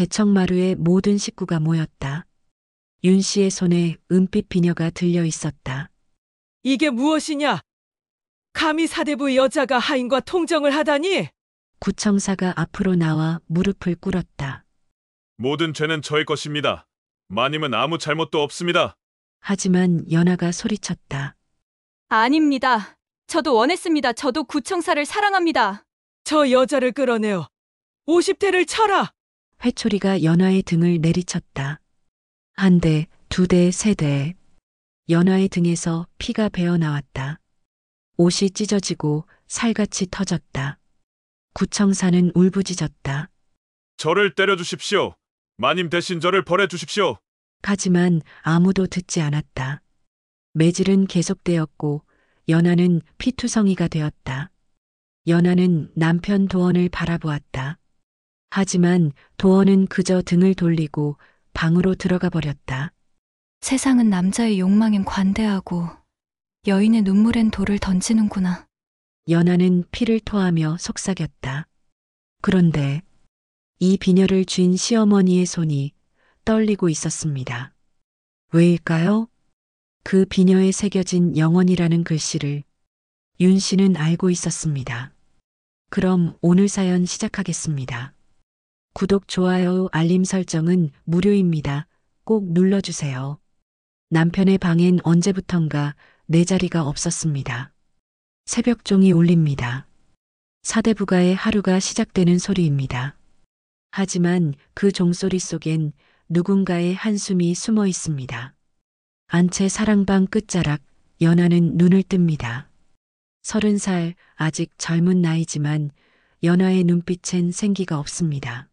대청마루에 모든 식구가 모였다. 윤 씨의 손에 은빛 비녀가 들려 있었다. 이게 무엇이냐? 감히 사대부의 여자가 하인과 통정을 하다니? 구청사가 앞으로 나와 무릎을 꿇었다. 모든 죄는 저의 것입니다. 마님은 아무 잘못도 없습니다. 하지만 연하가 소리쳤다. 아닙니다. 저도 원했습니다. 저도 구청사를 사랑합니다. 저 여자를 끌어내어 50대를 쳐라! 회초리가 연하의 등을 내리쳤다. 한 대, 두 대, 세 대. 연하의 등에서 피가 배어 나왔다. 옷이 찢어지고 살같이 터졌다. 구청사는 울부짖었다. 저를 때려주십시오. 마님 대신 저를 벌해주십시오. 하지만 아무도 듣지 않았다. 매질은 계속되었고 연하는 피투성이가 되었다. 연하는 남편 도원을 바라보았다. 하지만 도원은 그저 등을 돌리고 방으로 들어가 버렸다. 세상은 남자의 욕망엔 관대하고 여인의 눈물엔 돌을 던지는구나. 연하는 피를 토하며 속삭였다. 그런데 이 비녀를 쥔 시어머니의 손이 떨리고 있었습니다. 왜일까요? 그 비녀에 새겨진 영원이라는 글씨를 윤 씨는 알고 있었습니다. 그럼 오늘 사연 시작하겠습니다. 구독, 좋아요, 알림 설정은 무료입니다. 꼭 눌러주세요. 남편의 방엔 언제부턴가 내 자리가 없었습니다. 새벽종이 울립니다. 사대부가의 하루가 시작되는 소리입니다. 하지만 그 종소리 속엔 누군가의 한숨이 숨어 있습니다. 안채 사랑방 끝자락 연하는 눈을 뜹니다. 30살 아직 젊은 나이지만 연하의 눈빛엔 생기가 없습니다.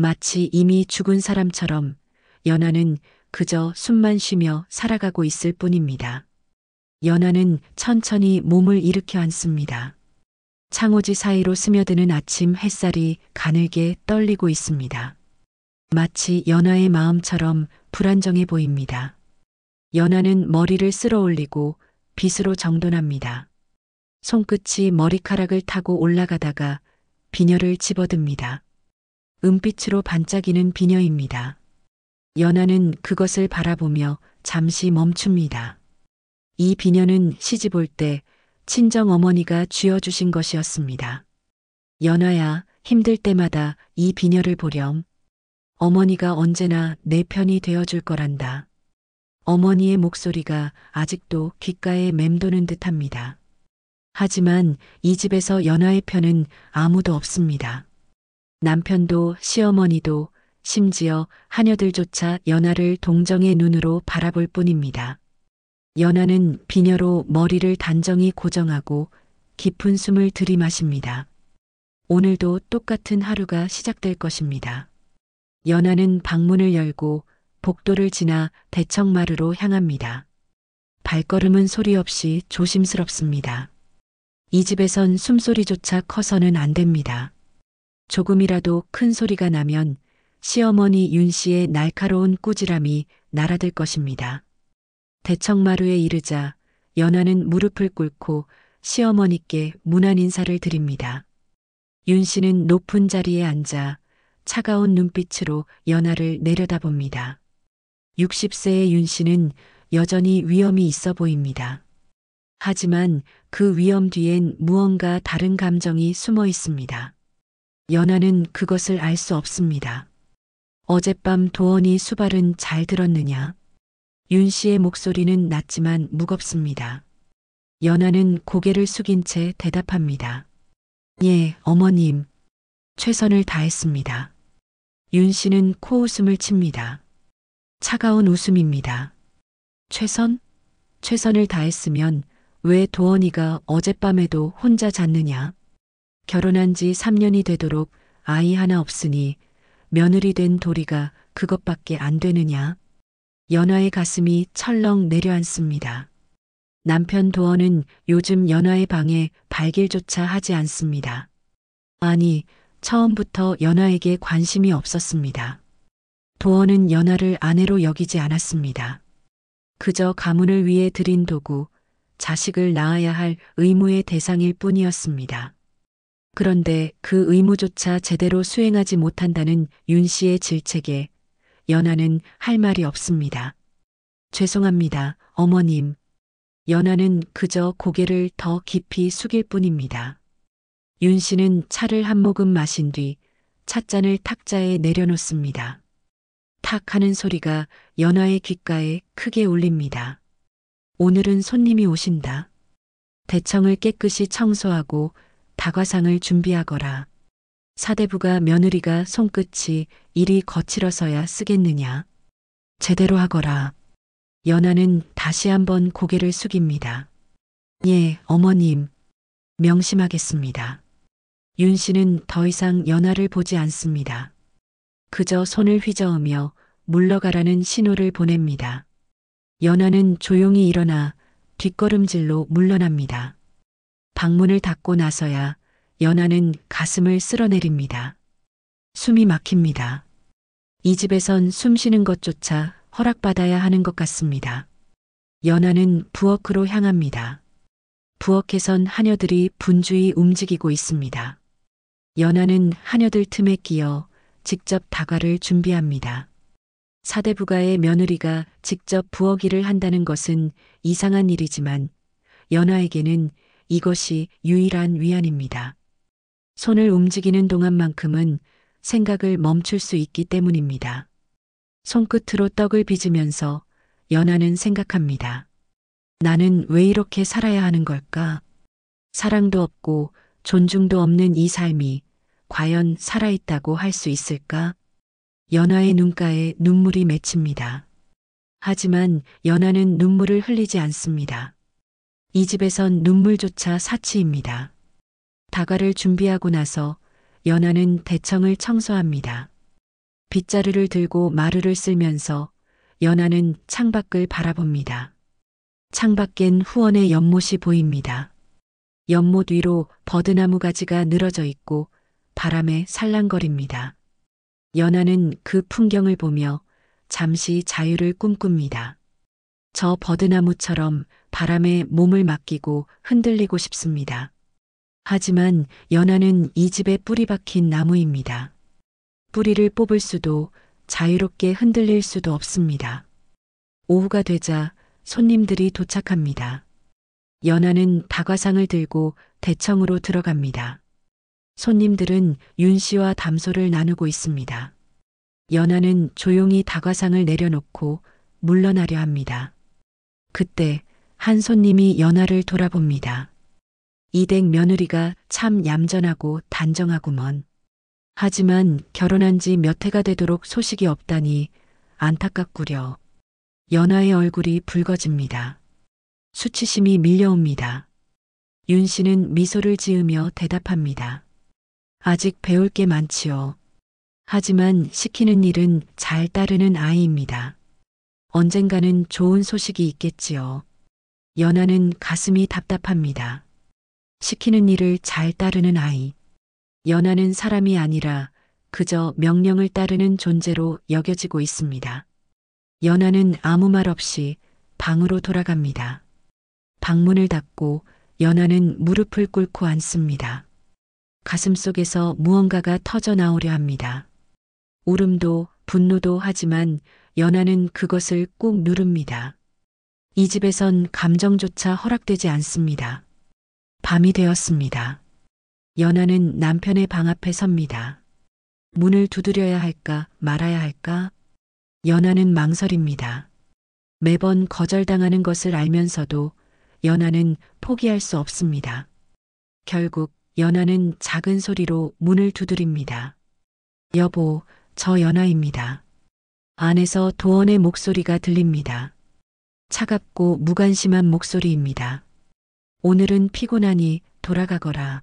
마치 이미 죽은 사람처럼 연하는 그저 숨만 쉬며 살아가고 있을 뿐입니다. 연하는 천천히 몸을 일으켜 앉습니다. 창호지 사이로 스며드는 아침 햇살이 가늘게 떨리고 있습니다. 마치 연하의 마음처럼 불안정해 보입니다. 연하는 머리를 쓸어 올리고 빗으로 정돈합니다. 손끝이 머리카락을 타고 올라가다가 비녀를 집어듭니다. 은빛으로 반짝이는 비녀입니다. 연하는 그것을 바라보며 잠시 멈춥니다. 이 비녀는 시집 올 때 친정 어머니가 쥐어주신 것이었습니다. 연하야, 힘들 때마다 이 비녀를 보렴. 어머니가 언제나 내 편이 되어줄 거란다. 어머니의 목소리가 아직도 귓가에 맴도는 듯합니다. 하지만 이 집에서 연하의 편은 아무도 없습니다. 남편도 시어머니도 심지어 하녀들조차 연하를 동정의 눈으로 바라볼 뿐입니다. 연하는 비녀로 머리를 단정히 고정하고 깊은 숨을 들이마십니다. 오늘도 똑같은 하루가 시작될 것입니다. 연하는 방문을 열고 복도를 지나 대청마루로 향합니다. 발걸음은 소리 없이 조심스럽습니다. 이 집에선 숨소리조차 커서는 안 됩니다. 조금이라도 큰 소리가 나면 시어머니 윤 씨의 날카로운 꾸지람이 날아들 것입니다. 대청마루에 이르자 연하는 무릎을 꿇고 시어머니께 문안 인사를 드립니다. 윤 씨는 높은 자리에 앉아 차가운 눈빛으로 연하를 내려다봅니다. 60세의 윤 씨는 여전히 위엄이 있어 보입니다. 하지만 그 위엄 뒤엔 무언가 다른 감정이 숨어 있습니다. 연하는 그것을 알 수 없습니다. 어젯밤 도원이 수발은 잘 들었느냐? 윤 씨의 목소리는 낮지만 무겁습니다. 연하는 고개를 숙인 채 대답합니다. 예, 어머님. 최선을 다했습니다. 윤 씨는 코웃음을 칩니다. 차가운 웃음입니다. 최선? 최선을 다했으면 왜 도원이가 어젯밤에도 혼자 잤느냐? 결혼한 지 3년이 되도록 아이 하나 없으니 며느리 된 도리가 그것밖에 안 되느냐? 연하의 가슴이 철렁 내려앉습니다. 남편 도원은 요즘 연하의 방에 발길조차 하지 않습니다. 아니, 처음부터 연하에게 관심이 없었습니다. 도원은 연하를 아내로 여기지 않았습니다. 그저 가문을 위해 들인 도구, 자식을 낳아야 할 의무의 대상일 뿐이었습니다. 그런데 그 의무조차 제대로 수행하지 못한다는 윤 씨의 질책에 연하는 할 말이 없습니다. 죄송합니다, 어머님. 연하는 그저 고개를 더 깊이 숙일 뿐입니다. 윤 씨는 차를 한 모금 마신 뒤 찻잔을 탁자에 내려놓습니다. 탁 하는 소리가 연하의 귓가에 크게 울립니다. 오늘은 손님이 오신다. 대청을 깨끗이 청소하고 다과상을 준비하거라. 사대부가 며느리가 손끝이 이리 거칠어서야 쓰겠느냐. 제대로 하거라. 연하는 다시 한번 고개를 숙입니다. 예, 어머님. 명심하겠습니다. 윤 씨는 더 이상 연하를 보지 않습니다. 그저 손을 휘저으며 물러가라는 신호를 보냅니다. 연하는 조용히 일어나 뒷걸음질로 물러납니다. 방문을 닫고 나서야 연하는 가슴을 쓸어내립니다. 숨이 막힙니다. 이 집에선 숨 쉬는 것조차 허락받아야 하는 것 같습니다. 연하는 부엌으로 향합니다. 부엌에선 하녀들이 분주히 움직이고 있습니다. 연하는 하녀들 틈에 끼어 직접 다과를 준비합니다. 사대부가의 며느리가 직접 부엌 일을 한다는 것은 이상한 일이지만 연하에게는 이것이 유일한 위안입니다. 손을 움직이는 동안만큼은 생각을 멈출 수 있기 때문입니다. 손끝으로 떡을 빚으면서 연하는 생각합니다. 나는 왜 이렇게 살아야 하는 걸까? 사랑도 없고 존중도 없는 이 삶이 과연 살아있다고 할 수 있을까? 연하의 눈가에 눈물이 맺힙니다. 하지만 연하는 눈물을 흘리지 않습니다. 이 집에선 눈물조차 사치입니다. 다과를 준비하고 나서 연하는 대청을 청소합니다. 빗자루를 들고 마루를 쓸면서 연하는 창밖을 바라봅니다. 창밖엔 후원의 연못이 보입니다. 연못 위로 버드나무 가지가 늘어져 있고 바람에 살랑거립니다. 연하는 그 풍경을 보며 잠시 자유를 꿈꿉니다. 저 버드나무처럼 바람에 몸을 맡기고 흔들리고 싶습니다. 하지만 연하는 이 집에 뿌리 박힌 나무입니다. 뿌리를 뽑을 수도 자유롭게 흔들릴 수도 없습니다. 오후가 되자 손님들이 도착합니다. 연하는 다과상을 들고 대청으로 들어갑니다. 손님들은 윤 씨와 담소를 나누고 있습니다. 연하는 조용히 다과상을 내려놓고 물러나려 합니다. 그때 한 손님이 연하를 돌아봅니다. 이댁 며느리가 참 얌전하고 단정하구먼. 하지만 결혼한 지 몇 해가 되도록 소식이 없다니 안타깝구려. 연하의 얼굴이 붉어집니다. 수치심이 밀려옵니다. 윤 씨는 미소를 지으며 대답합니다. 아직 배울 게 많지요. 하지만 시키는 일은 잘 따르는 아이입니다. 언젠가는 좋은 소식이 있겠지요. 연하는 가슴이 답답합니다. 시키는 일을 잘 따르는 아이. 연하는 사람이 아니라 그저 명령을 따르는 존재로 여겨지고 있습니다. 연하는 아무 말 없이 방으로 돌아갑니다. 방문을 닫고 연하는 무릎을 꿇고 앉습니다. 가슴속에서 무언가가 터져 나오려 합니다. 울음도 분노도 하지만 연하는 그것을 꾹 누릅니다. 이 집에선 감정조차 허락되지 않습니다. 밤이 되었습니다. 연하는 남편의 방 앞에 섭니다. 문을 두드려야 할까 말아야 할까? 연하는 망설입니다. 매번 거절당하는 것을 알면서도 연하는 포기할 수 없습니다. 결국 연하는 작은 소리로 문을 두드립니다. 여보, 저 연하입니다. 안에서 도원의 목소리가 들립니다. 차갑고 무관심한 목소리입니다. 오늘은 피곤하니 돌아가거라.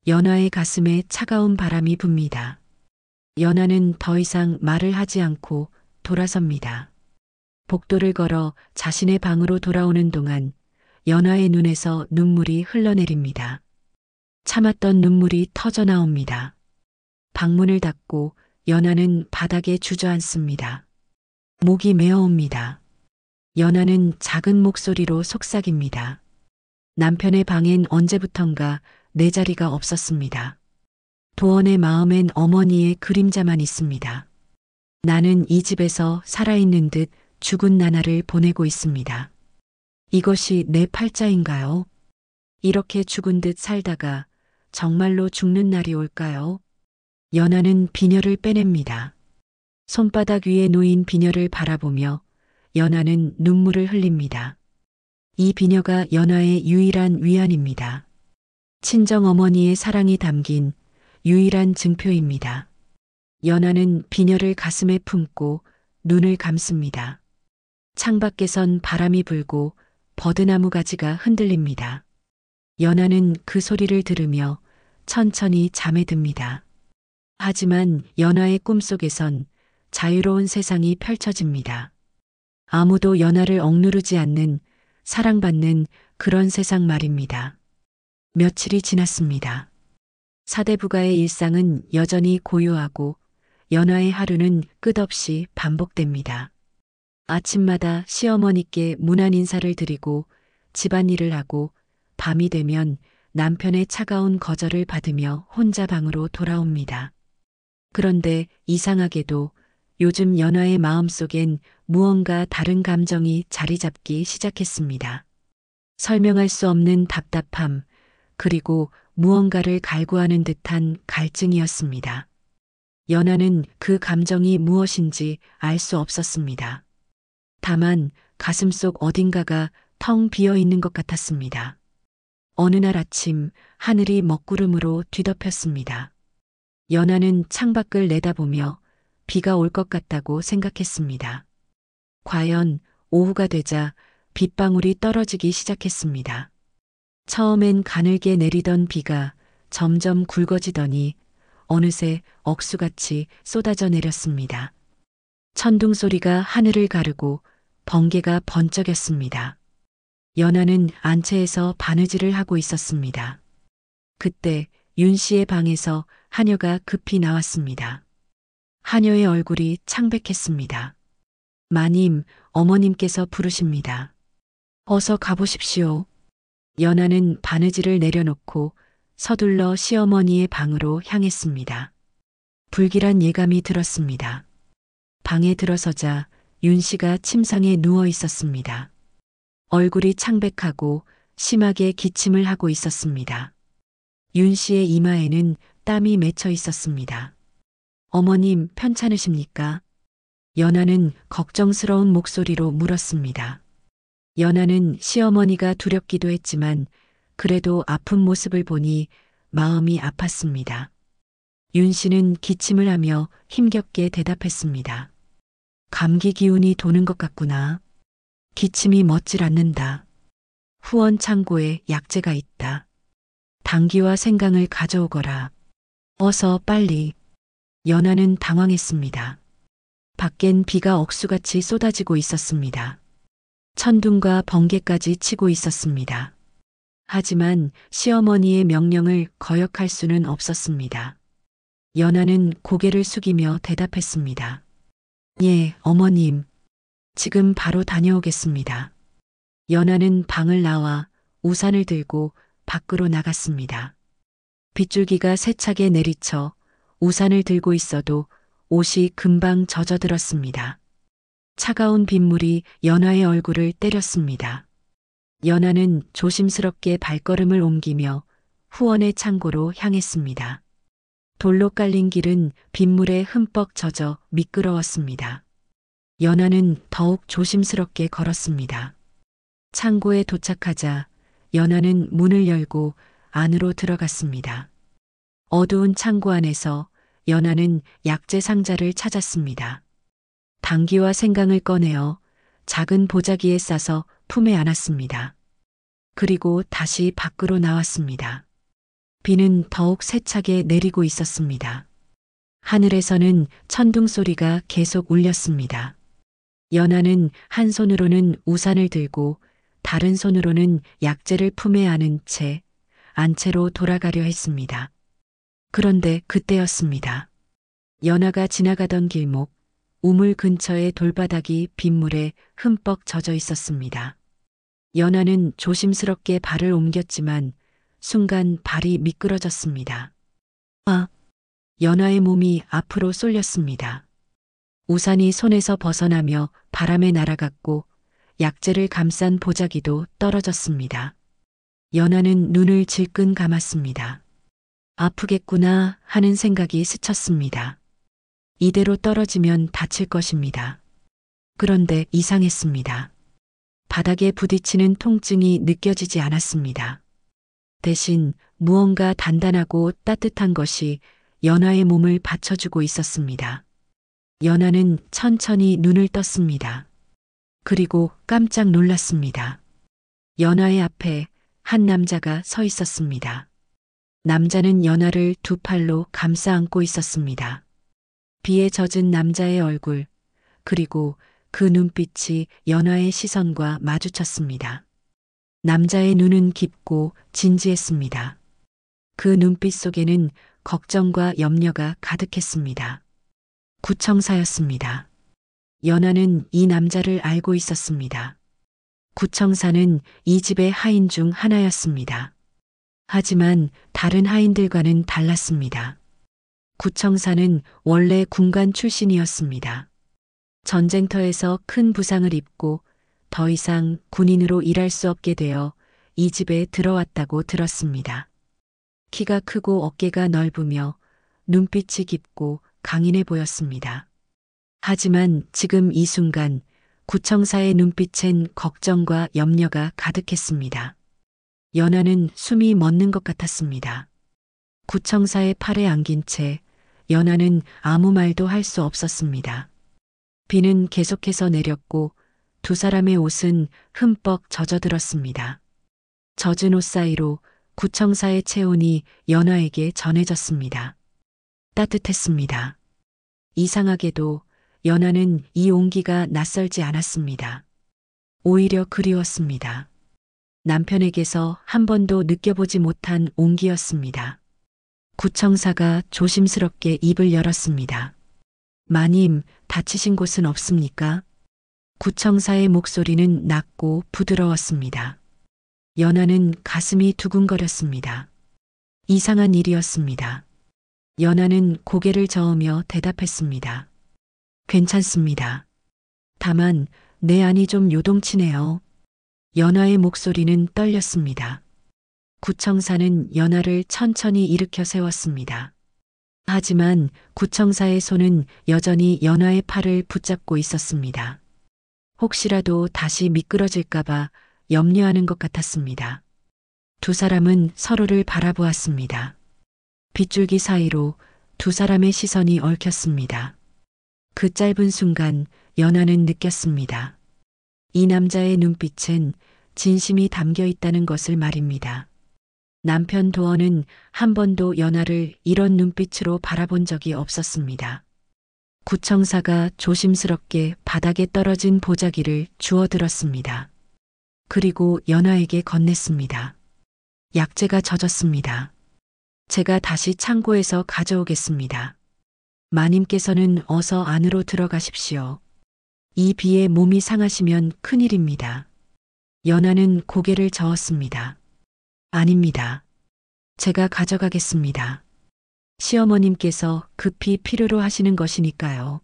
연하의 가슴에 차가운 바람이 붑니다. 연하는 더 이상 말을 하지 않고 돌아섭니다. 복도를 걸어 자신의 방으로 돌아오는 동안 연하의 눈에서 눈물이 흘러내립니다. 참았던 눈물이 터져 나옵니다. 방문을 닫고 연하는 바닥에 주저앉습니다. 목이 메어옵니다. 연하는 작은 목소리로 속삭입니다. 남편의 방엔 언제부턴가 내 자리가 없었습니다. 도원의 마음엔 어머니의 그림자만 있습니다. 나는 이 집에서 살아있는 듯 죽은 나날을 보내고 있습니다. 이것이 내 팔자인가요? 이렇게 죽은 듯 살다가 정말로 죽는 날이 올까요? 연하는 비녀를 빼냅니다. 손바닥 위에 놓인 비녀를 바라보며 연하는 눈물을 흘립니다. 이 비녀가 연하의 유일한 위안입니다. 친정 어머니의 사랑이 담긴 유일한 증표입니다. 연하는 비녀를 가슴에 품고 눈을 감습니다. 창밖에선 바람이 불고 버드나무 가지가 흔들립니다. 연하는 그 소리를 들으며 천천히 잠에 듭니다. 하지만 연하의 꿈속에선 자유로운 세상이 펼쳐집니다. 아무도 연하를 억누르지 않는 사랑받는 그런 세상 말입니다. 며칠이 지났습니다. 사대부가의 일상은 여전히 고요하고 연하의 하루는 끝없이 반복됩니다. 아침마다 시어머니께 문안 인사를 드리고 집안일을 하고 밤이 되면 남편의 차가운 거절을 받으며 혼자 방으로 돌아옵니다. 그런데 이상하게도 요즘 연하의 마음속엔 무언가 다른 감정이 자리 잡기 시작했습니다. 설명할 수 없는 답답함, 그리고 무언가를 갈구하는 듯한 갈증이었습니다. 연하는 그 감정이 무엇인지 알 수 없었습니다. 다만 가슴속 어딘가가 텅 비어 있는 것 같았습니다. 어느 날 아침 하늘이 먹구름으로 뒤덮였습니다. 연하는 창밖을 내다보며 비가 올 것 같다고 생각했습니다. 과연 오후가 되자 빗방울이 떨어지기 시작했습니다. 처음엔 가늘게 내리던 비가 점점 굵어지더니 어느새 억수같이 쏟아져 내렸습니다. 천둥 소리가 하늘을 가르고 번개가 번쩍였습니다. 연하는 안채에서 바느질을 하고 있었습니다. 그때 윤 씨의 방에서 하녀가 급히 나왔습니다. 하녀의 얼굴이 창백했습니다. 마님, 어머님께서 부르십니다. 어서 가보십시오. 연하는 바느질을 내려놓고 서둘러 시어머니의 방으로 향했습니다. 불길한 예감이 들었습니다. 방에 들어서자 윤 씨가 침상에 누워 있었습니다. 얼굴이 창백하고 심하게 기침을 하고 있었습니다. 윤 씨의 이마에는 땀이 맺혀 있었습니다. 어머님, 편찮으십니까? 연하는 걱정스러운 목소리로 물었습니다. 연하는 시어머니가 두렵기도 했지만 그래도 아픈 모습을 보니 마음이 아팠습니다. 윤 씨는 기침을 하며 힘겹게 대답했습니다. 감기 기운이 도는 것 같구나. 기침이 멎질 않는다. 후원 창고에 약재가 있다. 당귀와 생강을 가져오거라. 어서 빨리. 연하는 당황했습니다. 밖엔 비가 억수같이 쏟아지고 있었습니다. 천둥과 번개까지 치고 있었습니다. 하지만 시어머니의 명령을 거역할 수는 없었습니다. 연하는 고개를 숙이며 대답했습니다. 예, 어머님. 지금 바로 다녀오겠습니다. 연하는 방을 나와 우산을 들고 밖으로 나갔습니다. 빗줄기가 세차게 내리쳐 우산을 들고 있어도 옷이 금방 젖어들었습니다. 차가운 빗물이 연하의 얼굴을 때렸습니다. 연하는 조심스럽게 발걸음을 옮기며 후원의 창고로 향했습니다. 돌로 깔린 길은 빗물에 흠뻑 젖어 미끄러웠습니다. 연하는 더욱 조심스럽게 걸었습니다. 창고에 도착하자 연하는 문을 열고 안으로 들어갔습니다. 어두운 창고 안에서 연하는 약재 상자를 찾았습니다. 당귀와 생강을 꺼내어 작은 보자기에 싸서 품에 안았습니다. 그리고 다시 밖으로 나왔습니다. 비는 더욱 세차게 내리고 있었습니다. 하늘에서는 천둥 소리가 계속 울렸습니다. 연하는 한 손으로는 우산을 들고 다른 손으로는 약재를 품에 안은 채 안채로 돌아가려 했습니다. 그런데 그때였습니다. 연하가 지나가던 길목, 우물 근처의 돌바닥이 빗물에 흠뻑 젖어 있었습니다. 연하는 조심스럽게 발을 옮겼지만 순간 발이 미끄러졌습니다. 아! 연하의 몸이 앞으로 쏠렸습니다. 우산이 손에서 벗어나며 바람에 날아갔고 약재를 감싼 보자기도 떨어졌습니다. 연하는 눈을 질끈 감았습니다. 아프겠구나 하는 생각이 스쳤습니다. 이대로 떨어지면 다칠 것입니다. 그런데 이상했습니다. 바닥에 부딪히는 통증이 느껴지지 않았습니다. 대신 무언가 단단하고 따뜻한 것이 연하의 몸을 받쳐주고 있었습니다. 연하는 천천히 눈을 떴습니다. 그리고 깜짝 놀랐습니다. 연하의 앞에 한 남자가 서 있었습니다. 남자는 연하를 두 팔로 감싸 안고 있었습니다. 비에 젖은 남자의 얼굴, 그리고 그 눈빛이 연하의 시선과 마주쳤습니다. 남자의 눈은 깊고 진지했습니다. 그 눈빛 속에는 걱정과 염려가 가득했습니다. 구청사였습니다. 연하는 이 남자를 알고 있었습니다. 구청사는 이 집의 하인 중 하나였습니다. 하지만 다른 하인들과는 달랐습니다. 구청사는 원래 군관 출신이었습니다. 전쟁터에서 큰 부상을 입고 더 이상 군인으로 일할 수 없게 되어 이 집에 들어왔다고 들었습니다. 키가 크고 어깨가 넓으며 눈빛이 깊고 강인해 보였습니다. 하지만 지금 이 순간 구청사의 눈빛엔 걱정과 염려가 가득했습니다. 연하는 숨이 멎는 것 같았습니다. 구청사의 팔에 안긴 채 연하는 아무 말도 할 수 없었습니다. 비는 계속해서 내렸고 두 사람의 옷은 흠뻑 젖어들었습니다. 젖은 옷 사이로 구청사의 체온이 연하에게 전해졌습니다. 따뜻했습니다. 이상하게도 연하는 이 온기가 낯설지 않았습니다. 오히려 그리웠습니다. 남편에게서 한 번도 느껴보지 못한 온기였습니다. 구청사가 조심스럽게 입을 열었습니다. 마님, 다치신 곳은 없습니까? 구청사의 목소리는 낮고 부드러웠습니다. 연하는 가슴이 두근거렸습니다. 이상한 일이었습니다. 연하는 고개를 저으며 대답했습니다. 괜찮습니다. 다만 내 안이 좀 요동치네요. 연하의 목소리는 떨렸습니다. 구청사는 연하를 천천히 일으켜 세웠습니다. 하지만 구청사의 손은 여전히 연하의 팔을 붙잡고 있었습니다. 혹시라도 다시 미끄러질까봐 염려하는 것 같았습니다. 두 사람은 서로를 바라보았습니다. 빗줄기 사이로 두 사람의 시선이 얽혔습니다. 그 짧은 순간 연하는 느꼈습니다. 이 남자의 눈빛엔 진심이 담겨 있다는 것을 말입니다. 남편 도원은 한 번도 연하를 이런 눈빛으로 바라본 적이 없었습니다. 구청사가 조심스럽게 바닥에 떨어진 보자기를 주워들었습니다. 그리고 연하에게 건넸습니다. 약재가 젖었습니다. 제가 다시 창고에서 가져오겠습니다. 마님께서는 어서 안으로 들어가십시오. 이 비에 몸이 상하시면 큰일입니다. 연하는 고개를 저었습니다. 아닙니다. 제가 가져가겠습니다. 시어머님께서 급히 필요로 하시는 것이니까요.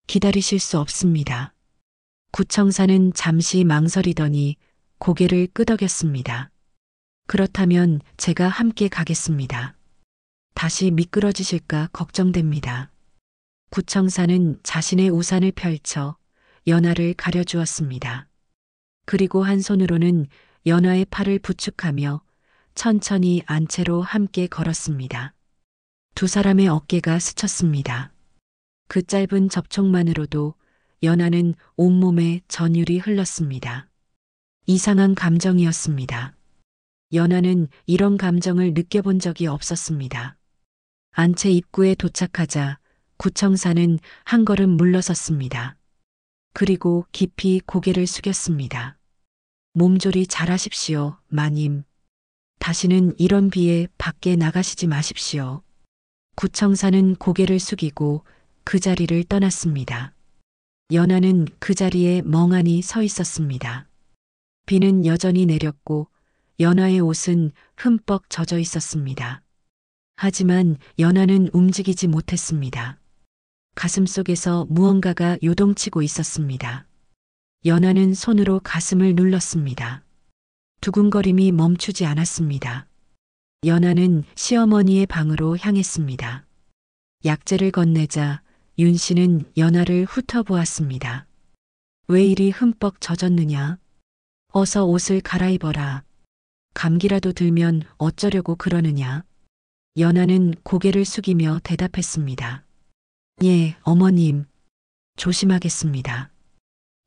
기다리실 수 없습니다. 구청사는 잠시 망설이더니 고개를 끄덕였습니다. 그렇다면 제가 함께 가겠습니다. 다시 미끄러지실까 걱정됩니다. 구청사는 자신의 우산을 펼쳐 연하를 가려주었습니다. 그리고 한 손으로는 연하의 팔을 부축하며 천천히 안채로 함께 걸었습니다. 두 사람의 어깨가 스쳤습니다. 그 짧은 접촉만으로도 연하는 온몸에 전율이 흘렀습니다. 이상한 감정이었습니다. 연하는 이런 감정을 느껴본 적이 없었습니다. 안채 입구에 도착하자 구청사는 한 걸음 물러섰습니다. 그리고 깊이 고개를 숙였습니다. 몸조리 잘하십시오, 마님. 다시는 이런 비에 밖에 나가시지 마십시오. 구청사는 고개를 숙이고 그 자리를 떠났습니다. 연하는 그 자리에 멍하니 서 있었습니다. 비는 여전히 내렸고 연하의 옷은 흠뻑 젖어 있었습니다. 하지만 연하는 움직이지 못했습니다. 가슴속에서 무언가가 요동치고 있었습니다. 연하는 손으로 가슴을 눌렀습니다. 두근거림이 멈추지 않았습니다. 연하는 시어머니의 방으로 향했습니다. 약재를 건네자 윤 씨는 연하를 훑어보았습니다. 왜 이리 흠뻑 젖었느냐? 어서 옷을 갈아입어라. 감기라도 들면 어쩌려고 그러느냐? 연하는 고개를 숙이며 대답했습니다. 예, 어머님. 조심하겠습니다.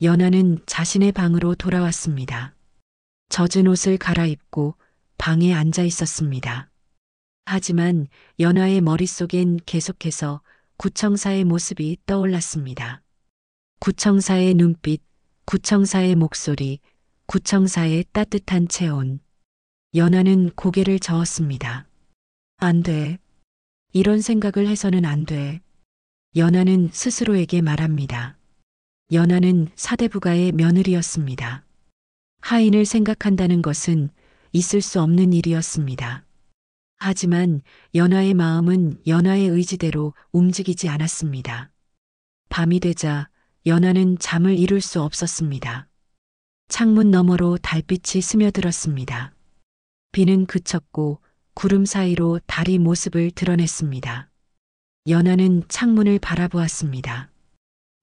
연하는 자신의 방으로 돌아왔습니다. 젖은 옷을 갈아입고 방에 앉아 있었습니다. 하지만 연하의 머릿속엔 계속해서 구청사의 모습이 떠올랐습니다. 구청사의 눈빛, 구청사의 목소리, 구청사의 따뜻한 체온. 연하는 고개를 저었습니다. 안 돼. 이런 생각을 해서는 안 돼. 연하는 스스로에게 말합니다. 연하는 사대부가의 며느리였습니다. 하인을 생각한다는 것은 있을 수 없는 일이었습니다. 하지만 연하의 마음은 연하의 의지대로 움직이지 않았습니다. 밤이 되자 연하는 잠을 이룰 수 없었습니다. 창문 너머로 달빛이 스며들었습니다. 비는 그쳤고 구름 사이로 달이 모습을 드러냈습니다. 연하는 창문을 바라보았습니다.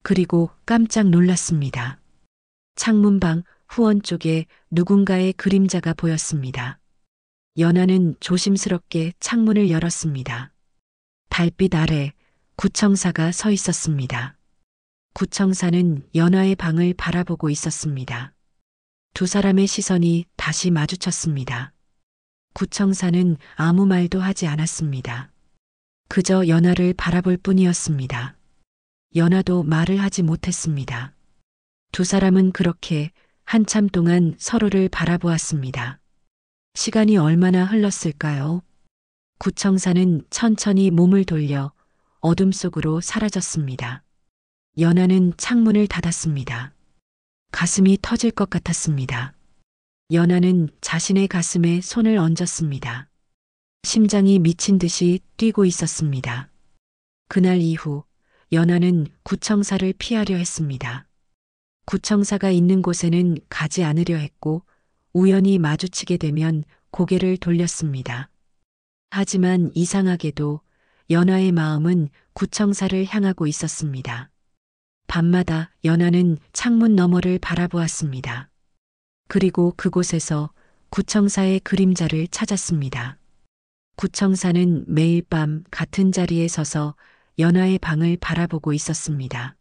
그리고 깜짝 놀랐습니다. 창문방 후원 쪽에 누군가의 그림자가 보였습니다. 연하는 조심스럽게 창문을 열었습니다. 달빛 아래 구청사가 서 있었습니다. 구청사는 연하의 방을 바라보고 있었습니다. 두 사람의 시선이 다시 마주쳤습니다. 구청사는 아무 말도 하지 않았습니다. 그저 연하를 바라볼 뿐이었습니다. 연하도 말을 하지 못했습니다. 두 사람은 그렇게 한참 동안 서로를 바라보았습니다. 시간이 얼마나 흘렀을까요? 구청사는 천천히 몸을 돌려 어둠 속으로 사라졌습니다. 연하는 창문을 닫았습니다. 가슴이 터질 것 같았습니다. 연하는 자신의 가슴에 손을 얹었습니다. 심장이 미친 듯이 뛰고 있었습니다. 그날 이후 연하는 구청사를 피하려 했습니다. 구청사가 있는 곳에는 가지 않으려 했고 우연히 마주치게 되면 고개를 돌렸습니다. 하지만 이상하게도 연하의 마음은 구청사를 향하고 있었습니다. 밤마다 연하는 창문 너머를 바라보았습니다. 그리고 그곳에서 구청사의 그림자를 찾았습니다. 구청사는 매일 밤 같은 자리에 서서 연하의 방을 바라보고 있었습니다.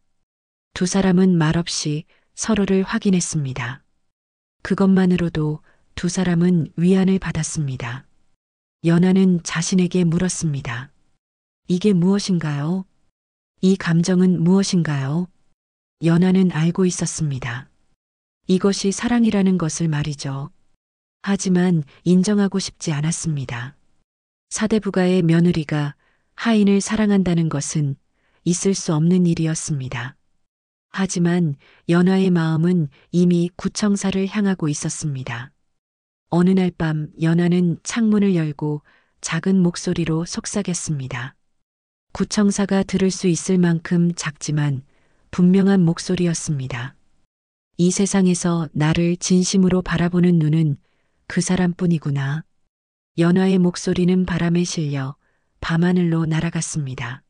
두 사람은 말없이 서로를 확인했습니다. 그것만으로도 두 사람은 위안을 받았습니다. 연하는 자신에게 물었습니다. 이게 무엇인가요? 이 감정은 무엇인가요? 연하는 알고 있었습니다. 이것이 사랑이라는 것을 말이죠. 하지만 인정하고 싶지 않았습니다. 사대부가의 며느리가 하인을 사랑한다는 것은 있을 수 없는 일이었습니다. 하지만 연하의 마음은 이미 구청사를 향하고 있었습니다. 어느 날 밤 연하는 창문을 열고 작은 목소리로 속삭였습니다. 구청사가 들을 수 있을 만큼 작지만 분명한 목소리였습니다. 이 세상에서 나를 진심으로 바라보는 눈은 그 사람뿐이구나. 연하의 목소리는 바람에 실려 밤하늘로 날아갔습니다.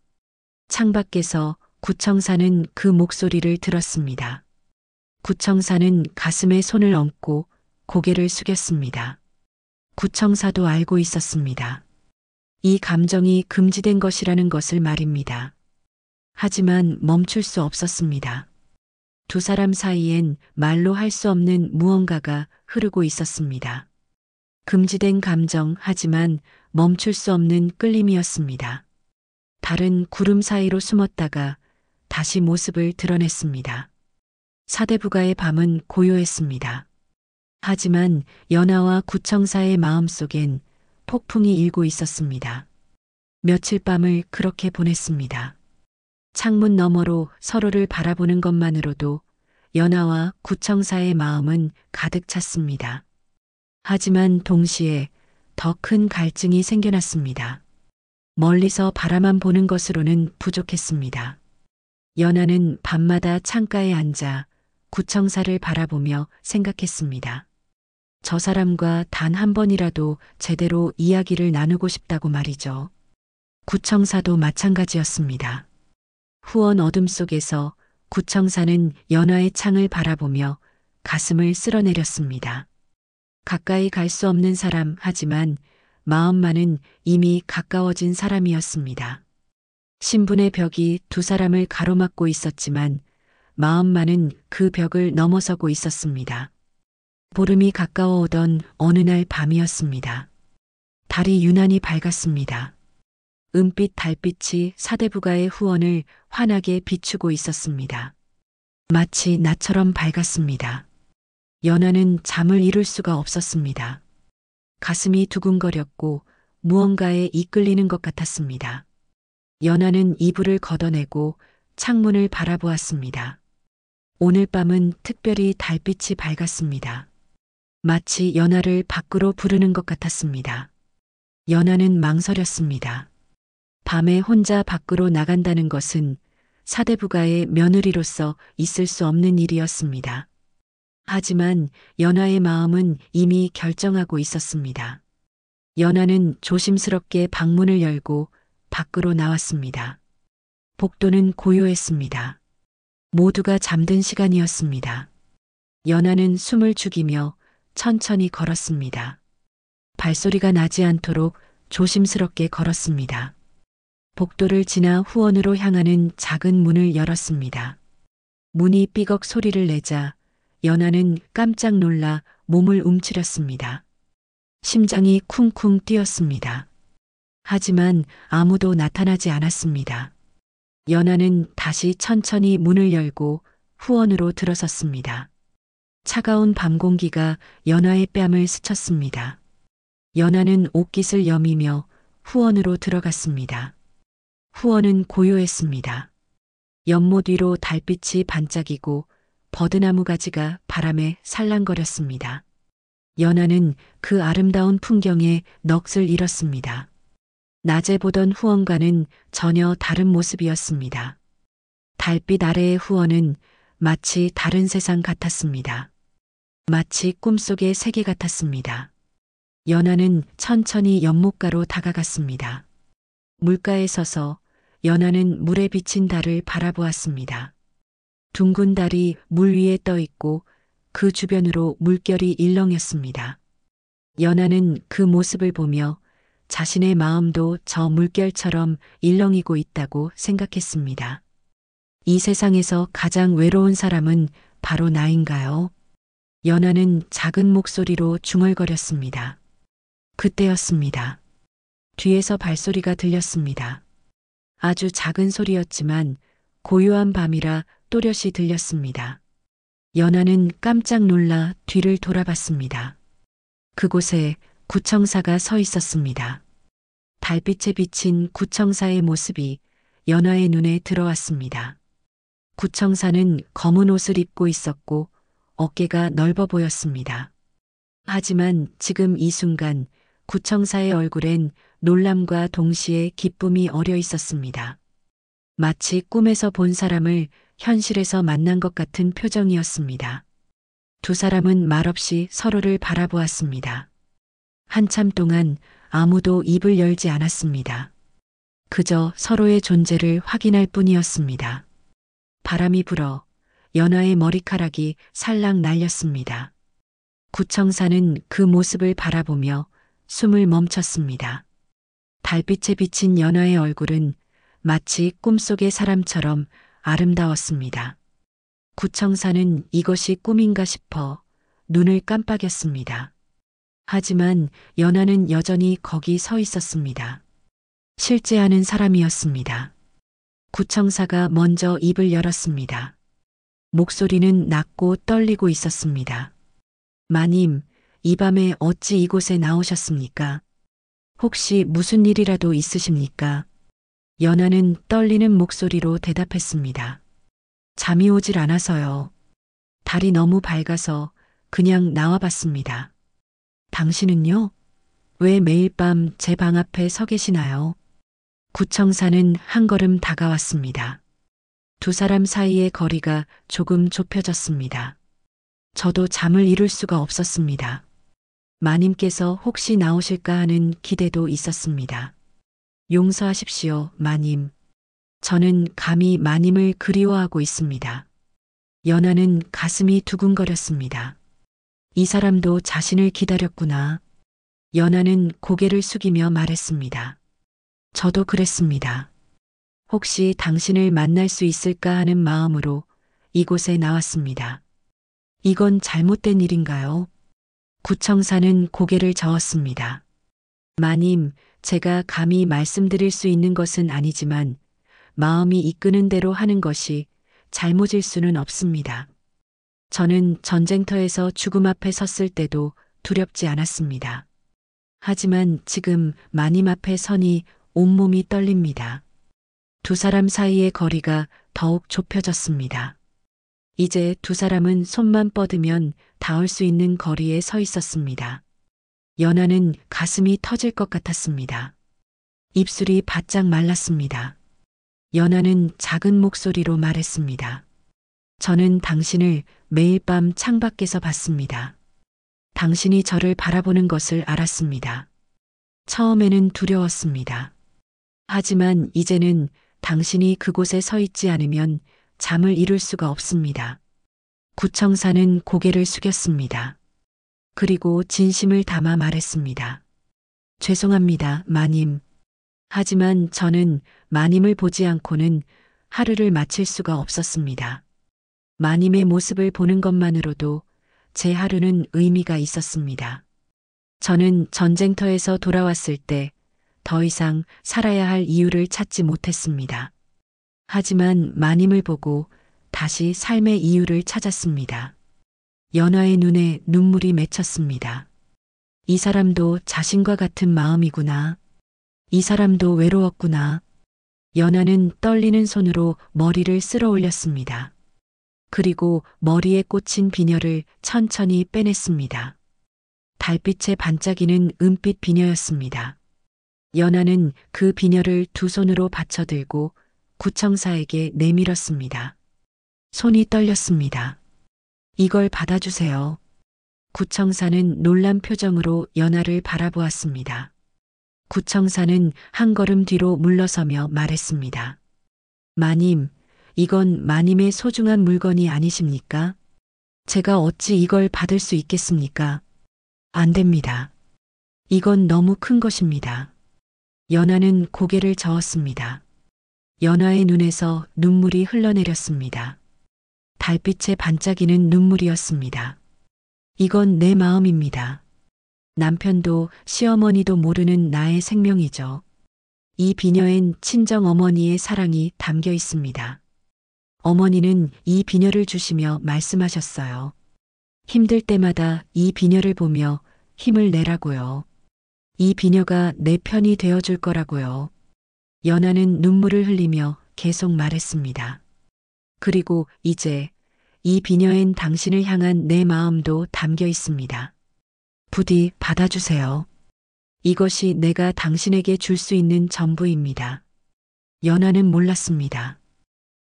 창밖에서 구청사는 그 목소리를 들었습니다. 구청사는 가슴에 손을 얹고 고개를 숙였습니다. 구청사도 알고 있었습니다. 이 감정이 금지된 것이라는 것을 말입니다. 하지만 멈출 수 없었습니다. 두 사람 사이엔 말로 할 수 없는 무언가가 흐르고 있었습니다. 금지된 감정 하지만 멈출 수 없는 끌림이었습니다. 달은 구름 사이로 숨었다가 다시 모습을 드러냈습니다. 사대부가의 밤은 고요했습니다. 하지만 연하와 구청사의 마음속엔 폭풍이 일고 있었습니다. 며칠 밤을 그렇게 보냈습니다. 창문 너머로 서로를 바라보는 것만으로도 연하와 구청사의 마음은 가득 찼습니다. 하지만 동시에 더 큰 갈증이 생겨났습니다. 멀리서 바라만 보는 것으로는 부족했습니다. 연하는 밤마다 창가에 앉아 구청사를 바라보며 생각했습니다. 저 사람과 단 한 번이라도 제대로 이야기를 나누고 싶다고 말이죠. 구청사도 마찬가지였습니다. 후원 어둠 속에서 구청사는 연하의 창을 바라보며 가슴을 쓸어내렸습니다. 가까이 갈 수 없는 사람 하지만 마음만은 이미 가까워진 사람이었습니다. 신분의 벽이 두 사람을 가로막고 있었지만 마음만은 그 벽을 넘어서고 있었습니다. 보름이 가까워오던 어느 날 밤이었습니다. 달이 유난히 밝았습니다. 은빛 달빛이 사대부가의 후원을 환하게 비추고 있었습니다. 마치 나처럼 밝았습니다. 연하는 잠을 이룰 수가 없었습니다. 가슴이 두근거렸고 무언가에 이끌리는 것 같았습니다. 연하는 이불을 걷어내고 창문을 바라보았습니다. 오늘 밤은 특별히 달빛이 밝았습니다. 마치 연하를 밖으로 부르는 것 같았습니다. 연하는 망설였습니다. 밤에 혼자 밖으로 나간다는 것은 사대부가의 며느리로서 있을 수 없는 일이었습니다. 하지만 연하의 마음은 이미 결정하고 있었습니다. 연하는 조심스럽게 방문을 열고 밖으로 나왔습니다. 복도는 고요했습니다. 모두가 잠든 시간이었습니다. 연하는 숨을 죽이며 천천히 걸었습니다. 발소리가 나지 않도록 조심스럽게 걸었습니다. 복도를 지나 후원으로 향하는 작은 문을 열었습니다. 문이 삐걱 소리를 내자 연하는 깜짝 놀라 몸을 움츠렸습니다. 심장이 쿵쿵 뛰었습니다. 하지만 아무도 나타나지 않았습니다. 연하는 다시 천천히 문을 열고 후원으로 들어섰습니다. 차가운 밤 공기가 연하의 뺨을 스쳤습니다. 연하는 옷깃을 여미며 후원으로 들어갔습니다. 후원은 고요했습니다. 연못 위로 달빛이 반짝이고 버드나무 가지가 바람에 살랑거렸습니다. 연하는 그 아름다운 풍경에 넋을 잃었습니다. 낮에 보던 후원과는 전혀 다른 모습이었습니다. 달빛 아래의 후원은 마치 다른 세상 같았습니다. 마치 꿈속의 세계 같았습니다. 연하는 천천히 연못가로 다가갔습니다. 물가에 서서 연하는 물에 비친 달을 바라보았습니다. 둥근 달이 물 위에 떠 있고 그 주변으로 물결이 일렁였습니다. 연하는 그 모습을 보며 자신의 마음도 저 물결처럼 일렁이고 있다고 생각했습니다. 이 세상에서 가장 외로운 사람은 바로 나인가요? 연하는 작은 목소리로 중얼거렸습니다. 그때였습니다. 뒤에서 발소리가 들렸습니다. 아주 작은 소리였지만 고요한 밤이라 또렷이 들렸습니다. 연하는 깜짝 놀라 뒤를 돌아봤습니다. 그곳에 구청사가 서 있었습니다. 달빛에 비친 구청사의 모습이 연하의 눈에 들어왔습니다. 구청사는 검은 옷을 입고 있었고 어깨가 넓어 보였습니다. 하지만 지금 이 순간 구청사의 얼굴엔 놀람과 동시에 기쁨이 어려 있었습니다. 마치 꿈에서 본 사람을 현실에서 만난 것 같은 표정이었습니다. 두 사람은 말없이 서로를 바라보았습니다. 한참 동안 아무도 입을 열지 않았습니다. 그저 서로의 존재를 확인할 뿐이었습니다. 바람이 불어 연하의 머리카락이 살랑 날렸습니다. 구청사는 그 모습을 바라보며 숨을 멈췄습니다. 달빛에 비친 연하의 얼굴은 마치 꿈속의 사람처럼 아름다웠습니다. 구청사는 이것이 꿈인가 싶어 눈을 깜빡였습니다. 하지만 연하는 여전히 거기 서 있었습니다. 실제하는 사람이었습니다. 구청사가 먼저 입을 열었습니다. 목소리는 낮고 떨리고 있었습니다. 마님, 이 밤에 어찌 이곳에 나오셨습니까? 혹시 무슨 일이라도 있으십니까? 연하는 떨리는 목소리로 대답했습니다. 잠이 오질 않아서요. 달이 너무 밝아서 그냥 나와봤습니다. 당신은요? 왜 매일 밤 제 방 앞에 서 계시나요? 구청사는 한 걸음 다가왔습니다. 두 사람 사이의 거리가 조금 좁혀졌습니다. 저도 잠을 이룰 수가 없었습니다. 마님께서 혹시 나오실까 하는 기대도 있었습니다. 용서하십시오, 마님. 저는 감히 마님을 그리워하고 있습니다. 연하는 가슴이 두근거렸습니다. 이 사람도 자신을 기다렸구나. 연하는 고개를 숙이며 말했습니다. 저도 그랬습니다. 혹시 당신을 만날 수 있을까 하는 마음으로 이곳에 나왔습니다. 이건 잘못된 일인가요? 구청사는 고개를 저었습니다. 마님, 제가 감히 말씀드릴 수 있는 것은 아니지만 마음이 이끄는 대로 하는 것이 잘못일 수는 없습니다. 저는 전쟁터에서 죽음 앞에 섰을 때도 두렵지 않았습니다. 하지만 지금 마님 앞에 서니 온몸이 떨립니다. 두 사람 사이의 거리가 더욱 좁혀졌습니다. 이제 두 사람은 손만 뻗으면 닿을 수 있는 거리에 서 있었습니다. 연하는 가슴이 터질 것 같았습니다. 입술이 바짝 말랐습니다. 연하는 작은 목소리로 말했습니다. 저는 당신을 매일 밤 창밖에서 봤습니다. 당신이 저를 바라보는 것을 알았습니다. 처음에는 두려웠습니다. 하지만 이제는 당신이 그곳에 서 있지 않으면 잠을 이룰 수가 없습니다. 구청사는 고개를 숙였습니다. 그리고 진심을 담아 말했습니다. 죄송합니다, 마님. 하지만 저는 마님을 보지 않고는 하루를 마칠 수가 없었습니다. 마님의 모습을 보는 것만으로도 제 하루는 의미가 있었습니다. 저는 전쟁터에서 돌아왔을 때 더 이상 살아야 할 이유를 찾지 못했습니다. 하지만 마님을 보고 다시 삶의 이유를 찾았습니다. 연하의 눈에 눈물이 맺혔습니다. 이 사람도 자신과 같은 마음이구나. 이 사람도 외로웠구나. 연하는 떨리는 손으로 머리를 쓸어 올렸습니다. 그리고 머리에 꽂힌 비녀를 천천히 빼냈습니다. 달빛에 반짝이는 은빛 비녀였습니다. 연하는 그 비녀를 두 손으로 받쳐들고 구청사에게 내밀었습니다. 손이 떨렸습니다. 이걸 받아주세요. 구청사는 놀란 표정으로 연하를 바라보았습니다. 구청사는 한 걸음 뒤로 물러서며 말했습니다. 마님, 이건 마님의 소중한 물건이 아니십니까? 제가 어찌 이걸 받을 수 있겠습니까? 안 됩니다. 이건 너무 큰 것입니다. 연하는 고개를 저었습니다. 연하의 눈에서 눈물이 흘러내렸습니다. 달빛에 반짝이는 눈물이었습니다. 이건 내 마음입니다. 남편도 시어머니도 모르는 나의 생명이죠. 이 비녀엔 친정 어머니의 사랑이 담겨 있습니다. 어머니는 이 비녀를 주시며 말씀하셨어요. 힘들 때마다 이 비녀를 보며 힘을 내라고요. 이 비녀가 내 편이 되어줄 거라고요. 연하는 눈물을 흘리며 계속 말했습니다. 그리고 이제 이 비녀엔 당신을 향한 내 마음도 담겨 있습니다. 부디 받아주세요. 이것이 내가 당신에게 줄 수 있는 전부입니다. 연하는 몰랐습니다.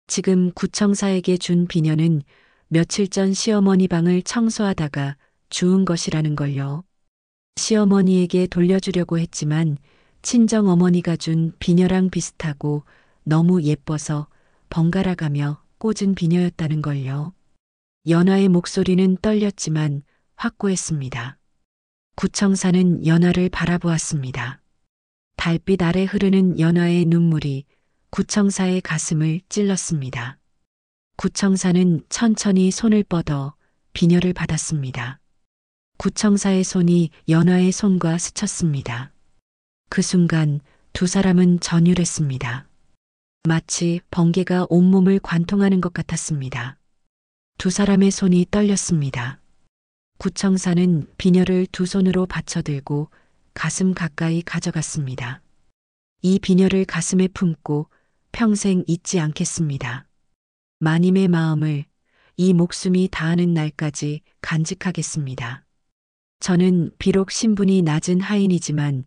지금 구청사에게 준 비녀는 며칠 전 시어머니 방을 청소하다가 주운 것이라는 걸요. 시어머니에게 돌려주려고 했지만 친정 어머니가 준 비녀랑 비슷하고 너무 예뻐서 번갈아가며 꽂은 비녀였다는 걸요. 연하의 목소리는 떨렸지만 확고했습니다. 구청사는 연하를 바라보았습니다. 달빛 아래 흐르는 연하의 눈물이 구청사의 가슴을 찔렀습니다. 구청사는 천천히 손을 뻗어 비녀를 받았습니다. 구청사의 손이 연하의 손과 스쳤습니다. 그 순간 두 사람은 전율했습니다. 마치 번개가 온몸을 관통하는 것 같았습니다. 두 사람의 손이 떨렸습니다. 구청사는 비녀를 두 손으로 받쳐들고 가슴 가까이 가져갔습니다. 이 비녀를 가슴에 품고 평생 잊지 않겠습니다. 마님의 마음을 이 목숨이 다하는 날까지 간직하겠습니다. 저는 비록 신분이 낮은 하인이지만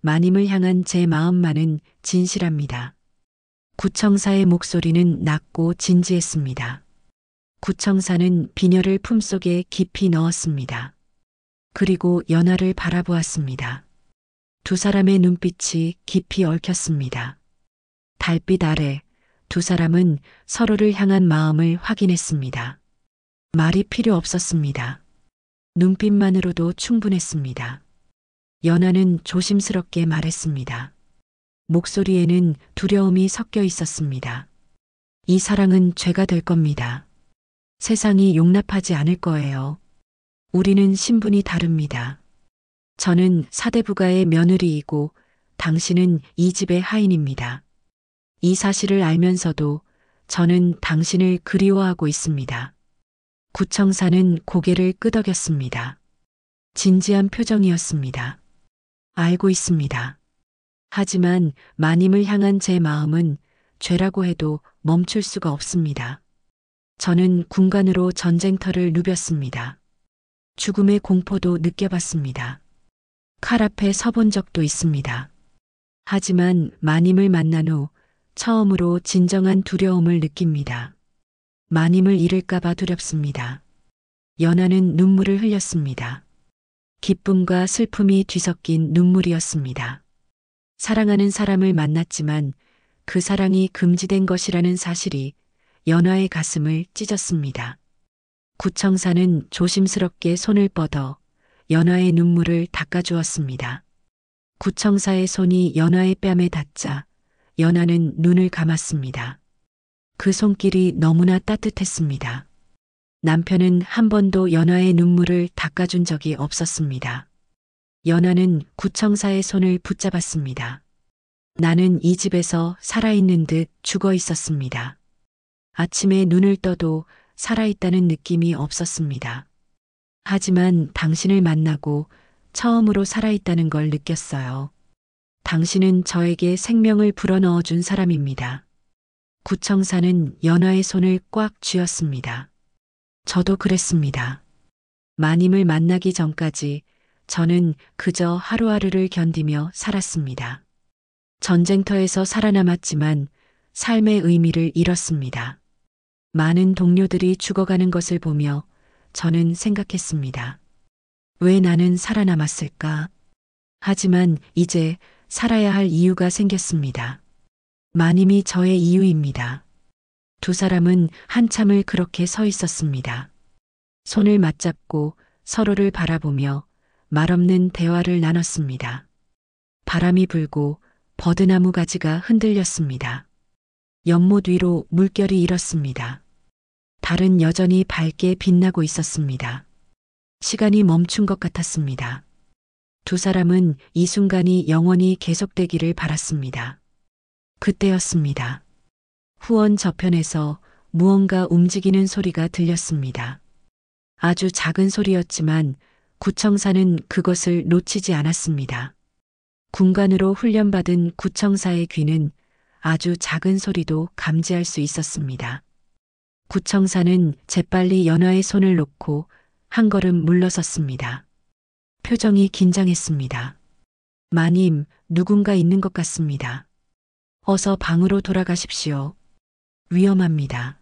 마님을 향한 제 마음만은 진실합니다. 구청사의 목소리는 낮고 진지했습니다. 구청사는 비녀를 품속에 깊이 넣었습니다. 그리고 연하를 바라보았습니다. 두 사람의 눈빛이 깊이 얽혔습니다. 달빛 아래 두 사람은 서로를 향한 마음을 확인했습니다. 말이 필요 없었습니다. 눈빛만으로도 충분했습니다. 연하는 조심스럽게 말했습니다. 목소리에는 두려움이 섞여 있었습니다. 이 사랑은 죄가 될 겁니다. 세상이 용납하지 않을 거예요. 우리는 신분이 다릅니다. 저는 사대부가의 며느리이고 당신은 이 집의 하인입니다. 이 사실을 알면서도 저는 당신을 그리워하고 있습니다. 구청사는 고개를 끄덕였습니다. 진지한 표정이었습니다. 알고 있습니다. 하지만 마님을 향한 제 마음은 죄라고 해도 멈출 수가 없습니다. 저는 군관으로 전쟁터를 누볐습니다. 죽음의 공포도 느껴봤습니다. 칼 앞에 서본 적도 있습니다. 하지만 마님을 만난 후 처음으로 진정한 두려움을 느낍니다. 마님을 잃을까봐 두렵습니다. 연하는 눈물을 흘렸습니다. 기쁨과 슬픔이 뒤섞인 눈물이었습니다. 사랑하는 사람을 만났지만 그 사랑이 금지된 것이라는 사실이 연하의 가슴을 찢었습니다. 구청사는 조심스럽게 손을 뻗어 연하의 눈물을 닦아주었습니다. 구청사의 손이 연하의 뺨에 닿자 연하는 눈을 감았습니다. 그 손길이 너무나 따뜻했습니다. 남편은 한 번도 연하의 눈물을 닦아준 적이 없었습니다. 연하는 구청사의 손을 붙잡았습니다. 나는 이 집에서 살아있는 듯 죽어 있었습니다. 아침에 눈을 떠도 살아있다는 느낌이 없었습니다. 하지만 당신을 만나고 처음으로 살아있다는 걸 느꼈어요. 당신은 저에게 생명을 불어넣어 준 사람입니다. 구청사는 연하의 손을 꽉 쥐었습니다. 저도 그랬습니다. 마님을 만나기 전까지 저는 그저 하루하루를 견디며 살았습니다. 전쟁터에서 살아남았지만 삶의 의미를 잃었습니다. 많은 동료들이 죽어가는 것을 보며 저는 생각했습니다. 왜 나는 살아남았을까? 하지만 이제 살아야 할 이유가 생겼습니다. 마님이 저의 이유입니다. 두 사람은 한참을 그렇게 서 있었습니다. 손을 맞잡고 서로를 바라보며 말없는 대화를 나눴습니다. 바람이 불고 버드나무 가지가 흔들렸습니다. 연못 위로 물결이 일었습니다. 달은 여전히 밝게 빛나고 있었습니다. 시간이 멈춘 것 같았습니다. 두 사람은 이 순간이 영원히 계속되기를 바랐습니다. 그때였습니다. 후원 저편에서 무언가 움직이는 소리가 들렸습니다. 아주 작은 소리였지만 구청사는 그것을 놓치지 않았습니다. 군관으로 훈련받은 구청사의 귀는 아주 작은 소리도 감지할 수 있었습니다. 구청사는 재빨리 연하의 손을 놓고 한 걸음 물러섰습니다. 표정이 긴장했습니다. 마님, 누군가 있는 것 같습니다. 어서 방으로 돌아가십시오. 위험합니다.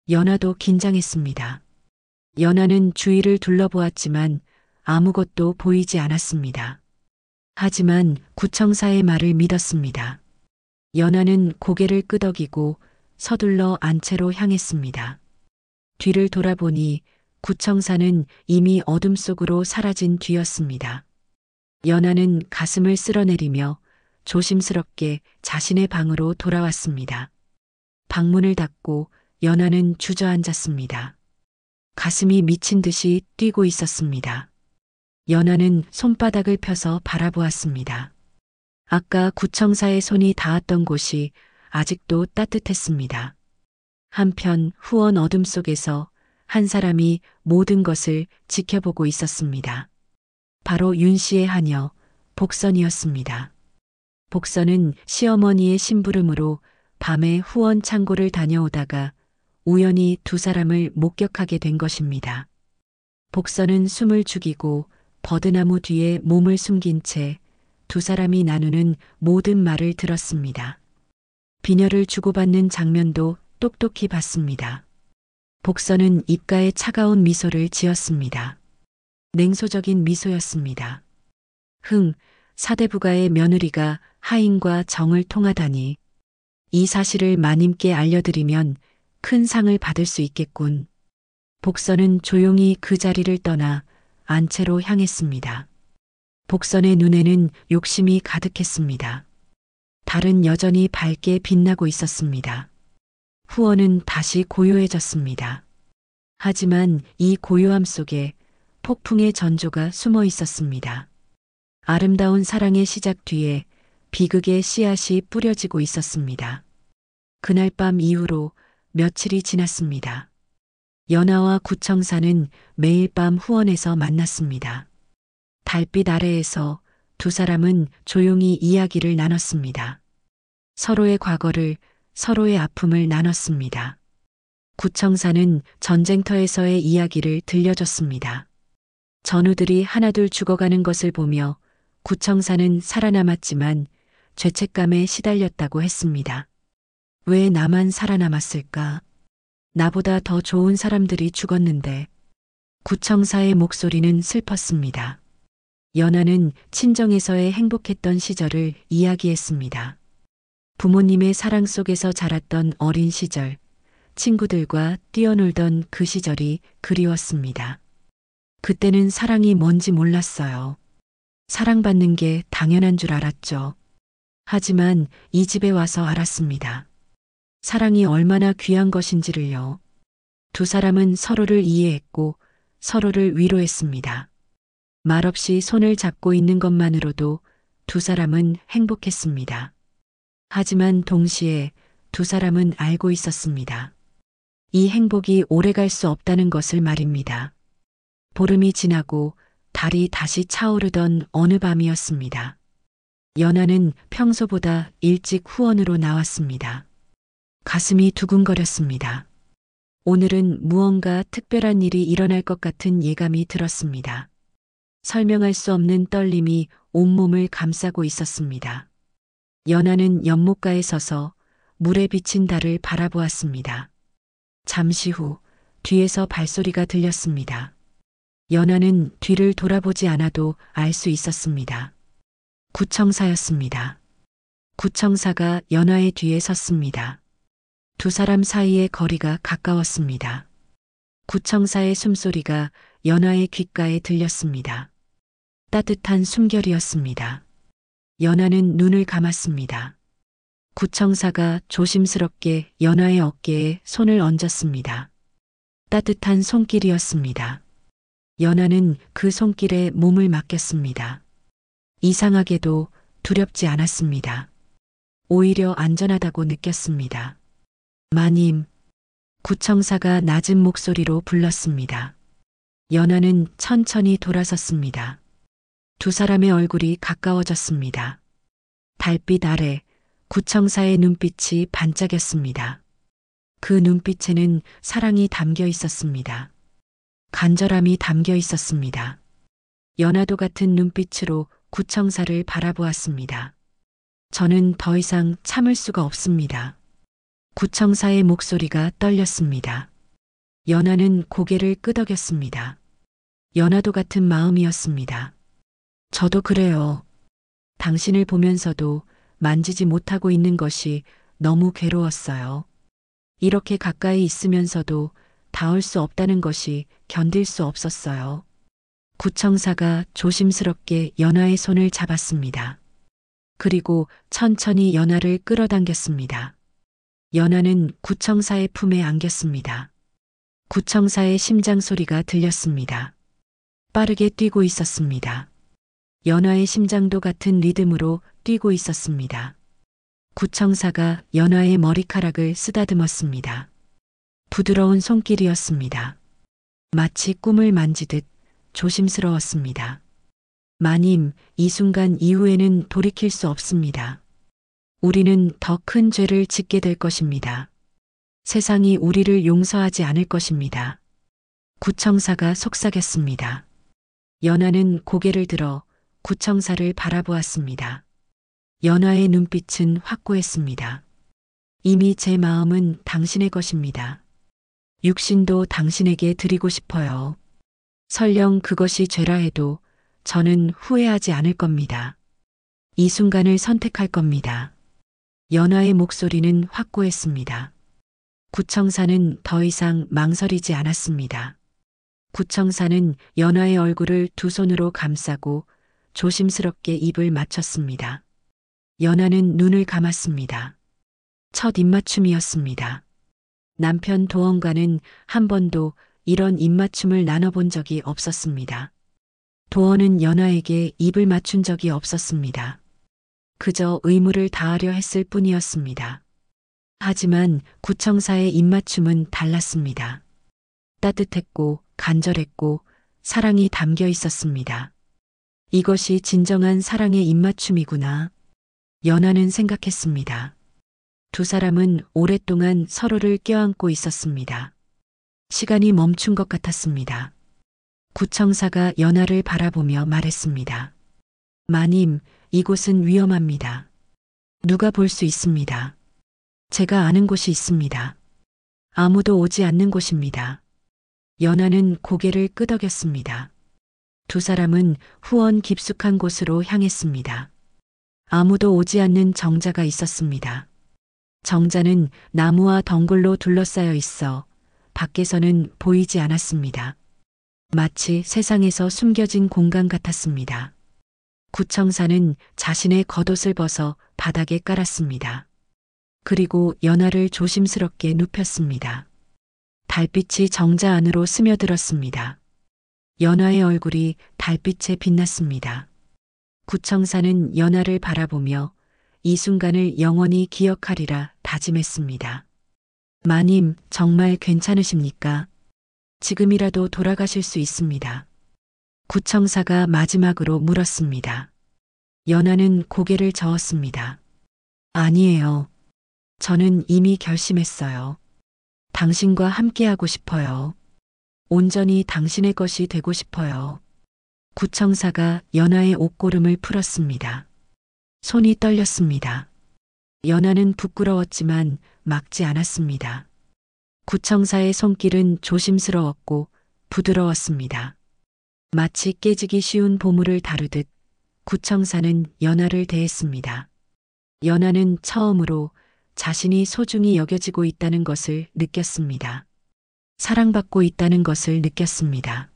연하도 긴장했습니다. 연하는 주위를 둘러보았지만 아무것도 보이지 않았습니다. 하지만 구청사의 말을 믿었습니다. 연하는 고개를 끄덕이고 서둘러 안채로 향했습니다. 뒤를 돌아보니 구청사는 이미 어둠 속으로 사라진 뒤였습니다. 연하는 가슴을 쓸어내리며 조심스럽게 자신의 방으로 돌아왔습니다. 방문을 닫고 연하는 주저앉았습니다. 가슴이 미친 듯이 뛰고 있었습니다. 연하는 손바닥을 펴서 바라보았습니다. 아까 구청사의 손이 닿았던 곳이 아직도 따뜻했습니다. 한편 후원 어둠 속에서 한 사람이 모든 것을 지켜보고 있었습니다. 바로 윤 씨의 하녀, 복선이었습니다. 복선은 시어머니의 심부름으로 밤에 후원 창고를 다녀오다가 우연히 두 사람을 목격하게 된 것입니다. 복선은 숨을 죽이고 버드나무 뒤에 몸을 숨긴 채 두 사람이 나누는 모든 말을 들었습니다. 비녀를 주고받는 장면도 똑똑히 봤습니다. 복선은 입가에 차가운 미소를 지었습니다. 냉소적인 미소였습니다. 사대부가의 며느리가 하인과 정을 통하다니. 이 사실을 마님께 알려드리면 큰 상을 받을 수 있겠군. 복선은 조용히 그 자리를 떠나 안채로 향했습니다. 복선의 눈에는 욕심이 가득했습니다. 달은 여전히 밝게 빛나고 있었습니다. 후원은 다시 고요해졌습니다. 하지만 이 고요함 속에 폭풍의 전조가 숨어 있었습니다. 아름다운 사랑의 시작 뒤에 비극의 씨앗이 뿌려지고 있었습니다. 그날 밤 이후로 며칠이 지났습니다. 연하와 구청사는 매일 밤 후원에서 만났습니다. 달빛 아래에서 두 사람은 조용히 이야기를 나눴습니다. 서로의 과거를, 서로의 아픔을 나눴습니다. 구청사는 전쟁터에서의 이야기를 들려줬습니다. 전우들이 하나둘 죽어가는 것을 보며 구청사는 살아남았지만 죄책감에 시달렸다고 했습니다. 왜 나만 살아남았을까? 나보다 더 좋은 사람들이 죽었는데. 구청사의 목소리는 슬펐습니다. 연하는 친정에서의 행복했던 시절을 이야기했습니다. 부모님의 사랑 속에서 자랐던 어린 시절, 친구들과 뛰어놀던 그 시절이 그리웠습니다. 그때는 사랑이 뭔지 몰랐어요. 사랑받는 게 당연한 줄 알았죠. 하지만 이 집에 와서 알았습니다. 사랑이 얼마나 귀한 것인지를요. 두 사람은 서로를 이해했고 서로를 위로했습니다. 말없이 손을 잡고 있는 것만으로도 두 사람은 행복했습니다. 하지만 동시에 두 사람은 알고 있었습니다. 이 행복이 오래갈 수 없다는 것을 말입니다. 보름이 지나고 달이 다시 차오르던 어느 밤이었습니다. 연하는 평소보다 일찍 후원으로 나왔습니다. 가슴이 두근거렸습니다. 오늘은 무언가 특별한 일이 일어날 것 같은 예감이 들었습니다. 설명할 수 없는 떨림이 온몸을 감싸고 있었습니다. 연하는 연못가에 서서 물에 비친 달을 바라보았습니다. 잠시 후 뒤에서 발소리가 들렸습니다. 연하는 뒤를 돌아보지 않아도 알 수 있었습니다. 구청사였습니다. 구청사가 연하의 뒤에 섰습니다. 두 사람 사이의 거리가 가까웠습니다. 구청사의 숨소리가 연하의 귓가에 들렸습니다. 따뜻한 숨결이었습니다. 연하는 눈을 감았습니다. 구청사가 조심스럽게 연하의 어깨에 손을 얹었습니다. 따뜻한 손길이었습니다. 연하는 그 손길에 몸을 맡겼습니다. 이상하게도 두렵지 않았습니다. 오히려 안전하다고 느꼈습니다. 마님, 구청사가 낮은 목소리로 불렀습니다. 연하는 천천히 돌아섰습니다. 두 사람의 얼굴이 가까워졌습니다. 달빛 아래 구청사의 눈빛이 반짝였습니다. 그 눈빛에는 사랑이 담겨 있었습니다. 간절함이 담겨 있었습니다. 연하도 같은 눈빛으로 구청사를 바라보았습니다. 저는 더 이상 참을 수가 없습니다. 구청사의 목소리가 떨렸습니다. 연하는 고개를 끄덕였습니다. 연하도 같은 마음이었습니다. 저도 그래요. 당신을 보면서도 만지지 못하고 있는 것이 너무 괴로웠어요. 이렇게 가까이 있으면서도 닿을 수 없다는 것이 견딜 수 없었어요. 구청사가 조심스럽게 연하의 손을 잡았습니다. 그리고 천천히 연하를 끌어당겼습니다. 연하는 구청사의 품에 안겼습니다. 구청사의 심장 소리가 들렸습니다. 빠르게 뛰고 있었습니다. 연하의 심장도 같은 리듬으로 뛰고 있었습니다. 구청사가 연하의 머리카락을 쓰다듬었습니다. 부드러운 손길이었습니다. 마치 꿈을 만지듯 조심스러웠습니다. 마님, 이 순간 이후에는 돌이킬 수 없습니다. 우리는 더 큰 죄를 짓게 될 것입니다. 세상이 우리를 용서하지 않을 것입니다. 구청사가 속삭였습니다. 연하는 고개를 들어 구청사를 바라보았습니다. 연하의 눈빛은 확고했습니다. 이미 제 마음은 당신의 것입니다. 육신도 당신에게 드리고 싶어요. 설령 그것이 죄라 해도 저는 후회하지 않을 겁니다. 이 순간을 선택할 겁니다. 연하의 목소리는 확고했습니다. 구청사는 더 이상 망설이지 않았습니다. 구청사는 연하의 얼굴을 두 손으로 감싸고 조심스럽게 입을 맞췄습니다. 연하는 눈을 감았습니다. 첫 입맞춤이었습니다. 남편 도원과는 한 번도 이런 입맞춤을 나눠본 적이 없었습니다. 도원은 연하에게 입을 맞춘 적이 없었습니다. 그저 의무를 다하려 했을 뿐이었습니다. 하지만 구청사의 입맞춤은 달랐습니다. 따뜻했고 간절했고 사랑이 담겨 있었습니다. 이것이 진정한 사랑의 입맞춤이구나. 연하는 생각했습니다. 두 사람은 오랫동안 서로를 껴안고 있었습니다. 시간이 멈춘 것 같았습니다. 구청사가 연하를 바라보며 말했습니다. 마님, 이곳은 위험합니다. 누가 볼 수 있습니다. 제가 아는 곳이 있습니다. 아무도 오지 않는 곳입니다. 연하는 고개를 끄덕였습니다. 두 사람은 후원 깊숙한 곳으로 향했습니다. 아무도 오지 않는 정자가 있었습니다. 정자는 나무와 덩굴로 둘러싸여 있어 밖에서는 보이지 않았습니다. 마치 세상에서 숨겨진 공간 같았습니다. 구청사는 자신의 겉옷을 벗어 바닥에 깔았습니다. 그리고 연하를 조심스럽게 눕혔습니다. 달빛이 정자 안으로 스며들었습니다. 연하의 얼굴이 달빛에 빛났습니다. 구청사는 연하를 바라보며 이 순간을 영원히 기억하리라 다짐했습니다. 마님, 정말 괜찮으십니까? 지금이라도 돌아가실 수 있습니다. 구청사가 마지막으로 물었습니다. 연하는 고개를 저었습니다. 아니에요. 저는 이미 결심했어요. 당신과 함께하고 싶어요. 온전히 당신의 것이 되고 싶어요. 구청사가 연하의 옷고름을 풀었습니다. 손이 떨렸습니다. 연하는 부끄러웠지만 막지 않았습니다. 구청사의 손길은 조심스러웠고 부드러웠습니다. 마치 깨지기 쉬운 보물을 다루듯 구청사는 연하를 대했습니다. 연하는 처음으로 자신이 소중히 여겨지고 있다는 것을 느꼈습니다. 사랑받고 있다는 것을 느꼈습니다.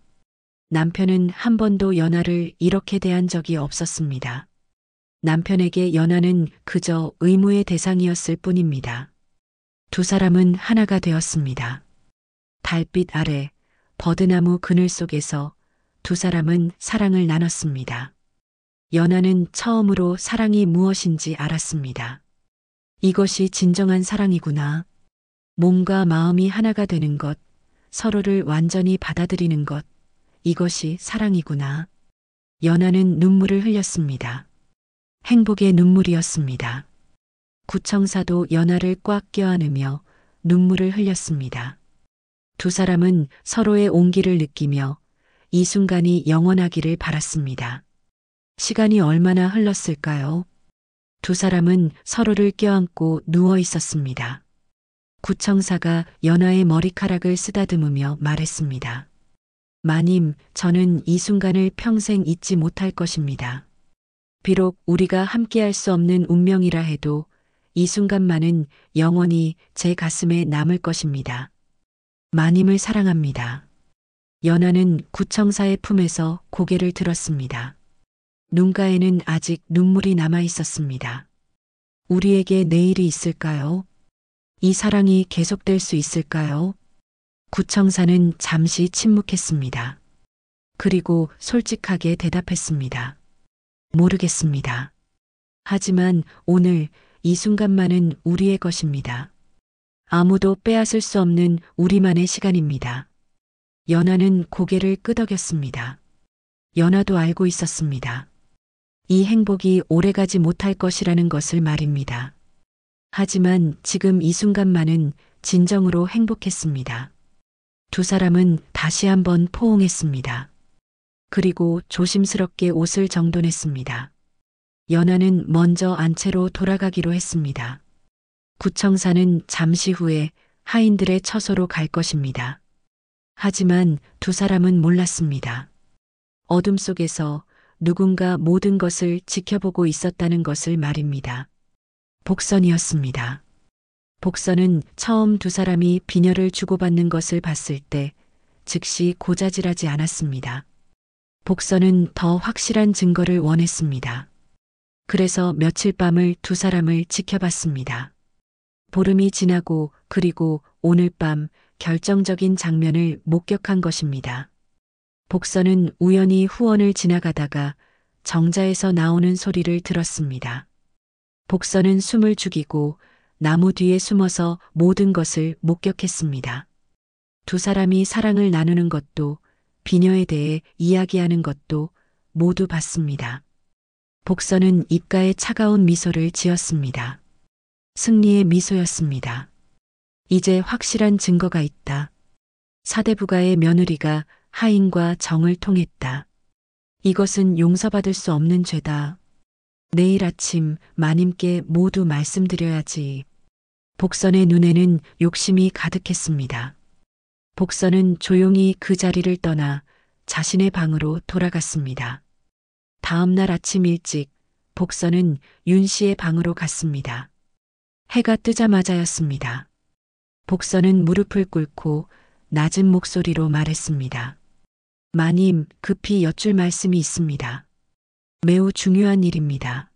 남편은 한 번도 연하를 이렇게 대한 적이 없었습니다. 남편에게 연하는 그저 의무의 대상이었을 뿐입니다. 두 사람은 하나가 되었습니다. 달빛 아래 버드나무 그늘 속에서 두 사람은 사랑을 나눴습니다. 연하는 처음으로 사랑이 무엇인지 알았습니다. 이것이 진정한 사랑이구나. 몸과 마음이 하나가 되는 것, 서로를 완전히 받아들이는 것, 이것이 사랑이구나. 연하는 눈물을 흘렸습니다. 행복의 눈물이었습니다. 구청사도 연하를 꽉 껴안으며 눈물을 흘렸습니다. 두 사람은 서로의 온기를 느끼며 이 순간이 영원하기를 바랐습니다. 시간이 얼마나 흘렀을까요? 두 사람은 서로를 껴안고 누워 있었습니다. 구청사가 연하의 머리카락을 쓰다듬으며 말했습니다. 마님, 저는 이 순간을 평생 잊지 못할 것입니다. 비록 우리가 함께할 수 없는 운명이라 해도 이 순간만은 영원히 제 가슴에 남을 것입니다. 마님을 사랑합니다. 연하는 구청사의 품에서 고개를 들었습니다. 눈가에는 아직 눈물이 남아 있었습니다. 우리에게 내일이 있을까요? 이 사랑이 계속될 수 있을까요? 구청사는 잠시 침묵했습니다. 그리고 솔직하게 대답했습니다. 모르겠습니다. 하지만 오늘 이 순간만은 우리의 것입니다. 아무도 빼앗을 수 없는 우리만의 시간입니다. 연하는 고개를 끄덕였습니다. 연하도 알고 있었습니다. 이 행복이 오래가지 못할 것이라는 것을 말입니다. 하지만 지금 이 순간만은 진정으로 행복했습니다. 두 사람은 다시 한번 포옹했습니다. 그리고 조심스럽게 옷을 정돈했습니다. 연하는 먼저 안채로 돌아가기로 했습니다. 구청사는 잠시 후에 하인들의 처소로 갈 것입니다. 하지만 두 사람은 몰랐습니다. 어둠 속에서 누군가 모든 것을 지켜보고 있었다는 것을 말입니다. 복선이었습니다. 복선은 처음 두 사람이 비녀를 주고받는 것을 봤을 때 즉시 고자질하지 않았습니다. 복선은 더 확실한 증거를 원했습니다. 그래서 며칠 밤을 두 사람을 지켜봤습니다. 보름이 지나고 그리고 오늘 밤 결정적인 장면을 목격한 것입니다. 복선은 우연히 후원을 지나가다가 정자에서 나오는 소리를 들었습니다. 복선은 숨을 죽이고 나무 뒤에 숨어서 모든 것을 목격했습니다. 두 사람이 사랑을 나누는 것도 비녀에 대해 이야기하는 것도 모두 봤습니다. 복선은 입가에 차가운 미소를 지었습니다. 승리의 미소였습니다. 이제 확실한 증거가 있다. 사대부가의 며느리가 하인과 정을 통했다. 이것은 용서받을 수 없는 죄다. 내일 아침 마님께 모두 말씀드려야지. 복선의 눈에는 욕심이 가득했습니다. 복선은 조용히 그 자리를 떠나 자신의 방으로 돌아갔습니다. 다음 날 아침 일찍 복선은 윤 씨의 방으로 갔습니다. 해가 뜨자마자였습니다. 복선은 무릎을 꿇고 낮은 목소리로 말했습니다. 마님, 급히 여쭐 말씀이 있습니다. 매우 중요한 일입니다.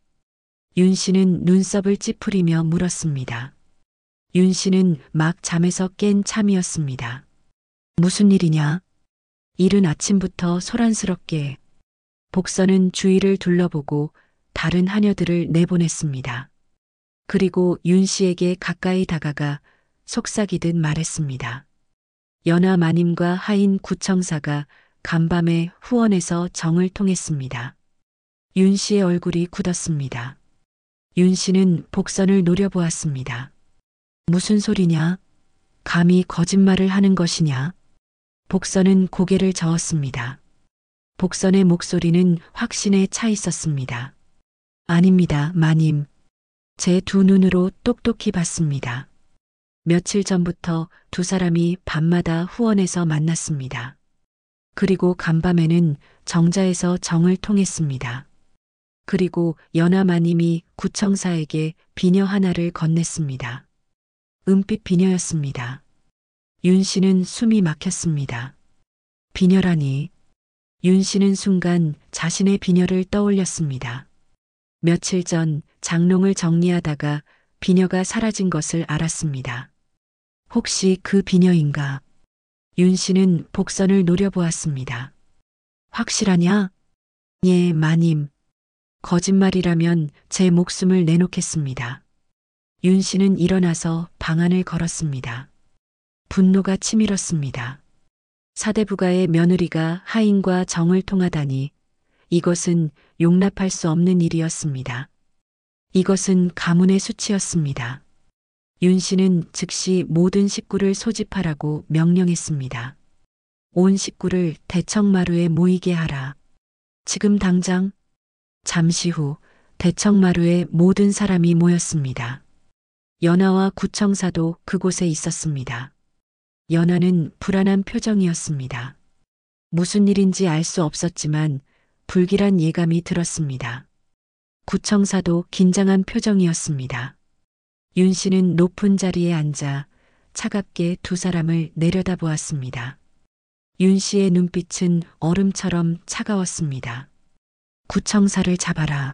윤 씨는 눈썹을 찌푸리며 물었습니다. 윤 씨는 막 잠에서 깬 참이었습니다. 무슨 일이냐? 이른 아침부터 소란스럽게. 복선은 주위를 둘러보고 다른 하녀들을 내보냈습니다. 그리고 윤 씨에게 가까이 다가가 속삭이듯 말했습니다. 연하 마님과 하인 구청사가 간밤에 후원에서 정을 통했습니다. 윤 씨의 얼굴이 굳었습니다. 윤 씨는 복선을 노려보았습니다. 무슨 소리냐? 감히 거짓말을 하는 것이냐? 복선은 고개를 저었습니다. 복선의 목소리는 확신에 차 있었습니다. 아닙니다, 마님. 제 두 눈으로 똑똑히 봤습니다. 며칠 전부터 두 사람이 밤마다 후원에서 만났습니다. 그리고 간밤에는 정자에서 정을 통했습니다. 그리고 연하 마님이 구청사에게 비녀 하나를 건넸습니다. 은빛 비녀였습니다. 윤 씨는 숨이 막혔습니다. 비녀라니. 윤 씨는 순간 자신의 비녀를 떠올렸습니다. 며칠 전 장롱을 정리하다가 비녀가 사라진 것을 알았습니다. 혹시 그 비녀인가? 윤 씨는 복선을 노려보았습니다. 확실하냐? 예, 마님. 거짓말이라면 제 목숨을 내놓겠습니다. 윤 씨는 일어나서 방안을 걸었습니다. 분노가 치밀었습니다. 사대부가의 며느리가 하인과 정을 통하다니 이것은 용납할 수 없는 일이었습니다. 이것은 가문의 수치였습니다. 윤 씨는 즉시 모든 식구를 소집하라고 명령했습니다. 온 식구를 대청마루에 모이게 하라. 지금 당장. 잠시 후 대청마루에 모든 사람이 모였습니다. 연하와 구청사도 그곳에 있었습니다. 연하는 불안한 표정이었습니다. 무슨 일인지 알 수 없었지만 불길한 예감이 들었습니다. 구청사도 긴장한 표정이었습니다. 윤 씨는 높은 자리에 앉아 차갑게 두 사람을 내려다보았습니다. 윤 씨의 눈빛은 얼음처럼 차가웠습니다. 구청사를 잡아라.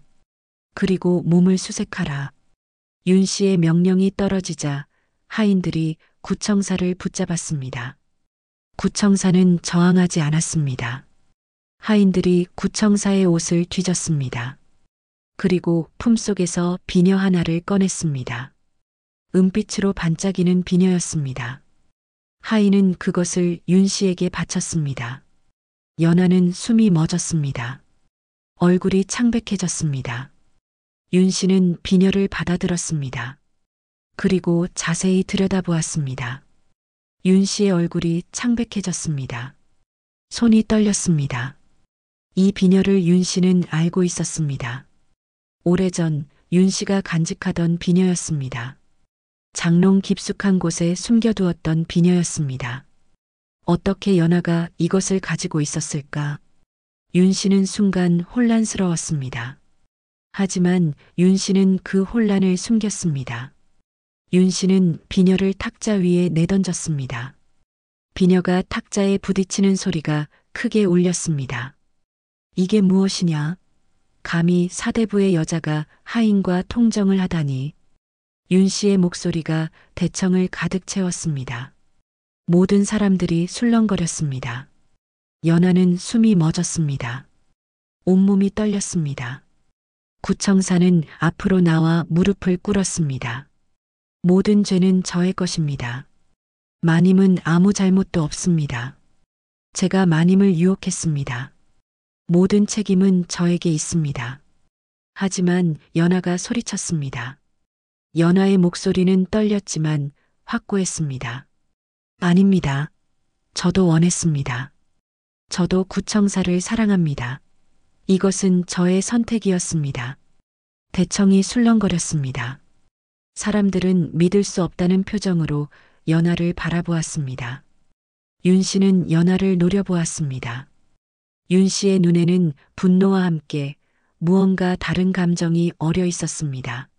그리고 몸을 수색하라. 윤 씨의 명령이 떨어지자 하인들이 구청사를 붙잡았습니다. 구청사는 저항하지 않았습니다. 하인들이 구청사의 옷을 뒤졌습니다. 그리고 품속에서 비녀 하나를 꺼냈습니다. 은빛으로 반짝이는 비녀였습니다. 하인은 그것을 윤 씨에게 바쳤습니다. 연하는 숨이 멎었습니다. 얼굴이 창백해졌습니다. 윤 씨는 비녀를 받아들었습니다. 그리고 자세히 들여다보았습니다. 윤 씨의 얼굴이 창백해졌습니다. 손이 떨렸습니다. 이 비녀를 윤 씨는 알고 있었습니다. 오래전 윤 씨가 간직하던 비녀였습니다. 장롱 깊숙한 곳에 숨겨두었던 비녀였습니다. 어떻게 연하가 이것을 가지고 있었을까? 윤 씨는 순간 혼란스러웠습니다. 하지만 윤 씨는 그 혼란을 숨겼습니다. 윤 씨는 비녀를 탁자 위에 내던졌습니다. 비녀가 탁자에 부딪히는 소리가 크게 울렸습니다. 이게 무엇이냐? 감히 사대부의 여자가 하인과 통정을 하다니. 윤 씨의 목소리가 대청을 가득 채웠습니다. 모든 사람들이 술렁거렸습니다. 연하는 숨이 멎었습니다. 온몸이 떨렸습니다. 구청사는 앞으로 나와 무릎을 꿇었습니다. 모든 죄는 저의 것입니다. 마님은 아무 잘못도 없습니다. 제가 마님을 유혹했습니다. 모든 책임은 저에게 있습니다. 하지만 연하가 소리쳤습니다. 연하의 목소리는 떨렸지만 확고했습니다. 아닙니다. 저도 원했습니다. 저도 구청사를 사랑합니다. 이것은 저의 선택이었습니다. 대청이 술렁거렸습니다. 사람들은 믿을 수 없다는 표정으로 연하를 바라보았습니다. 윤 씨는 연하를 노려보았습니다. 윤 씨의 눈에는 분노와 함께 무언가 다른 감정이 어려 있었습니다.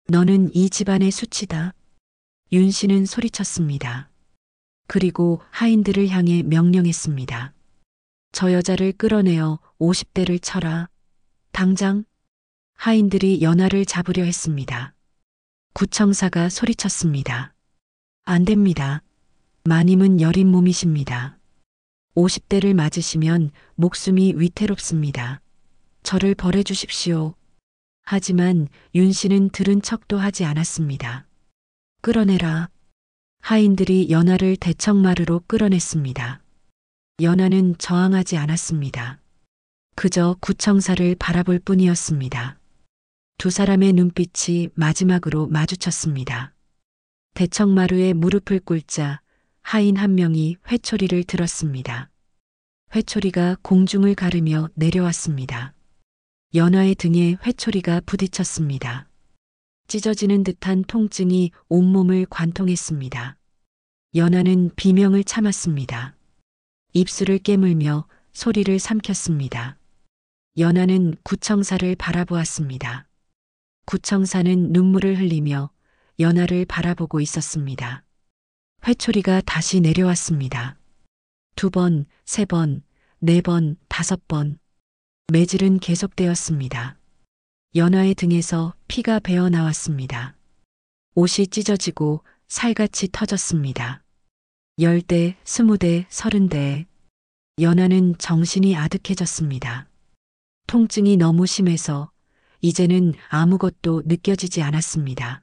너는 이 집안의 수치다. 윤 씨는 소리쳤습니다. 그리고 하인들을 향해 명령했습니다. 저 여자를 끌어내어 50대를 쳐라. 당장. 하인들이 연하를 잡으려 했습니다. 구청사가 소리쳤습니다. 안 됩니다. 마님은 여린 몸이십니다. 50대를 맞으시면 목숨이 위태롭습니다. 저를 벌해 주십시오. 하지만 윤 씨는 들은 척도 하지 않았습니다. 끌어내라. 하인들이 연하를 대청마루로 끌어냈습니다. 연하는 저항하지 않았습니다. 그저 구청사를 바라볼 뿐이었습니다. 두 사람의 눈빛이 마지막으로 마주쳤습니다. 대청마루에 무릎을 꿇자 하인 한 명이 회초리를 들었습니다. 회초리가 공중을 가르며 내려왔습니다. 연하의 등에 회초리가 부딪혔습니다. 찢어지는 듯한 통증이 온몸을 관통했습니다. 연하는 비명을 참았습니다. 입술을 깨물며 소리를 삼켰습니다. 연하는 구청사를 바라보았습니다. 구청사는 눈물을 흘리며 연하를 바라보고 있었습니다. 회초리가 다시 내려왔습니다. 2번, 3번, 4번, 5번. 매질은 계속되었습니다. 연하의 등에서 피가 배어 나왔습니다. 옷이 찢어지고 살같이 터졌습니다. 10대, 20대, 30대. 연하는 정신이 아득해졌습니다. 통증이 너무 심해서 이제는 아무것도 느껴지지 않았습니다.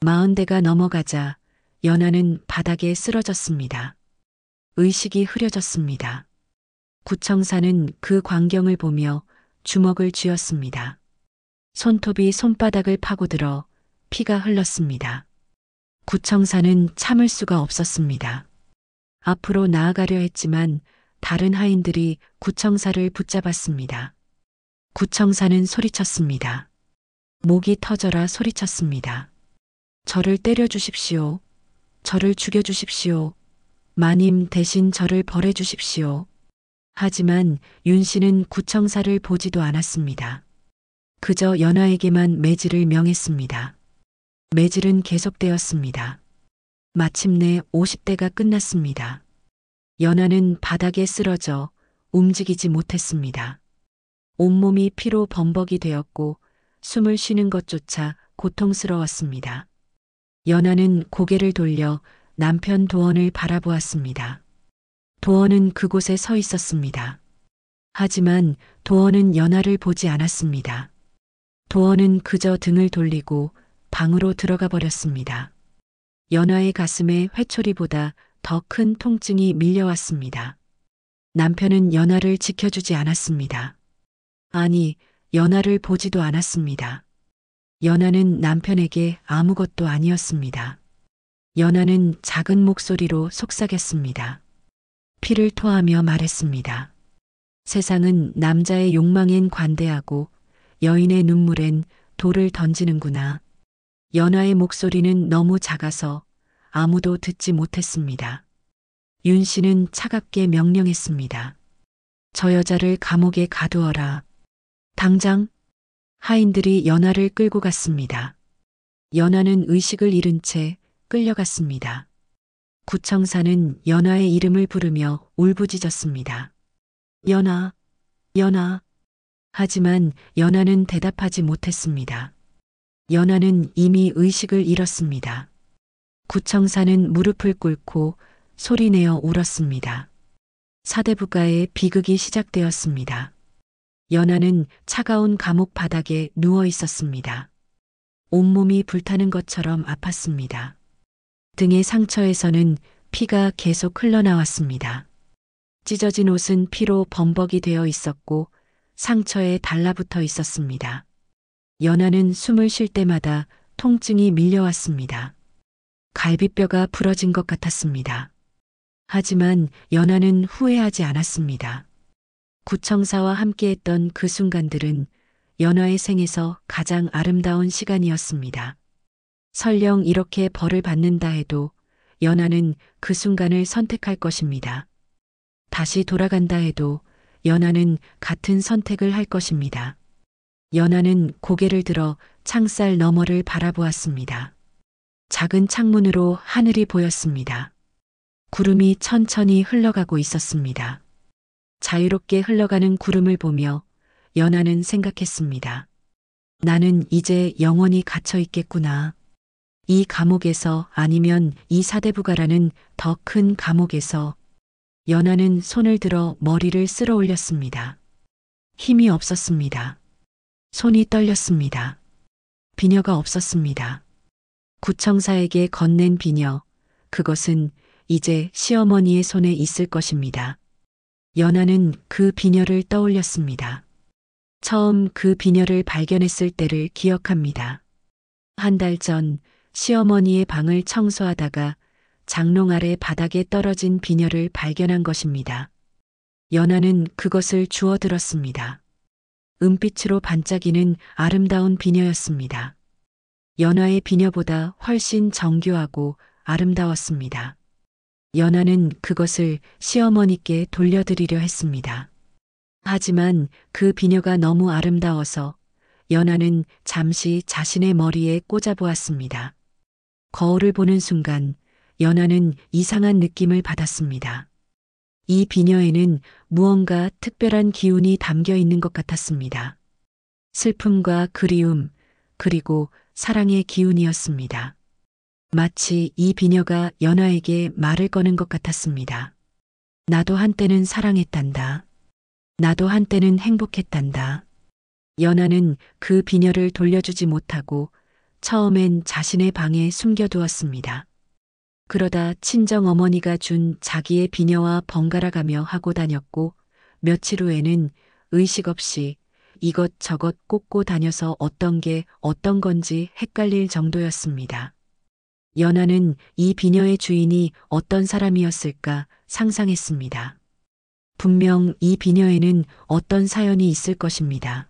40대가 넘어가자 연하는 바닥에 쓰러졌습니다. 의식이 흐려졌습니다. 구청사는 그 광경을 보며 주먹을 쥐었습니다. 손톱이 손바닥을 파고들어 피가 흘렀습니다. 구청사는 참을 수가 없었습니다. 앞으로 나아가려 했지만 다른 하인들이 구청사를 붙잡았습니다. 구청사는 소리쳤습니다. 목이 터져라 소리쳤습니다. 저를 때려 주십시오. 저를 죽여 주십시오. 마님 대신 저를 벌해 주십시오. 하지만 윤 씨는 구청사를 보지도 않았습니다. 그저 연하에게만 매질을 명했습니다. 매질은 계속되었습니다. 마침내 50대가 끝났습니다. 연하는 바닥에 쓰러져 움직이지 못했습니다. 온몸이 피로 범벅이 되었고 숨을 쉬는 것조차 고통스러웠습니다. 연하는 고개를 돌려 남편 도원을 바라보았습니다. 도원은 그곳에 서 있었습니다. 하지만 도원은 연하를 보지 않았습니다. 도원은 그저 등을 돌리고 방으로 들어가 버렸습니다. 연하의 가슴에 회초리보다 더 큰 통증이 밀려왔습니다. 남편은 연하를 지켜주지 않았습니다. 아니, 연하를 보지도 않았습니다. 연하는 남편에게 아무것도 아니었습니다. 연하는 작은 목소리로 속삭였습니다. 피를 토하며 말했습니다. 세상은 남자의 욕망엔 관대하고 여인의 눈물엔 돌을 던지는구나. 연하의 목소리는 너무 작아서 아무도 듣지 못했습니다. 윤 씨는 차갑게 명령했습니다. 저 여자를 감옥에 가두어라. 당장. 하인들이 연하를 끌고 갔습니다. 연하는 의식을 잃은 채 끌려갔습니다. 구청사는 연하의 이름을 부르며 울부짖었습니다. 연하, 연하. 하지만 연하는 대답하지 못했습니다. 연하는 이미 의식을 잃었습니다. 구청사는 무릎을 꿇고 소리내어 울었습니다. 사대부가의 비극이 시작되었습니다. 연하는 차가운 감옥 바닥에 누워 있었습니다. 온몸이 불타는 것처럼 아팠습니다. 등의 상처에서는 피가 계속 흘러나왔습니다. 찢어진 옷은 피로 범벅이 되어 있었고 상처에 달라붙어 있었습니다. 연하는 숨을 쉴 때마다 통증이 밀려왔습니다. 갈비뼈가 부러진 것 같았습니다. 하지만 연하는 후회하지 않았습니다. 구청사와 함께했던 그 순간들은 연하의 생에서 가장 아름다운 시간이었습니다. 설령 이렇게 벌을 받는다 해도 연하는 그 순간을 선택할 것입니다. 다시 돌아간다 해도 연하는 같은 선택을 할 것입니다. 연하는 고개를 들어 창살 너머를 바라보았습니다. 작은 창문으로 하늘이 보였습니다. 구름이 천천히 흘러가고 있었습니다. 자유롭게 흘러가는 구름을 보며 연하는 생각했습니다. 나는 이제 영원히 갇혀 있겠구나. 이 감옥에서 아니면 이 사대부가라는 더 큰 감옥에서. 연하는 손을 들어 머리를 쓸어 올렸습니다. 힘이 없었습니다. 손이 떨렸습니다. 비녀가 없었습니다. 구청사에게 건넨 비녀, 그것은 이제 시어머니의 손에 있을 것입니다. 연하는 그 비녀를 떠올렸습니다. 처음 그 비녀를 발견했을 때를 기억합니다. 한 달 전 시어머니의 방을 청소하다가 장롱 아래 바닥에 떨어진 비녀를 발견한 것입니다. 연하는 그것을 주워들었습니다. 은빛으로 반짝이는 아름다운 비녀였습니다. 연하의 비녀보다 훨씬 정교하고 아름다웠습니다. 연하는 그것을 시어머니께 돌려드리려 했습니다. 하지만 그 비녀가 너무 아름다워서 연하는 잠시 자신의 머리에 꽂아보았습니다. 거울을 보는 순간 연하는 이상한 느낌을 받았습니다. 이 비녀에는 무언가 특별한 기운이 담겨 있는 것 같았습니다. 슬픔과 그리움, 그리고 사랑의 기운이었습니다. 마치 이 비녀가 연하에게 말을 거는 것 같았습니다. 나도 한때는 사랑했단다. 나도 한때는 행복했단다. 연하는 그 비녀를 돌려주지 못하고 처음엔 자신의 방에 숨겨두었습니다. 그러다 친정 어머니가 준 자기의 비녀와 번갈아가며 하고 다녔고 며칠 후에는 의식 없이 이것저것 꽂고 다녀서 어떤 게 어떤 건지 헷갈릴 정도였습니다. 연하는 이 비녀의 주인이 어떤 사람이었을까 상상했습니다. 분명 이 비녀에는 어떤 사연이 있을 것입니다.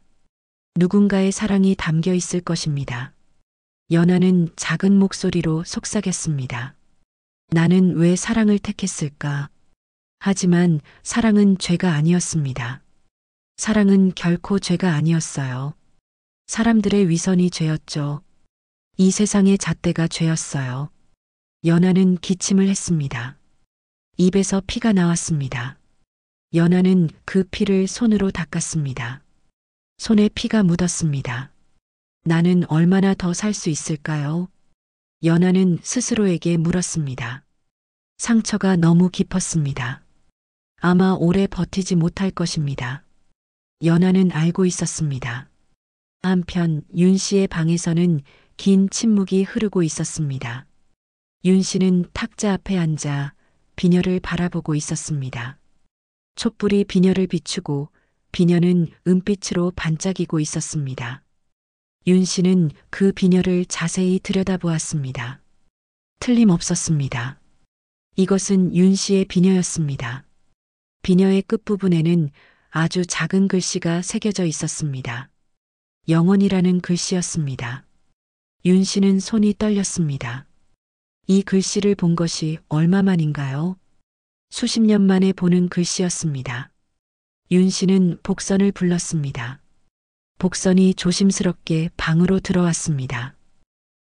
누군가의 사랑이 담겨 있을 것입니다. 연하는 작은 목소리로 속삭였습니다. 나는 왜 사랑을 택했을까? 하지만 사랑은 죄가 아니었습니다. 사랑은 결코 죄가 아니었어요. 사람들의 위선이 죄였죠. 이 세상의 잣대가 죄였어요. 연하는 기침을 했습니다. 입에서 피가 나왔습니다. 연하는 그 피를 손으로 닦았습니다. 손에 피가 묻었습니다. 나는 얼마나 더 살 수 있을까요? 연하는 스스로에게 물었습니다. 상처가 너무 깊었습니다. 아마 오래 버티지 못할 것입니다. 연하는 알고 있었습니다. 한편 윤 씨의 방에서는 긴 침묵이 흐르고 있었습니다. 윤 씨는 탁자 앞에 앉아 비녀를 바라보고 있었습니다. 촛불이 비녀를 비추고 비녀는 은빛으로 반짝이고 있었습니다. 윤 씨는 그 비녀를 자세히 들여다보았습니다. 틀림없었습니다. 이것은 윤 씨의 비녀였습니다. 비녀의 끝부분에는 아주 작은 글씨가 새겨져 있었습니다. 영원이라는 글씨였습니다. 윤 씨는 손이 떨렸습니다. 이 글씨를 본 것이 얼마만인가요? 수십 년 만에 보는 글씨였습니다. 윤 씨는 복선을 불렀습니다. 복선이 조심스럽게 방으로 들어왔습니다.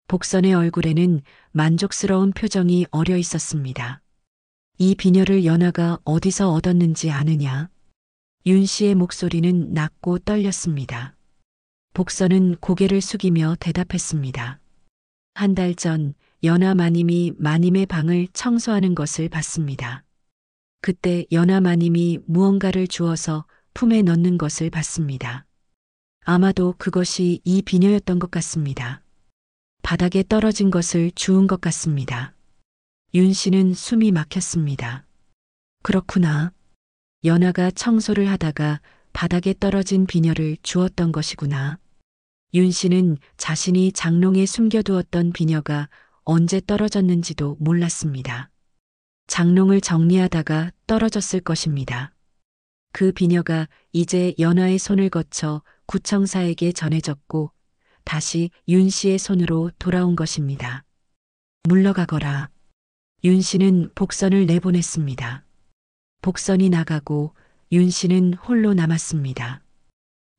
복선의 얼굴에는 만족스러운 표정이 어려 있었습니다. 이 비녀를 연하가 어디서 얻었는지 아느냐? 윤 씨의 목소리는 낮고 떨렸습니다. 복선은 고개를 숙이며 대답했습니다. 한 달 전 연하 마님이 마님의 방을 청소하는 것을 봤습니다. 그때 연하 마님이 무언가를 주어서 품에 넣는 것을 봤습니다. 아마도 그것이 이 비녀였던 것 같습니다. 바닥에 떨어진 것을 주운 것 같습니다. 윤 씨는 숨이 막혔습니다. 그렇구나. 연하가 청소를 하다가 바닥에 떨어진 비녀를 주었던 것이구나. 윤 씨는 자신이 장롱에 숨겨두었던 비녀가 언제 떨어졌는지도 몰랐습니다. 장롱을 정리하다가 떨어졌을 것입니다. 그 비녀가 이제 연하의 손을 거쳐 구청사에게 전해졌고 다시 윤 씨의 손으로 돌아온 것입니다. 물러가거라. 윤 씨는 복선을 내보냈습니다. 복선이 나가고 윤 씨는 홀로 남았습니다.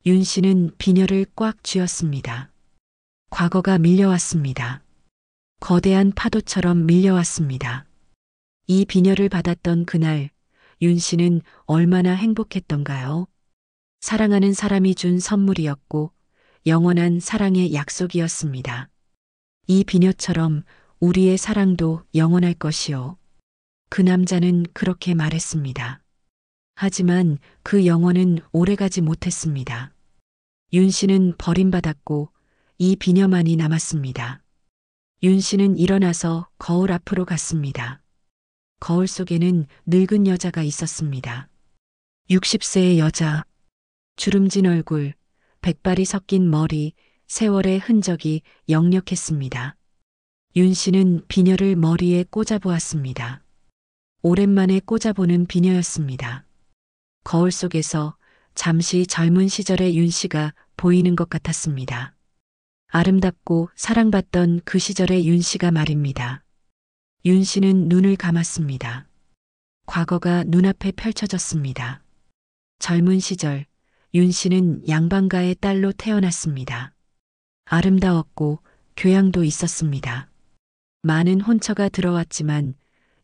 윤 씨는 비녀를 꽉 쥐었습니다. 과거가 밀려왔습니다. 거대한 파도처럼 밀려왔습니다. 이 비녀를 받았던 그날 윤 씨는 얼마나 행복했던가요? 사랑하는 사람이 준 선물이었고 영원한 사랑의 약속이었습니다. 이 비녀처럼 우리의 사랑도 영원할 것이요. 그 남자는 그렇게 말했습니다. 하지만 그 영혼은 오래가지 못했습니다. 윤 씨는 버림받았고 이 비녀만이 남았습니다. 윤 씨는 일어나서 거울 앞으로 갔습니다. 거울 속에는 늙은 여자가 있었습니다. 60세의 여자, 주름진 얼굴, 백발이 섞인 머리, 세월의 흔적이 역력했습니다. 윤 씨는 비녀를 머리에 꽂아보았습니다. 오랜만에 꽂아보는 비녀였습니다. 거울 속에서 잠시 젊은 시절의 윤 씨가 보이는 것 같았습니다. 아름답고 사랑받던 그 시절의 윤 씨가 말입니다. 윤 씨는 눈을 감았습니다. 과거가 눈앞에 펼쳐졌습니다. 젊은 시절 윤 씨는 양반가의 딸로 태어났습니다. 아름다웠고 교양도 있었습니다. 많은 혼처가 들어왔지만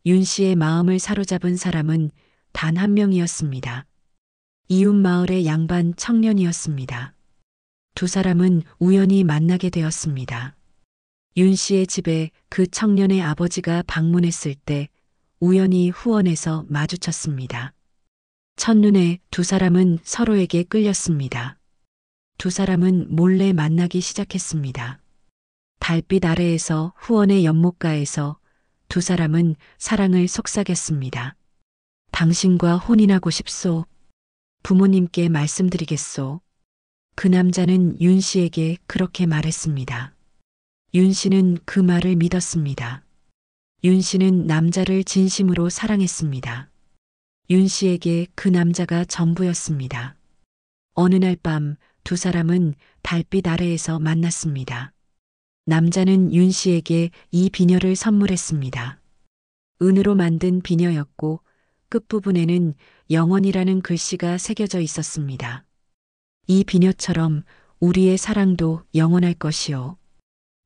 윤 씨의 마음을 사로잡은 사람은 단 한 명이었습니다. 이웃 마을의 양반 청년이었습니다. 두 사람은 우연히 만나게 되었습니다. 윤 씨의 집에 그 청년의 아버지가 방문했을 때 우연히 후원에서 마주쳤습니다. 첫눈에 두 사람은 서로에게 끌렸습니다. 두 사람은 몰래 만나기 시작했습니다. 달빛 아래에서 후원의 연못가에서 두 사람은 사랑을 속삭였습니다. 당신과 혼인하고 싶소. 부모님께 말씀드리겠소. 그 남자는 윤 씨에게 그렇게 말했습니다. 윤 씨는 그 말을 믿었습니다. 윤 씨는 남자를 진심으로 사랑했습니다. 윤 씨에게 그 남자가 전부였습니다. 어느 날 밤 두 사람은 달빛 아래에서 만났습니다. 남자는 윤 씨에게 이 비녀를 선물했습니다. 은으로 만든 비녀였고 끝부분에는 영원이라는 글씨가 새겨져 있었습니다. 이 비녀처럼 우리의 사랑도 영원할 것이요.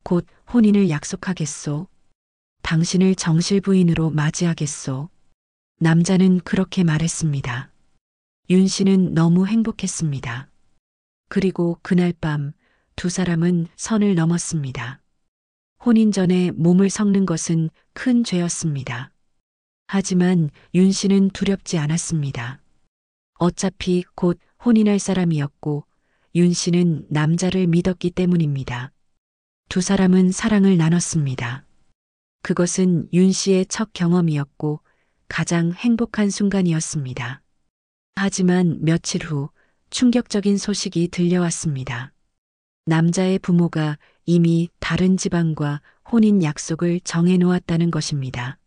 곧 혼인을 약속하겠소. 당신을 정실 부인으로 맞이하겠소. 남자는 그렇게 말했습니다. 윤 씨는 너무 행복했습니다. 그리고 그날 밤 두 사람은 선을 넘었습니다. 혼인 전에 몸을 섞는 것은 큰 죄였습니다. 하지만 윤 씨는 두렵지 않았습니다. 어차피 곧 혼인할 사람이었고 윤 씨는 남자를 믿었기 때문입니다. 두 사람은 사랑을 나눴습니다. 그것은 윤 씨의 첫 경험이었고 가장 행복한 순간이었습니다. 하지만 며칠 후 충격적인 소식이 들려왔습니다. 남자의 부모가 이미 다른 집안과 혼인 약속을 정해놓았다는 것입니다.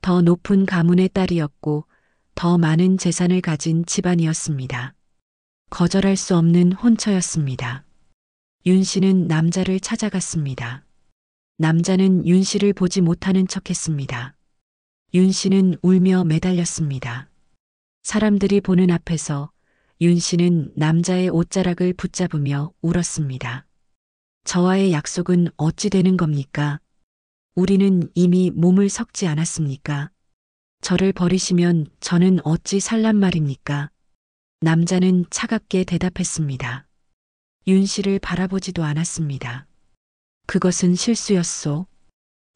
더 높은 가문의 딸이었고 더 많은 재산을 가진 집안이었습니다. 거절할 수 없는 혼처였습니다. 윤 씨는 남자를 찾아갔습니다. 남자는 윤 씨를 보지 못하는 척했습니다. 윤 씨는 울며 매달렸습니다. 사람들이 보는 앞에서 윤 씨는 남자의 옷자락을 붙잡으며 울었습니다. 저와의 약속은 어찌 되는 겁니까? 우리는 이미 몸을 섞지 않았습니까? 저를 버리시면 저는 어찌 살란 말입니까? 남자는 차갑게 대답했습니다. 윤 씨를 바라보지도 않았습니다. 그것은 실수였소.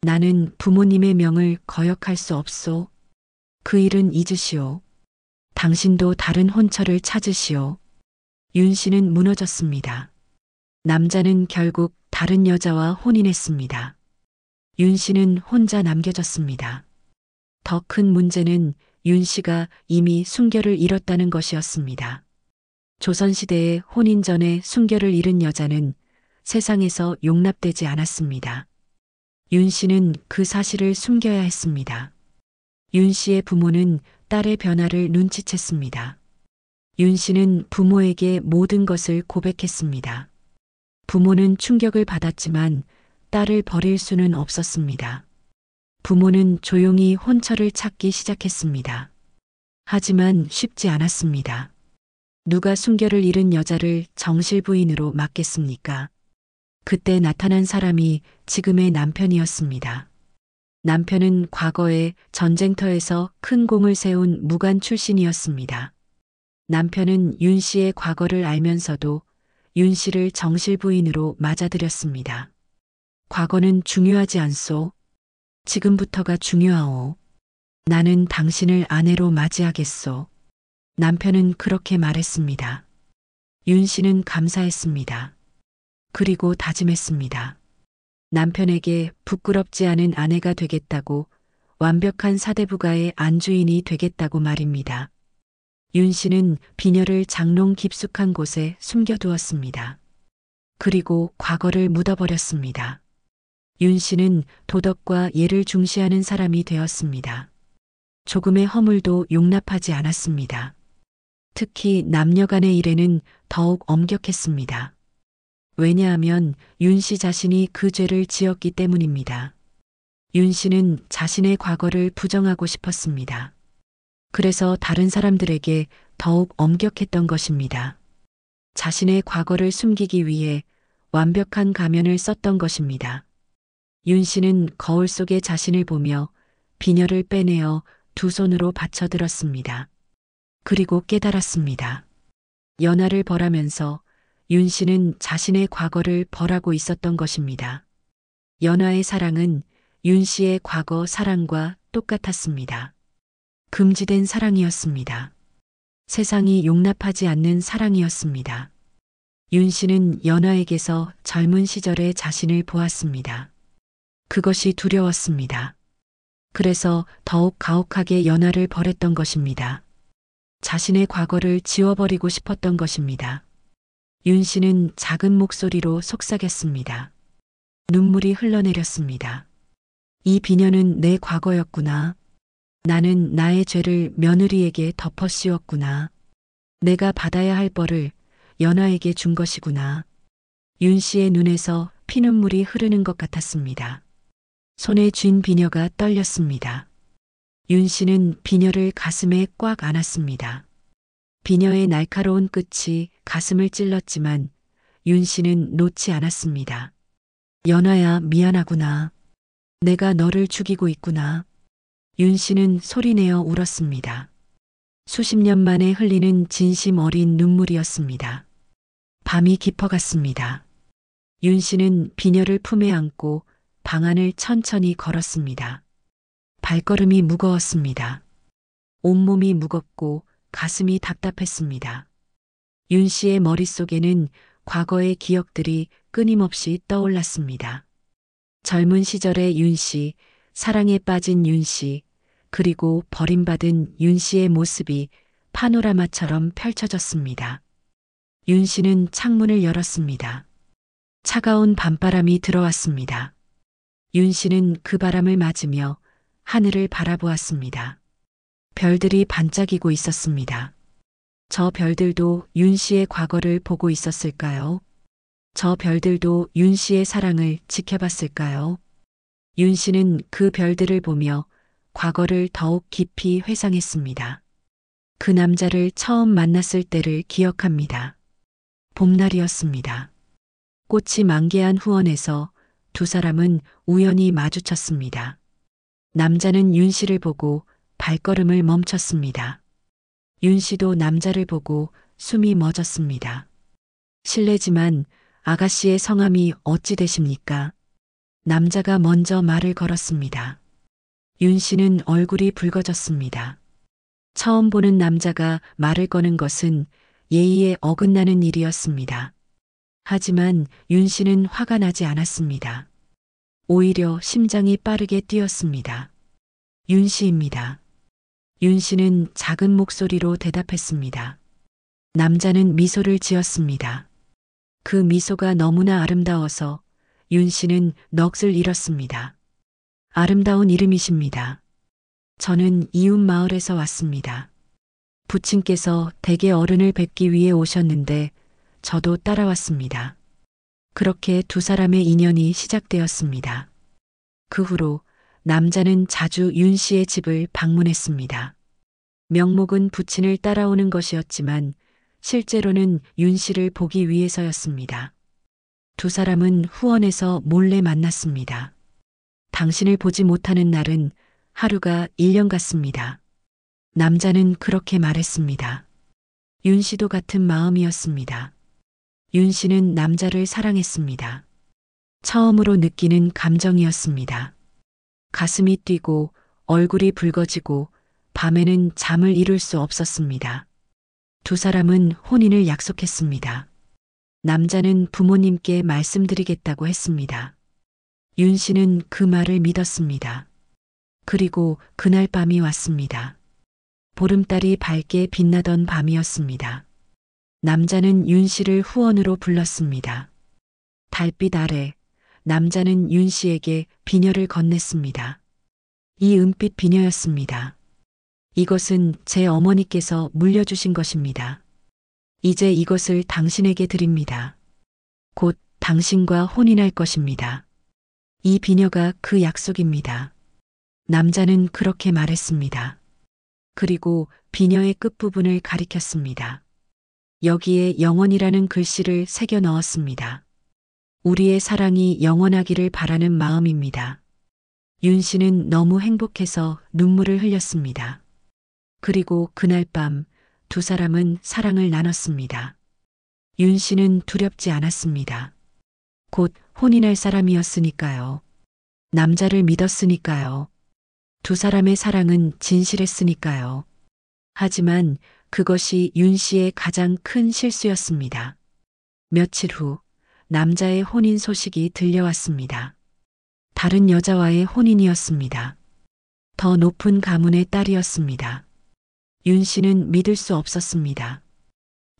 나는 부모님의 명을 거역할 수 없소. 그 일은 잊으시오. 당신도 다른 혼처를 찾으시오. 윤 씨는 무너졌습니다. 남자는 결국 다른 여자와 혼인했습니다. 윤 씨는 혼자 남겨졌습니다. 더 큰 문제는 윤 씨가 이미 순결을 잃었다는 것이었습니다. 조선시대에 혼인 전에 순결을 잃은 여자는 세상에서 용납되지 않았습니다. 윤 씨는 그 사실을 숨겨야 했습니다. 윤 씨의 부모는 딸의 변화를 눈치챘습니다. 윤 씨는 부모에게 모든 것을 고백했습니다. 부모는 충격을 받았지만 딸을 버릴 수는 없었습니다. 부모는 조용히 혼처를 찾기 시작했습니다. 하지만 쉽지 않았습니다. 누가 순결을 잃은 여자를 정실 부인으로 맡겠습니까? 그때 나타난 사람이 지금의 남편이었습니다. 남편은 과거에 전쟁터에서 큰 공을 세운 무관 출신이었습니다. 남편은 윤 씨의 과거를 알면서도 윤 씨를 정실 부인으로 맞아들였습니다. 과거는 중요하지 않소. 지금부터가 중요하오. 나는 당신을 아내로 맞이하겠소. 남편은 그렇게 말했습니다. 윤 씨는 감사했습니다. 그리고 다짐했습니다. 남편에게 부끄럽지 않은 아내가 되겠다고, 완벽한 사대부가의 안주인이 되겠다고 말입니다. 윤 씨는 비녀를 장롱 깊숙한 곳에 숨겨두었습니다. 그리고 과거를 묻어버렸습니다. 윤 씨는 도덕과 예를 중시하는 사람이 되었습니다. 조금의 허물도 용납하지 않았습니다. 특히 남녀 간의 일에는 더욱 엄격했습니다. 왜냐하면 윤 씨 자신이 그 죄를 지었기 때문입니다. 윤 씨는 자신의 과거를 부정하고 싶었습니다. 그래서 다른 사람들에게 더욱 엄격했던 것입니다. 자신의 과거를 숨기기 위해 완벽한 가면을 썼던 것입니다. 윤 씨는 거울 속에 자신을 보며 비녀를 빼내어 두 손으로 받쳐들었습니다. 그리고 깨달았습니다. 연하를 벌하면서 윤 씨는 자신의 과거를 벌하고 있었던 것입니다. 연하의 사랑은 윤 씨의 과거 사랑과 똑같았습니다. 금지된 사랑이었습니다. 세상이 용납하지 않는 사랑이었습니다. 윤 씨는 연하에게서 젊은 시절의 자신을 보았습니다. 그것이 두려웠습니다. 그래서 더욱 가혹하게 연하를 벌했던 것입니다. 자신의 과거를 지워버리고 싶었던 것입니다. 윤 씨는 작은 목소리로 속삭였습니다. 눈물이 흘러내렸습니다. 이 비녀는 내 과거였구나. 나는 나의 죄를 며느리에게 덮어 씌웠구나. 내가 받아야 할 벌을 연하에게 준 것이구나. 윤 씨의 눈에서 피눈물이 흐르는 것 같았습니다. 손에 쥔 비녀가 떨렸습니다. 윤 씨는 비녀를 가슴에 꽉 안았습니다. 비녀의 날카로운 끝이 가슴을 찔렀지만 윤 씨는 놓지 않았습니다. 연하야, 미안하구나. 내가 너를 죽이고 있구나. 윤 씨는 소리내어 울었습니다. 수십 년 만에 흘리는 진심 어린 눈물이었습니다. 밤이 깊어갔습니다. 윤 씨는 비녀를 품에 안고 방 안을 천천히 걸었습니다. 발걸음이 무거웠습니다. 온몸이 무겁고 가슴이 답답했습니다. 윤 씨의 머릿속에는 과거의 기억들이 끊임없이 떠올랐습니다. 젊은 시절의 윤 씨, 사랑에 빠진 윤 씨, 그리고 버림받은 윤 씨의 모습이 파노라마처럼 펼쳐졌습니다. 윤 씨는 창문을 열었습니다. 차가운 밤바람이 들어왔습니다. 윤 씨는 그 바람을 맞으며 하늘을 바라보았습니다. 별들이 반짝이고 있었습니다. 저 별들도 윤 씨의 과거를 보고 있었을까요? 저 별들도 윤 씨의 사랑을 지켜봤을까요? 윤 씨는 그 별들을 보며 과거를 더욱 깊이 회상했습니다. 그 남자를 처음 만났을 때를 기억합니다. 봄날이었습니다. 꽃이 만개한 후원에서 두 사람은 우연히 마주쳤습니다. 남자는 윤 씨를 보고 발걸음을 멈췄습니다. 윤 씨도 남자를 보고 숨이 멎었습니다. 실례지만 아가씨의 성함이 어찌 되십니까? 남자가 먼저 말을 걸었습니다. 윤 씨는 얼굴이 붉어졌습니다. 처음 보는 남자가 말을 거는 것은 예의에 어긋나는 일이었습니다. 하지만 윤 씨는 화가 나지 않았습니다. 오히려 심장이 빠르게 뛰었습니다. 윤 씨입니다. 윤 씨는 작은 목소리로 대답했습니다. 남자는 미소를 지었습니다. 그 미소가 너무나 아름다워서 윤 씨는 넋을 잃었습니다. 아름다운 이름이십니다. 저는 이웃 마을에서 왔습니다. 부친께서 댁의 어른을 뵙기 위해 오셨는데 저도 따라왔습니다. 그렇게 두 사람의 인연이 시작되었습니다. 그 후로 남자는 자주 윤 씨의 집을 방문했습니다. 명목은 부친을 따라오는 것이었지만 실제로는 윤 씨를 보기 위해서였습니다. 두 사람은 후원에서 몰래 만났습니다. 당신을 보지 못하는 날은 하루가 1년 같습니다. 남자는 그렇게 말했습니다. 윤 씨도 같은 마음이었습니다. 윤 씨는 남자를 사랑했습니다. 처음으로 느끼는 감정이었습니다. 가슴이 뛰고 얼굴이 붉어지고 밤에는 잠을 이룰 수 없었습니다. 두 사람은 혼인을 약속했습니다. 남자는 부모님께 말씀드리겠다고 했습니다. 윤 씨는 그 말을 믿었습니다. 그리고 그날 밤이 왔습니다. 보름달이 밝게 빛나던 밤이었습니다. 남자는 윤 씨를 후원으로 불렀습니다. 달빛 아래 남자는 윤 씨에게 비녀를 건넸습니다. 이 은빛 비녀였습니다. 이것은 제 어머니께서 물려주신 것입니다. 이제 이것을 당신에게 드립니다. 곧 당신과 혼인할 것입니다. 이 비녀가 그 약속입니다. 남자는 그렇게 말했습니다. 그리고 비녀의 끝부분을 가리켰습니다. 여기에 영원이라는 글씨를 새겨 넣었습니다. 우리의 사랑이 영원하기를 바라는 마음입니다. 윤 씨는 너무 행복해서 눈물을 흘렸습니다. 그리고 그날 밤 두 사람은 사랑을 나눴습니다. 윤 씨는 두렵지 않았습니다. 곧 혼인할 사람이었으니까요. 남자를 믿었으니까요. 두 사람의 사랑은 진실했으니까요. 하지만 그것이 윤 씨의 가장 큰 실수였습니다. 며칠 후 남자의 혼인 소식이 들려왔습니다. 다른 여자와의 혼인이었습니다. 더 높은 가문의 딸이었습니다. 윤 씨는 믿을 수 없었습니다.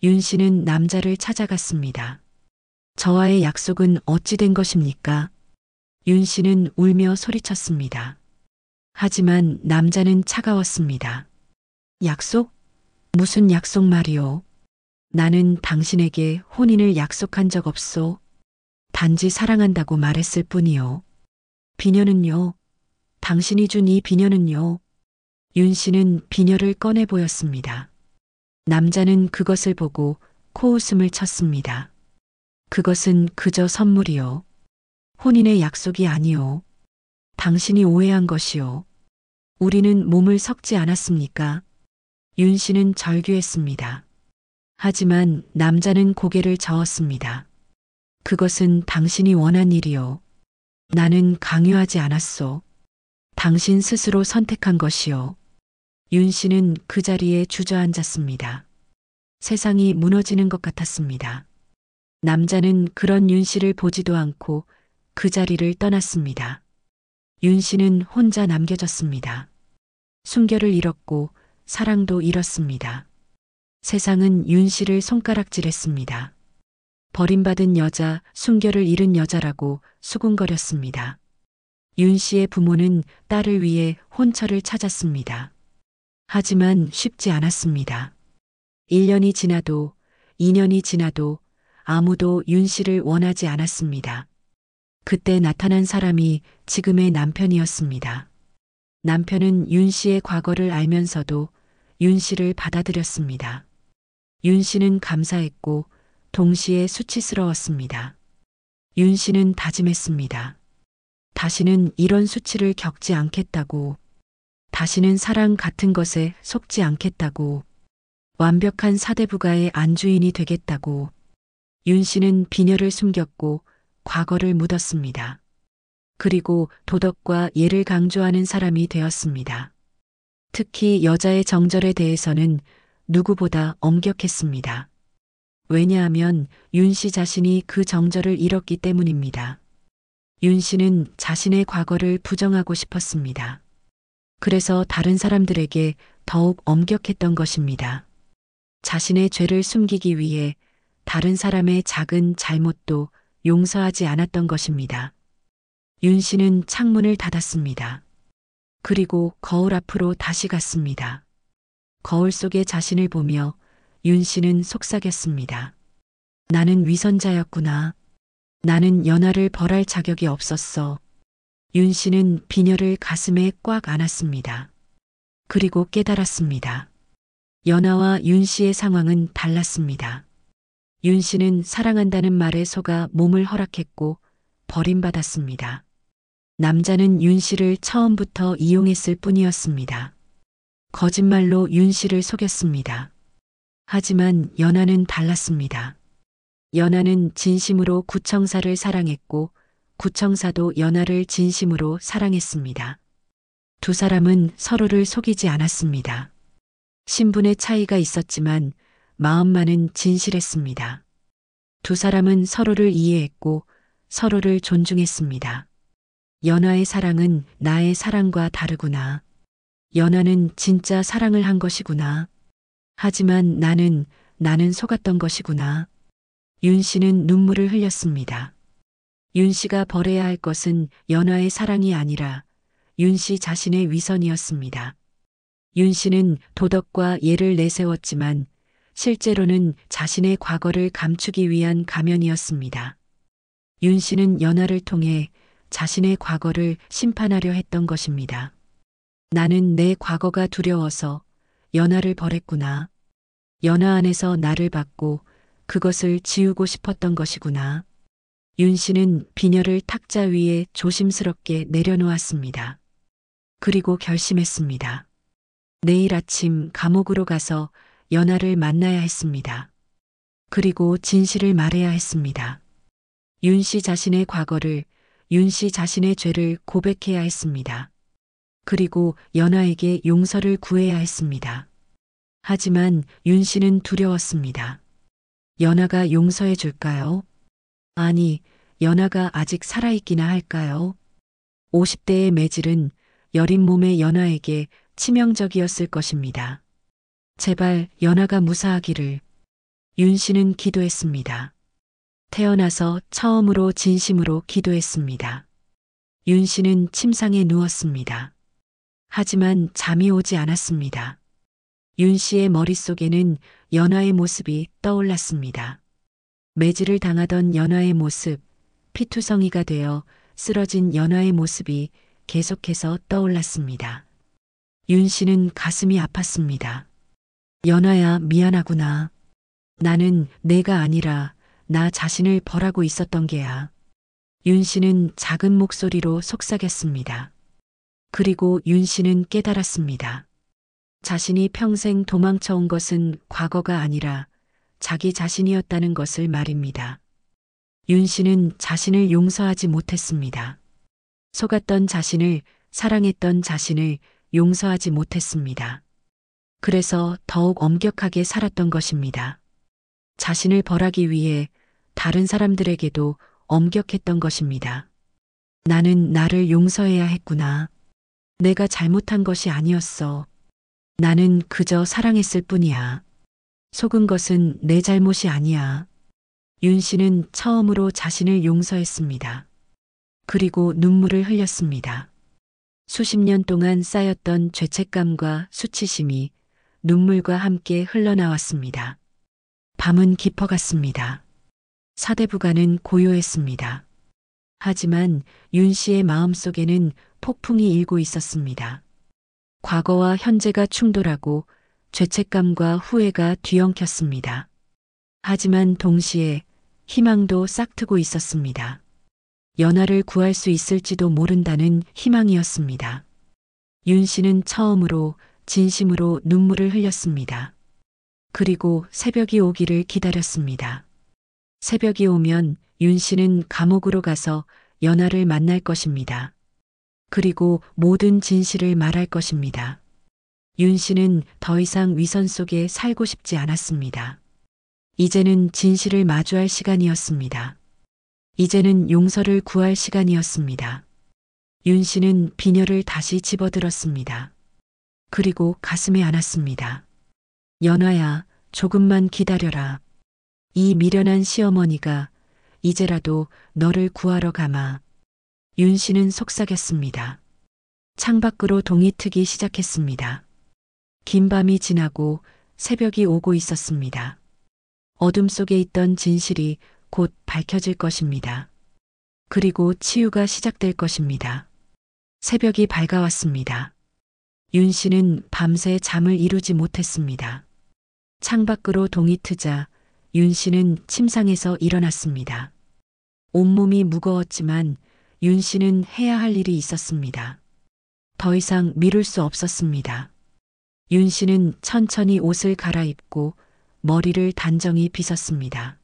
윤 씨는 남자를 찾아갔습니다. 저와의 약속은 어찌 된 것입니까? 윤 씨는 울며 소리쳤습니다. 하지만 남자는 차가웠습니다. 약속? 무슨 약속 말이오? 나는 당신에게 혼인을 약속한 적 없소. 단지 사랑한다고 말했을 뿐이요. 비녀는요? 당신이 준 이 비녀는요? 윤 씨는 비녀를 꺼내 보였습니다. 남자는 그것을 보고 코웃음을 쳤습니다. 그것은 그저 선물이요. 혼인의 약속이 아니요. 당신이 오해한 것이요. 우리는 몸을 섞지 않았습니까? 윤 씨는 절규했습니다. 하지만 남자는 고개를 저었습니다. 그것은 당신이 원한 일이요. 나는 강요하지 않았소. 당신 스스로 선택한 것이요. 윤 씨는 그 자리에 주저앉았습니다. 세상이 무너지는 것 같았습니다. 남자는 그런 윤 씨를 보지도 않고 그 자리를 떠났습니다. 윤 씨는 혼자 남겨졌습니다. 순결을 잃었고 사랑도 잃었습니다. 세상은 윤 씨를 손가락질했습니다. 버림받은 여자, 순결을 잃은 여자라고 수군거렸습니다. 윤 씨의 부모는 딸을 위해 혼처를 찾았습니다. 하지만 쉽지 않았습니다. 1년이 지나도 2년이 지나도 아무도 윤 씨를 원하지 않았습니다. 그때 나타난 사람이 지금의 남편이었습니다. 남편은 윤 씨의 과거를 알면서도 윤 씨를 받아들였습니다. 윤 씨는 감사했고 동시에 수치스러웠습니다. 윤 씨는 다짐했습니다. 다시는 이런 수치를 겪지 않겠다고, 다시는 사랑 같은 것에 속지 않겠다고, 완벽한 사대부가의 안주인이 되겠다고. 윤 씨는 비녀를 숨겼고 과거를 묻었습니다. 그리고 도덕과 예를 강조하는 사람이 되었습니다. 특히 여자의 정절에 대해서는 누구보다 엄격했습니다. 왜냐하면 윤 씨 자신이 그 정절을 잃었기 때문입니다. 윤 씨는 자신의 과거를 부정하고 싶었습니다. 그래서 다른 사람들에게 더욱 엄격했던 것입니다. 자신의 죄를 숨기기 위해 다른 사람의 작은 잘못도 용서하지 않았던 것입니다. 윤 씨는 창문을 닫았습니다. 그리고 거울 앞으로 다시 갔습니다. 거울 속의 자신을 보며 윤 씨는 속삭였습니다. 나는 위선자였구나. 나는 연하를 벌할 자격이 없었어. 윤 씨는 비녀를 가슴에 꽉 안았습니다. 그리고 깨달았습니다. 연하와 윤 씨의 상황은 달랐습니다. 윤 씨는 사랑한다는 말에 속아 몸을 허락했고 버림받았습니다. 남자는 윤 씨를 처음부터 이용했을 뿐이었습니다. 거짓말로 윤 씨를 속였습니다. 하지만 연하는 달랐습니다. 연하는 진심으로 구청사를 사랑했고 구청사도 연하를 진심으로 사랑했습니다. 두 사람은 서로를 속이지 않았습니다. 신분의 차이가 있었지만 마음만은 진실했습니다. 두 사람은 서로를 이해했고 서로를 존중했습니다. 연하의 사랑은 나의 사랑과 다르구나. 연하는 진짜 사랑을 한 것이구나. 하지만 나는 속았던 것이구나. 윤 씨는 눈물을 흘렸습니다. 윤 씨가 버려야 할 것은 연하의 사랑이 아니라 윤 씨 자신의 위선이었습니다. 윤 씨는 도덕과 예를 내세웠지만 실제로는 자신의 과거를 감추기 위한 가면이었습니다. 윤 씨는 연하를 통해 자신의 과거를 심판하려 했던 것입니다. 나는 내 과거가 두려워서 연하를 버렸구나. 연하 안에서 나를 받고 그것을 지우고 싶었던 것이구나. 윤 씨는 비녀를 탁자 위에 조심스럽게 내려놓았습니다. 그리고 결심했습니다. 내일 아침 감옥으로 가서 연하를 만나야 했습니다. 그리고 진실을 말해야 했습니다. 윤 씨 자신의 과거를, 윤 씨 자신의 죄를 고백해야 했습니다. 그리고 연하에게 용서를 구해야 했습니다. 하지만 윤 씨는 두려웠습니다. 연하가 용서해 줄까요? 아니, 연하가 아직 살아있기나 할까요? 50대의 매질은 여린 몸의 연하에게 치명적이었을 것입니다. 제발 연하가 무사하기를. 윤 씨는 기도했습니다. 태어나서 처음으로 진심으로 기도했습니다. 윤 씨는 침상에 누웠습니다. 하지만 잠이 오지 않았습니다. 윤 씨의 머릿속에는 연하의 모습이 떠올랐습니다. 매질을 당하던 연하의 모습, 피투성이가 되어 쓰러진 연하의 모습이 계속해서 떠올랐습니다. 윤 씨는 가슴이 아팠습니다. 연하야, 미안하구나. 나는 내가 아니라 나 자신을 벌하고 있었던 게야. 윤 씨는 작은 목소리로 속삭였습니다. 그리고 윤 씨는 깨달았습니다. 자신이 평생 도망쳐온 것은 과거가 아니라 자기 자신이었다는 것을 말입니다. 윤 씨는 자신을 용서하지 못했습니다. 속았던 자신을, 사랑했던 자신을 용서하지 못했습니다. 그래서 더욱 엄격하게 살았던 것입니다. 자신을 벌하기 위해 다른 사람들에게도 엄격했던 것입니다. 나는 나를 용서해야 했구나. 내가 잘못한 것이 아니었어. 나는 그저 사랑했을 뿐이야. 속은 것은 내 잘못이 아니야. 윤 씨는 처음으로 자신을 용서했습니다. 그리고 눈물을 흘렸습니다. 수십 년 동안 쌓였던 죄책감과 수치심이 눈물과 함께 흘러나왔습니다. 밤은 깊어갔습니다. 사대부가는 고요했습니다. 하지만 윤 씨의 마음속에는 폭풍이 일고 있었습니다. 과거와 현재가 충돌하고 죄책감과 후회가 뒤엉켰습니다. 하지만 동시에 희망도 싹트고 있었습니다. 연하를 구할 수 있을지도 모른다는 희망이었습니다. 윤 씨는 처음으로 진심으로 눈물을 흘렸습니다. 그리고 새벽이 오기를 기다렸습니다. 새벽이 오면 윤 씨는 감옥으로 가서 연하를 만날 것입니다. 그리고 모든 진실을 말할 것입니다. 윤 씨는 더 이상 위선 속에 살고 싶지 않았습니다. 이제는 진실을 마주할 시간이었습니다. 이제는 용서를 구할 시간이었습니다. 윤 씨는 비녀를 다시 집어들었습니다. 그리고 가슴에 안았습니다. 연하야, 조금만 기다려라. 이 미련한 시어머니가 이제라도 너를 구하러 가마. 윤 씨는 속삭였습니다. 창밖으로 동이 트기 시작했습니다. 긴 밤이 지나고 새벽이 오고 있었습니다. 어둠 속에 있던 진실이 곧 밝혀질 것입니다. 그리고 치유가 시작될 것입니다. 새벽이 밝아왔습니다. 윤 씨는 밤새 잠을 이루지 못했습니다. 창밖으로 동이 트자 윤 씨는 침상에서 일어났습니다. 온몸이 무거웠지만 윤 씨는 해야 할 일이 있었습니다. 더 이상 미룰 수 없었습니다. 윤 씨는 천천히 옷을 갈아입고 머리를 단정히 빗었습니다.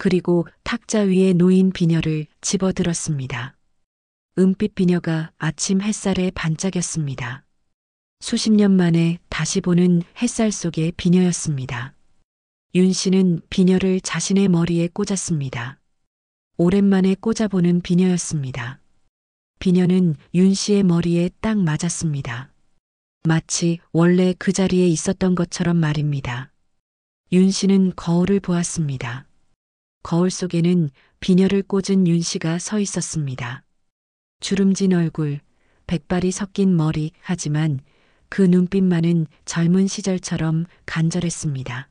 그리고 탁자 위에 놓인 비녀를 집어들었습니다. 은빛 비녀가 아침 햇살에 반짝였습니다. 수십 년 만에 다시 보는 햇살 속의 비녀였습니다. 윤 씨는 비녀를 자신의 머리에 꽂았습니다. 오랜만에 꽂아보는 비녀였습니다. 비녀는 윤 씨의 머리에 딱 맞았습니다. 마치 원래 그 자리에 있었던 것처럼 말입니다. 윤 씨는 거울을 보았습니다. 거울 속에는 비녀를 꽂은 윤 씨가 서 있었습니다. 주름진 얼굴, 백발이 섞인 머리, 하지만 그 눈빛만은 젊은 시절처럼 간절했습니다.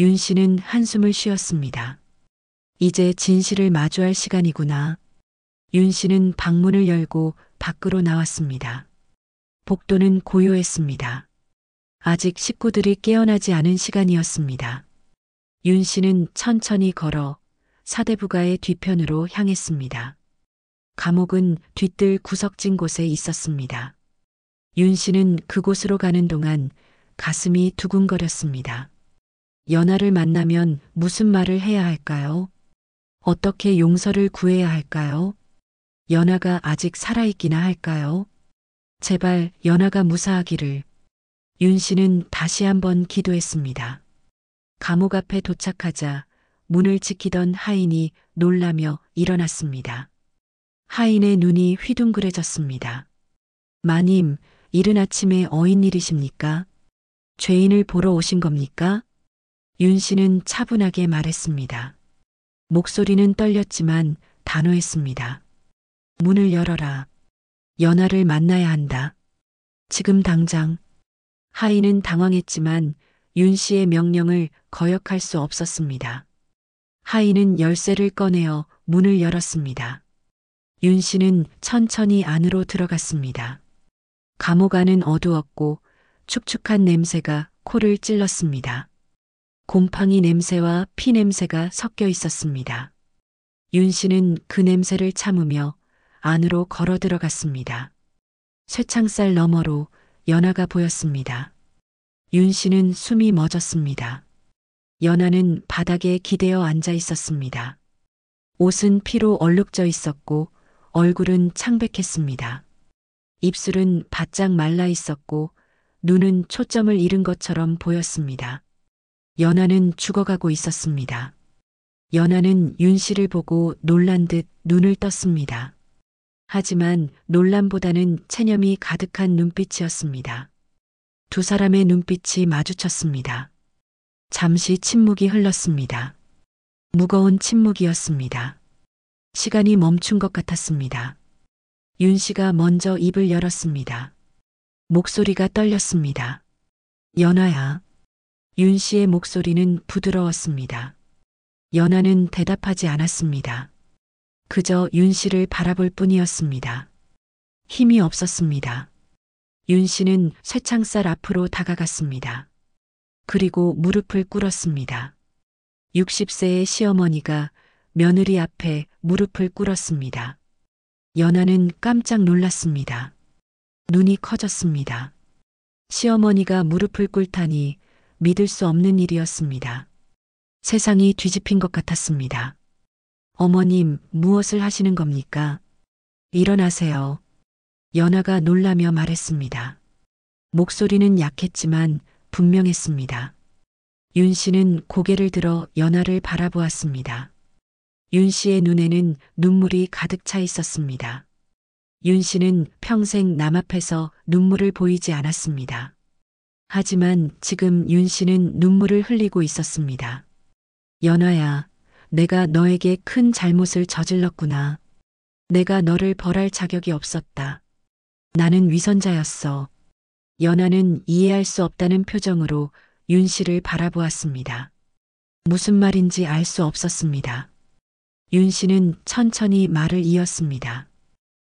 윤 씨는 한숨을 쉬었습니다. 이제 진실을 마주할 시간이구나. 윤 씨는 방문을 열고 밖으로 나왔습니다. 복도는 고요했습니다. 아직 식구들이 깨어나지 않은 시간이었습니다. 윤 씨는 천천히 걸어 사대부가의 뒤편으로 향했습니다. 감옥은 뒤뜰 구석진 곳에 있었습니다. 윤 씨는 그곳으로 가는 동안 가슴이 두근거렸습니다. 연하를 만나면 무슨 말을 해야 할까요? 어떻게 용서를 구해야 할까요? 연하가 아직 살아있기나 할까요? 제발 연하가 무사하기를. 윤 씨는 다시 한번 기도했습니다. 감옥 앞에 도착하자 문을 지키던 하인이 놀라며 일어났습니다. 하인의 눈이 휘둥그레졌습니다. 마님, 이른 아침에 어인일이십니까? 죄인을 보러 오신 겁니까? 윤 씨는 차분하게 말했습니다. 목소리는 떨렸지만 단호했습니다. 문을 열어라. 연하를 만나야 한다. 지금 당장. 하인은 당황했지만 윤 씨의 명령을 거역할 수 없었습니다. 하인은 열쇠를 꺼내어 문을 열었습니다. 윤 씨는 천천히 안으로 들어갔습니다. 감옥 안은 어두웠고 축축한 냄새가 코를 찔렀습니다. 곰팡이 냄새와 피 냄새가 섞여 있었습니다. 윤 씨는 그 냄새를 참으며 안으로 걸어 들어갔습니다. 쇠창살 너머로 연하가 보였습니다. 윤 씨는 숨이 멎었습니다. 연하는 바닥에 기대어 앉아 있었습니다. 옷은 피로 얼룩져 있었고 얼굴은 창백했습니다. 입술은 바짝 말라 있었고 눈은 초점을 잃은 것처럼 보였습니다. 연하는 죽어가고 있었습니다. 연하는 윤 씨를 보고 놀란 듯 눈을 떴습니다. 하지만 놀람보다는 체념이 가득한 눈빛이었습니다. 두 사람의 눈빛이 마주쳤습니다. 잠시 침묵이 흘렀습니다. 무거운 침묵이었습니다. 시간이 멈춘 것 같았습니다. 윤 씨가 먼저 입을 열었습니다. 목소리가 떨렸습니다. 연아야. 윤 씨의 목소리는 부드러웠습니다. 연아는 대답하지 않았습니다. 그저 윤 씨를 바라볼 뿐이었습니다. 힘이 없었습니다. 윤 씨는 쇠창살 앞으로 다가갔습니다. 그리고 무릎을 꿇었습니다. 60세의 시어머니가 며느리 앞에 무릎을 꿇었습니다. 연아는 깜짝 놀랐습니다. 눈이 커졌습니다. 시어머니가 무릎을 꿇다니 믿을 수 없는 일이었습니다. 세상이 뒤집힌 것 같았습니다. 어머님, 무엇을 하시는 겁니까? 일어나세요. 연아가 놀라며 말했습니다. 목소리는 약했지만 분명했습니다. 윤 씨는 고개를 들어 연아를 바라보았습니다. 윤 씨의 눈에는 눈물이 가득 차 있었습니다. 윤 씨는 평생 남 앞에서 눈물을 보이지 않았습니다. 하지만 지금 윤 씨는 눈물을 흘리고 있었습니다. 연아야, 내가 너에게 큰 잘못을 저질렀구나. 내가 너를 벌할 자격이 없었다. 나는 위선자였어. 연아는 이해할 수 없다는 표정으로 윤 씨를 바라보았습니다. 무슨 말인지 알 수 없었습니다. 윤 씨는 천천히 말을 이었습니다.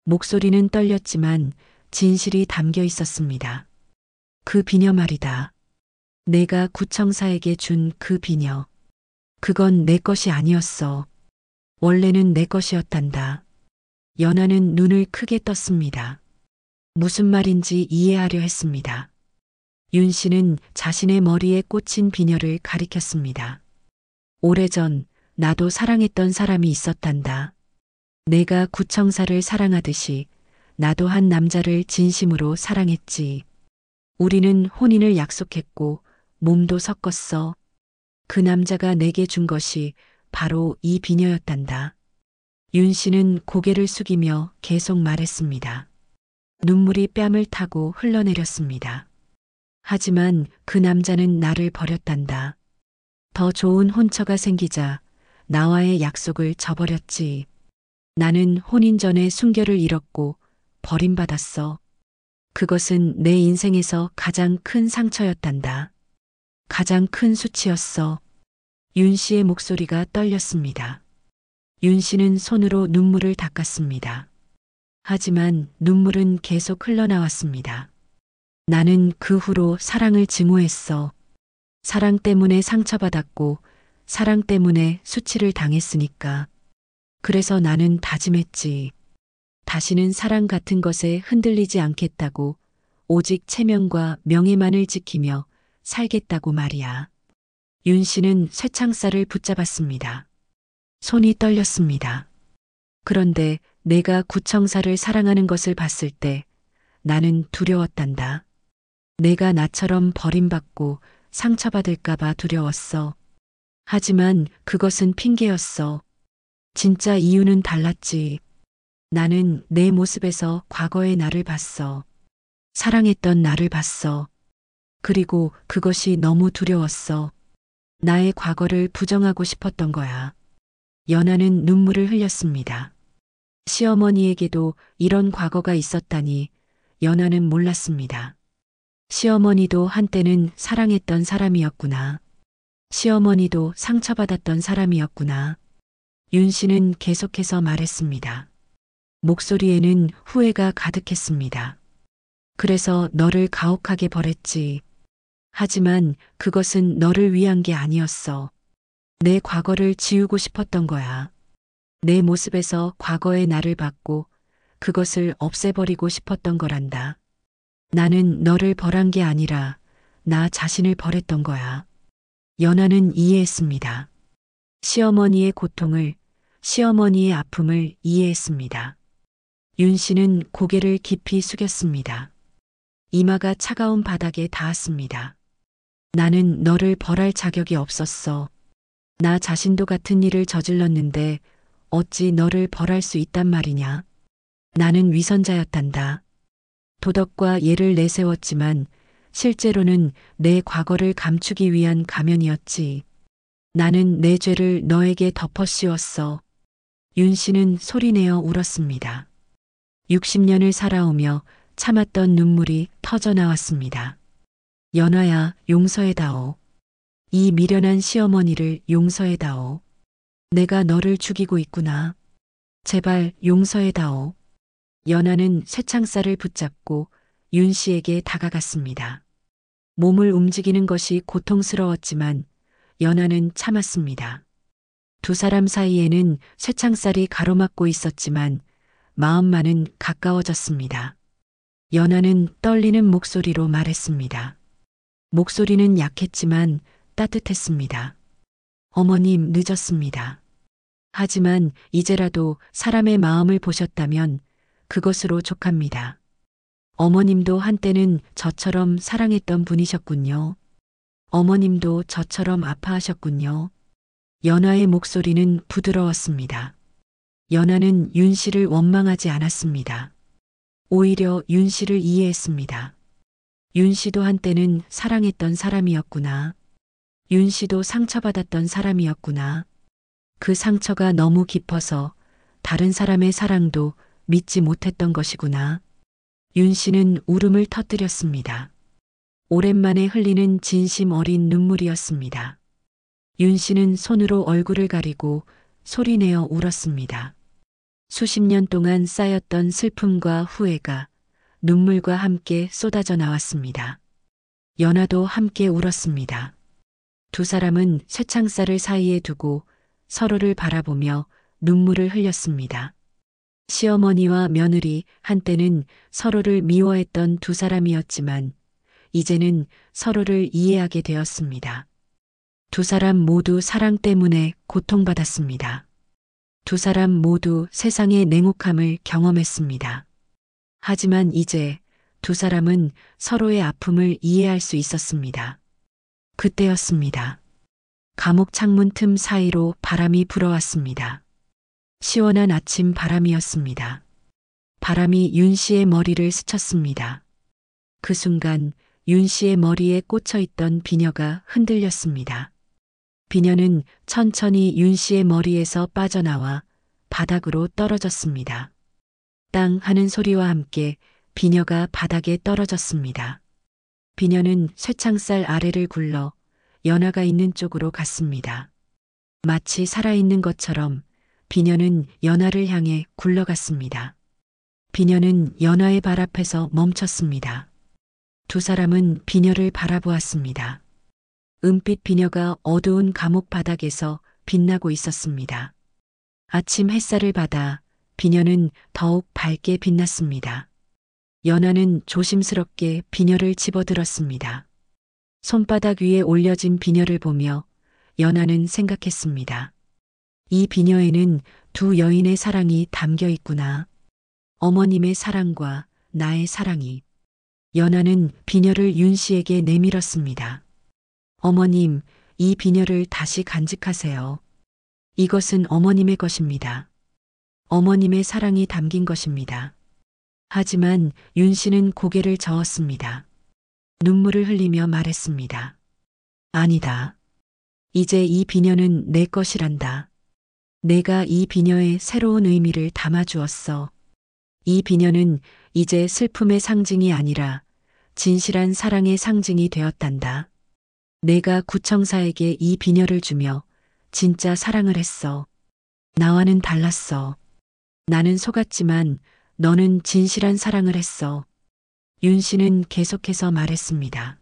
목소리는 떨렸지만 진실이 담겨 있었습니다. 그 비녀 말이다. 내가 구청사에게 준 그 비녀. 그건 내 것이 아니었어. 원래는 내 것이었단다. 연아는 눈을 크게 떴습니다. 무슨 말인지 이해하려 했습니다. 윤 씨는 자신의 머리에 꽂힌 비녀를 가리켰습니다. 오래전 나도 사랑했던 사람이 있었단다. 내가 구청사를 사랑하듯이 나도 한 남자를 진심으로 사랑했지. 우리는 혼인을 약속했고 몸도 섞었어. 그 남자가 내게 준 것이 바로 이 비녀였단다. 윤 씨는 고개를 숙이며 계속 말했습니다. 눈물이 뺨을 타고 흘러내렸습니다. 하지만 그 남자는 나를 버렸단다. 더 좋은 혼처가 생기자 나와의 약속을 저버렸지. 나는 혼인 전에 순결을 잃었고 버림받았어. 그것은 내 인생에서 가장 큰 상처였단다. 가장 큰 수치였어. 윤 씨의 목소리가 떨렸습니다. 윤 씨는 손으로 눈물을 닦았습니다. 하지만 눈물은 계속 흘러나왔습니다. 나는 그 후로 사랑을 증오했어. 사랑 때문에 상처받았고 사랑 때문에 수치를 당했으니까. 그래서 나는 다짐했지. 다시는 사랑 같은 것에 흔들리지 않겠다고, 오직 체면과 명예만을 지키며 살겠다고 말이야. 윤 씨는 쇠창살을 붙잡았습니다. 손이 떨렸습니다. 그런데 내가 구청사를 사랑하는 것을 봤을 때 나는 두려웠단다. 내가 나처럼 버림받고 상처받을까봐 두려웠어. 하지만 그것은 핑계였어. 진짜 이유는 달랐지. 나는 내 모습에서 과거의 나를 봤어. 사랑했던 나를 봤어. 그리고 그것이 너무 두려웠어. 나의 과거를 부정하고 싶었던 거야. 연아는 눈물을 흘렸습니다. 시어머니에게도 이런 과거가 있었다니 연아는 몰랐습니다. 시어머니도 한때는 사랑했던 사람이었구나. 시어머니도 상처받았던 사람이었구나. 윤 씨는 계속해서 말했습니다. 목소리에는 후회가 가득했습니다. 그래서 너를 가혹하게 벌했지. 하지만 그것은 너를 위한 게 아니었어. 내 과거를 지우고 싶었던 거야. 내 모습에서 과거의 나를 봤고 그것을 없애버리고 싶었던 거란다. 나는 너를 벌한 게 아니라 나 자신을 벌했던 거야. 연아는 이해했습니다. 시어머니의 고통을, 시어머니의 아픔을 이해했습니다. 윤 씨는 고개를 깊이 숙였습니다. 이마가 차가운 바닥에 닿았습니다. 나는 너를 벌할 자격이 없었어. 나 자신도 같은 일을 저질렀는데 어찌 너를 벌할 수 있단 말이냐. 나는 위선자였단다. 도덕과 예를 내세웠지만 실제로는 내 과거를 감추기 위한 가면이었지. 나는 내 죄를 너에게 덮어 씌웠어. 윤 씨는 소리내어 울었습니다. 60년을 살아오며 참았던 눈물이 터져 나왔습니다. 연아야, 용서해다오. 이 미련한 시어머니를 용서해다오. 내가 너를 죽이고 있구나. 제발 용서해다오. 연아는 쇠창살을 붙잡고 윤 씨에게 다가갔습니다. 몸을 움직이는 것이 고통스러웠지만 연아는 참았습니다. 두 사람 사이에는 쇠창살이 가로막고 있었지만 마음만은 가까워졌습니다. 연아는 떨리는 목소리로 말했습니다. 목소리는 약했지만 따뜻했습니다. 어머님, 늦었습니다. 하지만 이제라도 사람의 마음을 보셨다면 그것으로 족합니다. 어머님도 한때는 저처럼 사랑했던 분이셨군요. 어머님도 저처럼 아파하셨군요. 연아의 목소리는 부드러웠습니다. 연아는 윤 씨를 원망하지 않았습니다. 오히려 윤 씨를 이해했습니다. 윤 씨도 한때는 사랑했던 사람이었구나. 윤 씨도 상처받았던 사람이었구나. 그 상처가 너무 깊어서 다른 사람의 사랑도 믿지 못했던 것이구나. 윤 씨는 울음을 터뜨렸습니다. 오랜만에 흘리는 진심 어린 눈물이었습니다. 윤 씨는 손으로 얼굴을 가리고 소리내어 울었습니다. 수십 년 동안 쌓였던 슬픔과 후회가 눈물과 함께 쏟아져 나왔습니다. 연아도 함께 울었습니다. 두 사람은 쇠창살을 사이에 두고 서로를 바라보며 눈물을 흘렸습니다. 시어머니와 며느리, 한때는 서로를 미워했던 두 사람이었지만 이제는 서로를 이해하게 되었습니다. 두 사람 모두 사랑 때문에 고통받았습니다. 두 사람 모두 세상의 냉혹함을 경험했습니다. 하지만 이제 두 사람은 서로의 아픔을 이해할 수 있었습니다. 그때였습니다. 감옥 창문 틈 사이로 바람이 불어왔습니다. 시원한 아침 바람이었습니다. 바람이 윤 씨의 머리를 스쳤습니다. 그 순간 윤 씨의 머리에 꽂혀 있던 비녀가 흔들렸습니다. 비녀는 천천히 윤 씨의 머리에서 빠져나와 바닥으로 떨어졌습니다. 땅 하는 소리와 함께 비녀가 바닥에 떨어졌습니다. 비녀는 쇠창살 아래를 굴러 연아가 있는 쪽으로 갔습니다. 마치 살아있는 것처럼 비녀는 연아를 향해 굴러갔습니다. 비녀는 연아의 발 앞에서 멈췄습니다. 두 사람은 비녀를 바라보았습니다. 은빛 비녀가 어두운 감옥 바닥에서 빛나고 있었습니다. 아침 햇살을 받아 비녀는 더욱 밝게 빛났습니다. 연아는 조심스럽게 비녀를 집어들었습니다. 손바닥 위에 올려진 비녀를 보며 연아는 생각했습니다. 이 비녀에는 두 여인의 사랑이 담겨 있구나. 어머님의 사랑과 나의 사랑이. 연아는 비녀를 윤 씨에게 내밀었습니다. 어머님, 이 비녀를 다시 간직하세요. 이것은 어머님의 것입니다. 어머님의 사랑이 담긴 것입니다. 하지만 윤 씨는 고개를 저었습니다. 눈물을 흘리며 말했습니다. 아니다. 이제 이 비녀는 내 것이란다. 내가 이 비녀에 새로운 의미를 담아주었어. 이 비녀는 이제 슬픔의 상징이 아니라 진실한 사랑의 상징이 되었단다. 내가 구청사에게 이 비녀를 주며 진짜 사랑을 했어. 나와는 달랐어. 나는 속았지만 너는 진실한 사랑을 했어. 윤 씨는 계속해서 말했습니다.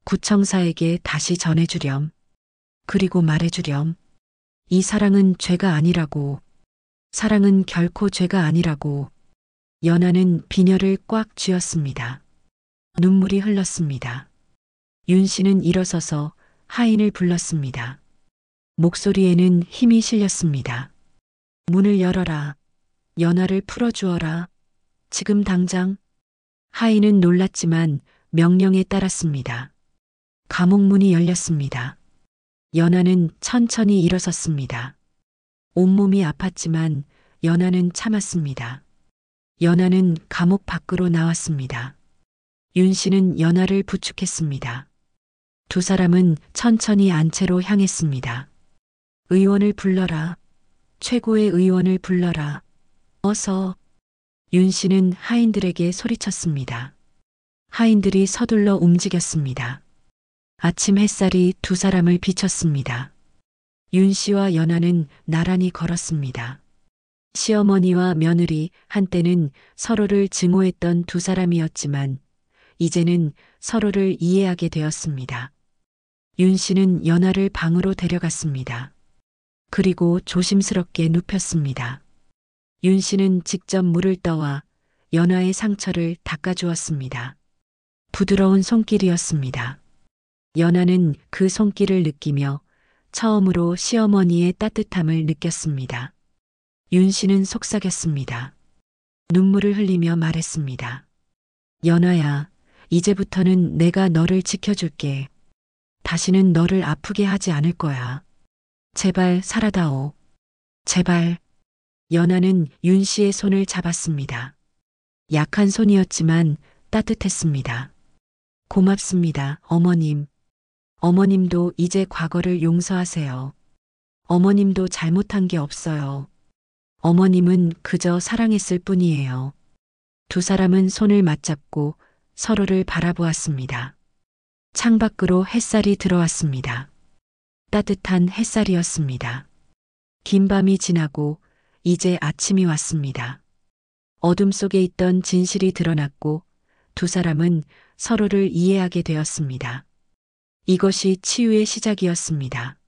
구청사에게 다시 전해주렴. 그리고 말해주렴. 이 사랑은 죄가 아니라고. 사랑은 결코 죄가 아니라고. 연아는 비녀를 꽉 쥐었습니다. 눈물이 흘렀습니다. 윤 씨는 일어서서 하인을 불렀습니다. 목소리에는 힘이 실렸습니다. 문을 열어라. 연아를 풀어주어라. 지금 당장. 하인은 놀랐지만 명령에 따랐습니다. 감옥 문이 열렸습니다. 연아는 천천히 일어섰습니다. 온몸이 아팠지만 연아는 참았습니다. 연아는 감옥 밖으로 나왔습니다. 윤 씨는 연아를 부축했습니다. 두 사람은 천천히 안채로 향했습니다. 의원을 불러라. 최고의 의원을 불러라. 어서. 윤 씨는 하인들에게 소리쳤습니다. 하인들이 서둘러 움직였습니다. 아침 햇살이 두 사람을 비췄습니다. 윤 씨와 연하는 나란히 걸었습니다. 시어머니와 며느리 한때는 서로를 증오했던 두 사람이었지만 이제는 서로를 이해하게 되었습니다. 윤 씨는 연하를 방으로 데려갔습니다. 그리고 조심스럽게 눕혔습니다. 윤 씨는 직접 물을 떠와 연하의 상처를 닦아주었습니다. 부드러운 손길이었습니다. 연하는 그 손길을 느끼며 처음으로 시어머니의 따뜻함을 느꼈습니다. 윤 씨는 속삭였습니다. 눈물을 흘리며 말했습니다. 연하야, 이제부터는 내가 너를 지켜줄게. 다시는 너를 아프게 하지 않을 거야. 제발 살아다오. 제발. 연하는 윤 씨의 손을 잡았습니다. 약한 손이었지만 따뜻했습니다. 고맙습니다, 어머님. 어머님도 이제 과거를 용서하세요. 어머님도 잘못한 게 없어요. 어머님은 그저 사랑했을 뿐이에요. 두 사람은 손을 맞잡고 서로를 바라보았습니다. 창밖으로 햇살이 들어왔습니다. 따뜻한 햇살이었습니다. 긴 밤이 지나고 이제 아침이 왔습니다. 어둠 속에 있던 진실이 드러났고 두 사람은 서로를 이해하게 되었습니다. 이것이 치유의 시작이었습니다.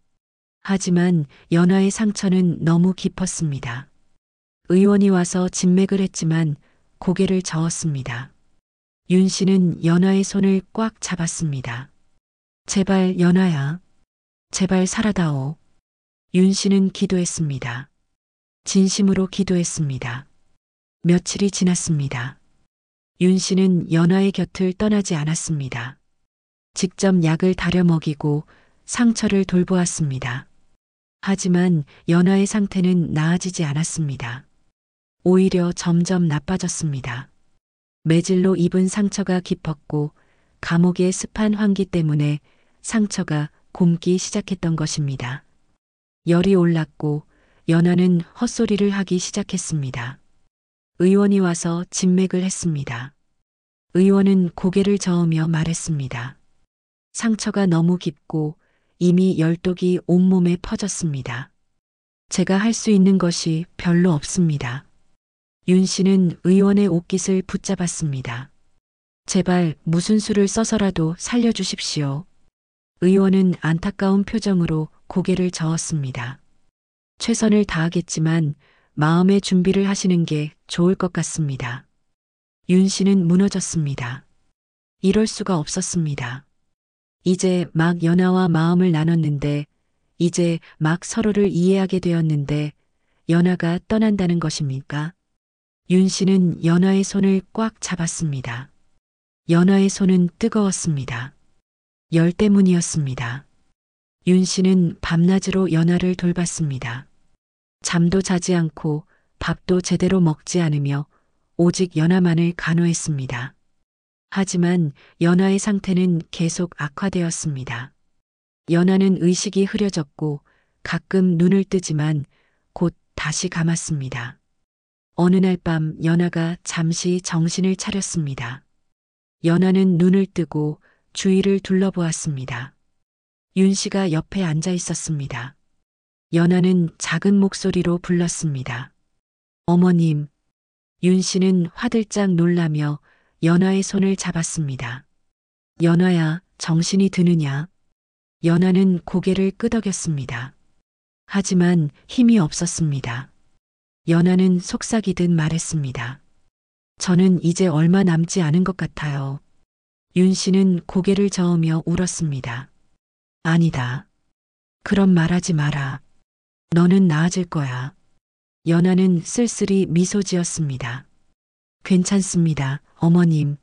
하지만 연하의 상처는 너무 깊었습니다. 의원이 와서 진맥을 했지만 고개를 저었습니다. 윤 씨는 연하의 손을 꽉 잡았습니다. 제발 연하야. 제발 살아다오. 윤 씨는 기도했습니다. 진심으로 기도했습니다. 며칠이 지났습니다. 윤 씨는 연하의 곁을 떠나지 않았습니다. 직접 약을 다려 먹이고 상처를 돌보았습니다. 하지만 연하의 상태는 나아지지 않았습니다. 오히려 점점 나빠졌습니다. 매질로 입은 상처가 깊었고 감옥의 습한 환기 때문에 상처가 곪기 시작했던 것입니다. 열이 올랐고 연하는 헛소리를 하기 시작했습니다. 의원이 와서 진맥을 했습니다. 의원은 고개를 저으며 말했습니다. 상처가 너무 깊고 이미 열독이 온몸에 퍼졌습니다. 제가 할 수 있는 것이 별로 없습니다. 윤 씨는 의원의 옷깃을 붙잡았습니다. 제발 무슨 수를 써서라도 살려주십시오. 의원은 안타까운 표정으로 고개를 저었습니다. 최선을 다하겠지만 마음의 준비를 하시는 게 좋을 것 같습니다. 윤 씨는 무너졌습니다. 이럴 수가 없었습니다. 이제 막 연하와 마음을 나눴는데, 이제 막 서로를 이해하게 되었는데, 연하가 떠난다는 것입니까? 윤 씨는 연하의 손을 꽉 잡았습니다. 연하의 손은 뜨거웠습니다. 열 때문이었습니다. 윤 씨는 밤낮으로 연하를 돌봤습니다. 잠도 자지 않고 밥도 제대로 먹지 않으며 오직 연하만을 간호했습니다. 하지만 연하의 상태는 계속 악화되었습니다. 연하는 의식이 흐려졌고 가끔 눈을 뜨지만 곧 다시 감았습니다. 어느 날 밤 연하가 잠시 정신을 차렸습니다. 연하는 눈을 뜨고 주위를 둘러보았습니다. 윤 씨가 옆에 앉아 있었습니다. 연하는 작은 목소리로 불렀습니다. 어머님. 윤 씨는 화들짝 놀라며 연하의 손을 잡았습니다. 연하야, 정신이 드느냐? 연하는 고개를 끄덕였습니다. 하지만 힘이 없었습니다. 연하는 속삭이듯 말했습니다. 저는 이제 얼마 남지 않은 것 같아요. 윤 씨는 고개를 저으며 울었습니다. 아니다. 그런 말하지 마라. 너는 나아질 거야. 연하는 쓸쓸히 미소 지었습니다. 괜찮습니다, 어머님.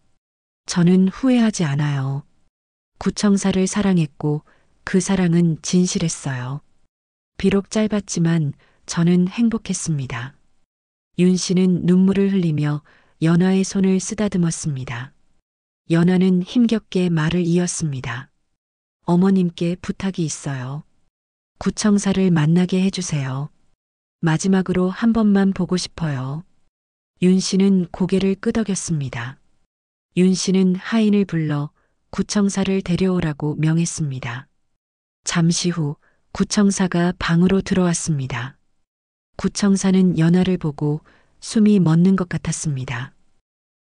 저는 후회하지 않아요. 구청사를 사랑했고 그 사랑은 진실했어요. 비록 짧았지만 저는 행복했습니다. 윤 씨는 눈물을 흘리며 연하의 손을 쓰다듬었습니다. 연하는 힘겹게 말을 이었습니다. 어머님께 부탁이 있어요. 구청사를 만나게 해주세요. 마지막으로 한 번만 보고 싶어요. 윤 씨는 고개를 끄덕였습니다. 윤 씨는 하인을 불러 구청사를 데려오라고 명했습니다. 잠시 후 구청사가 방으로 들어왔습니다. 구청사는 연하를 보고 숨이 멎는 것 같았습니다.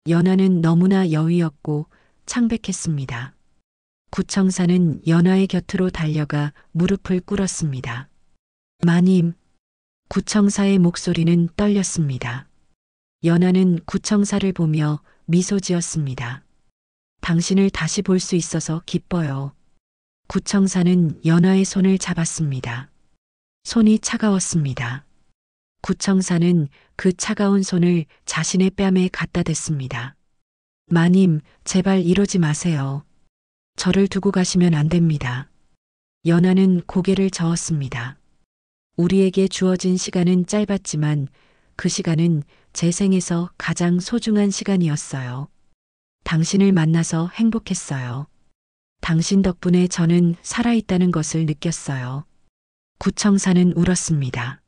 연하는 너무나 여위었고 창백했습니다. 구청사는 연하의 곁으로 달려가 무릎을 꿇었습니다. 마님, 구청사의 목소리는 떨렸습니다. 연하는 구청사를 보며 미소 지었습니다. 당신을 다시 볼 수 있어서 기뻐요. 구청사는 연하의 손을 잡았습니다. 손이 차가웠습니다. 구청사는 그 차가운 손을 자신의 뺨에 갖다 댔습니다. 마님, 제발 이러지 마세요. 저를 두고 가시면 안 됩니다. 연하는 고개를 저었습니다. 우리에게 주어진 시간은 짧았지만 그 시간은 제 생에서 가장 소중한 시간이었어요. 당신을 만나서 행복했어요. 당신 덕분에 저는 살아있다는 것을 느꼈어요. 구청사는 울었습니다.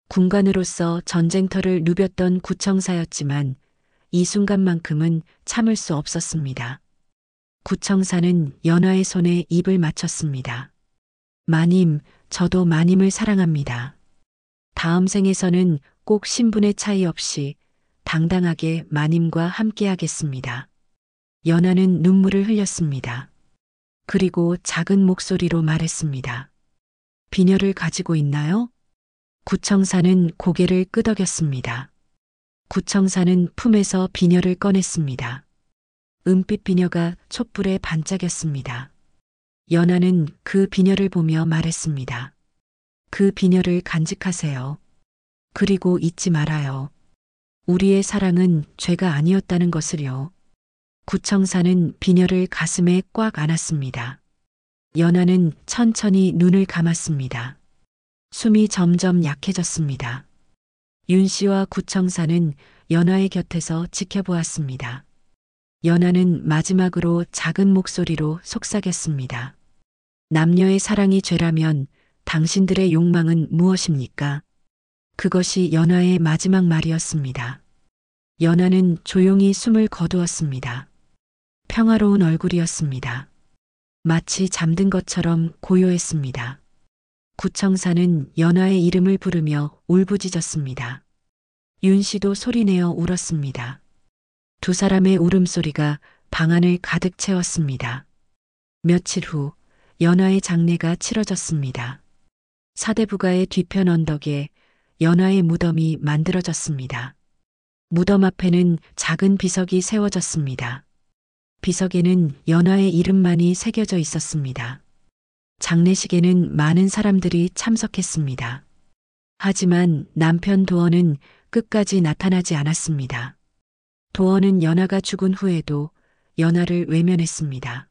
군관으로서 전쟁터를 누볐던 구청사였지만 이 순간만큼은 참을 수 없었습니다. 구청사는 연하의 손에 입을 맞췄습니다. 마님, 저도 마님을 사랑합니다. 다음 생에서는 꼭 신분의 차이 없이 당당하게 마님과 함께하겠습니다. 연하는 눈물을 흘렸습니다. 그리고 작은 목소리로 말했습니다. 비녀를 가지고 있나요? 구청사는 고개를 끄덕였습니다. 구청사는 품에서 비녀를 꺼냈습니다. 은빛 비녀가 촛불에 반짝였습니다. 연하는 그 비녀를 보며 말했습니다. 그 비녀를 간직하세요. 그리고 잊지 말아요. 우리의 사랑은 죄가 아니었다는 것을요. 구청사는 비녀를 가슴에 꽉 안았습니다. 연하는 천천히 눈을 감았습니다. 숨이 점점 약해졌습니다. 윤 씨와 구청사는 연하의 곁에서 지켜보았습니다. 연하는 마지막으로 작은 목소리로 속삭였습니다. 남녀의 사랑이 죄라면 당신들의 욕망은 무엇입니까? 그것이 연하의 마지막 말이었습니다. 연하는 조용히 숨을 거두었습니다. 평화로운 얼굴이었습니다. 마치 잠든 것처럼 고요했습니다. 구청사는 연하의 이름을 부르며 울부짖었습니다. 윤 씨도 소리내어 울었습니다. 두 사람의 울음소리가 방 안을 가득 채웠습니다. 며칠 후 연하의 장례가 치러졌습니다. 사대부가의 뒤편 언덕에 연하의 무덤이 만들어졌습니다. 무덤 앞에는 작은 비석이 세워졌습니다. 비석에는 연하의 이름만이 새겨져 있었습니다. 장례식에는 많은 사람들이 참석했습니다. 하지만 남편 도원은 끝까지 나타나지 않았습니다. 도원은 연하가 죽은 후에도 연하를 외면했습니다.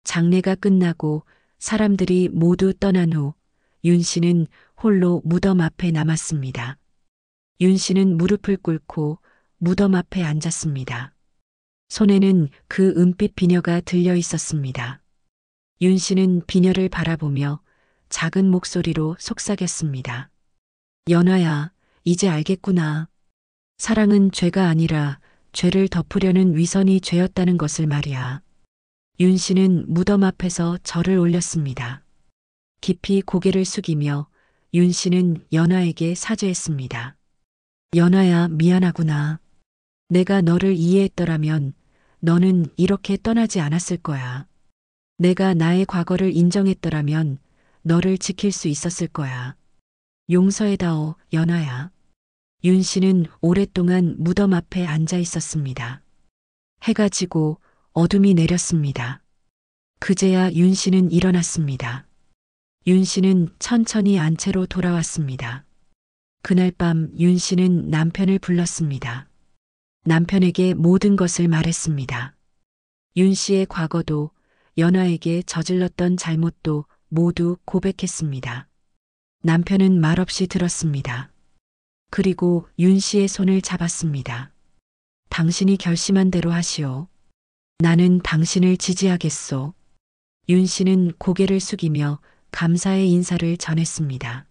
장례가 끝나고 사람들이 모두 떠난 후 윤 씨는 홀로 무덤 앞에 남았습니다. 윤 씨는 무릎을 꿇고 무덤 앞에 앉았습니다. 손에는 그 은빛 비녀가 들려 있었습니다. 윤 씨는 비녀를 바라보며 작은 목소리로 속삭였습니다. 연하야, 이제 알겠구나. 사랑은 죄가 아니라 죄를 덮으려는 위선이 죄였다는 것을 말이야. 윤 씨는 무덤 앞에서 절을 올렸습니다. 깊이 고개를 숙이며 윤 씨는 연하에게 사죄했습니다. 연하야, 미안하구나. 내가 너를 이해했더라면 너는 이렇게 떠나지 않았을 거야. 내가 나의 과거를 인정했더라면 너를 지킬 수 있었을 거야. 용서해다오, 연하야. 윤 씨는 오랫동안 무덤 앞에 앉아 있었습니다. 해가 지고 어둠이 내렸습니다. 그제야 윤 씨는 일어났습니다. 윤 씨는 천천히 안채로 돌아왔습니다. 그날 밤 윤 씨는 남편을 불렀습니다. 남편에게 모든 것을 말했습니다. 윤 씨의 과거도 연하에게 저질렀던 잘못도 모두 고백했습니다. 남편은 말없이 들었습니다. 그리고 윤 씨의 손을 잡았습니다. 당신이 결심한 대로 하시오. 나는 당신을 지지하겠소. 윤 씨는 고개를 숙이며 감사의 인사를 전했습니다.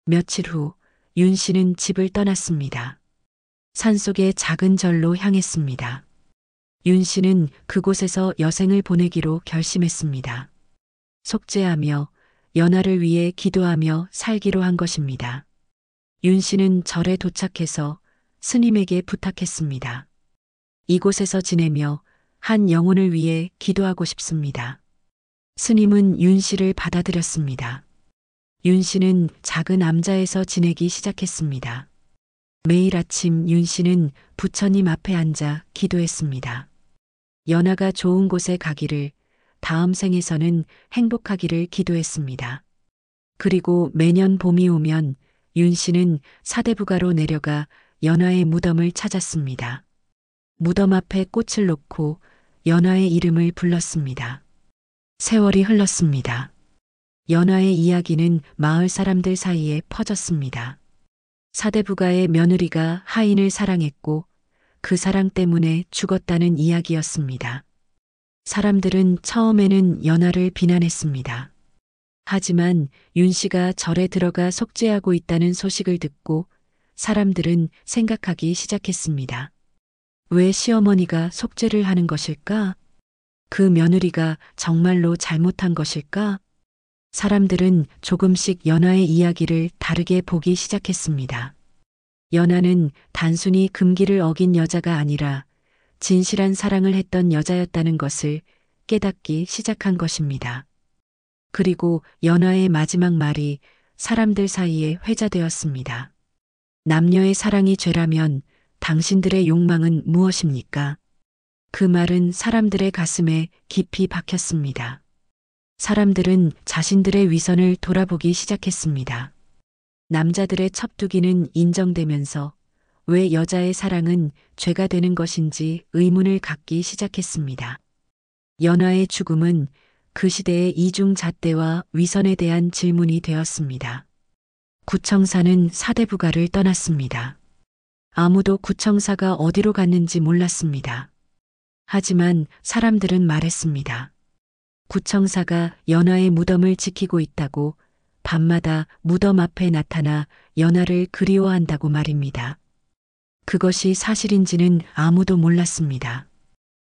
며칠 후 윤 씨는 집을 떠났습니다. 산속의 작은 절로 향했습니다. 윤 씨는 그곳에서 여생을 보내기로 결심했습니다. 속죄하며 연하를 위해 기도하며 살기로 한 것입니다. 윤 씨는 절에 도착해서 스님에게 부탁했습니다. 이곳에서 지내며 한 영혼을 위해 기도하고 싶습니다. 스님은 윤 씨를 받아들였습니다. 윤 씨는 작은 암자에서 지내기 시작했습니다. 매일 아침 윤 씨는 부처님 앞에 앉아 기도했습니다. 연하가 좋은 곳에 가기를, 다음 생에서는 행복하기를 기도했습니다. 그리고 매년 봄이 오면 윤 씨는 사대부가로 내려가 연하의 무덤을 찾았습니다. 무덤 앞에 꽃을 놓고 연하의 이름을 불렀습니다. 세월이 흘렀습니다. 연하의 이야기는 마을 사람들 사이에 퍼졌습니다. 사대부가의 며느리가 하인을 사랑했고 그 사랑 때문에 죽었다는 이야기였습니다. 사람들은 처음에는 연하를 비난했습니다. 하지만 윤 씨가 절에 들어가 속죄하고 있다는 소식을 듣고 사람들은 생각하기 시작했습니다. 왜 시어머니가 속죄를 하는 것일까? 그 며느리가 정말로 잘못한 것일까? 사람들은 조금씩 연하의 이야기를 다르게 보기 시작했습니다. 연하는 단순히 금기를 어긴 여자가 아니라 진실한 사랑을 했던 여자였다는 것을 깨닫기 시작한 것입니다. 그리고 연하의 마지막 말이 사람들 사이에 회자되었습니다. 남녀의 사랑이 죄라면 당신들의 욕망은 무엇입니까? 그 말은 사람들의 가슴에 깊이 박혔습니다. 사람들은 자신들의 위선을 돌아보기 시작했습니다. 남자들의 첩두기는 인정되면서 왜 여자의 사랑은 죄가 되는 것인지 의문을 갖기 시작했습니다. 연하의 죽음은 그 시대의 이중잣대와 위선에 대한 질문이 되었습니다. 구청사는 사대부가를 떠났습니다. 아무도 구청사가 어디로 갔는지 몰랐습니다. 하지만 사람들은 말했습니다. 구청사가 연하의 무덤을 지키고 있다고, 밤마다 무덤 앞에 나타나 연하를 그리워한다고 말입니다. 그것이 사실인지는 아무도 몰랐습니다.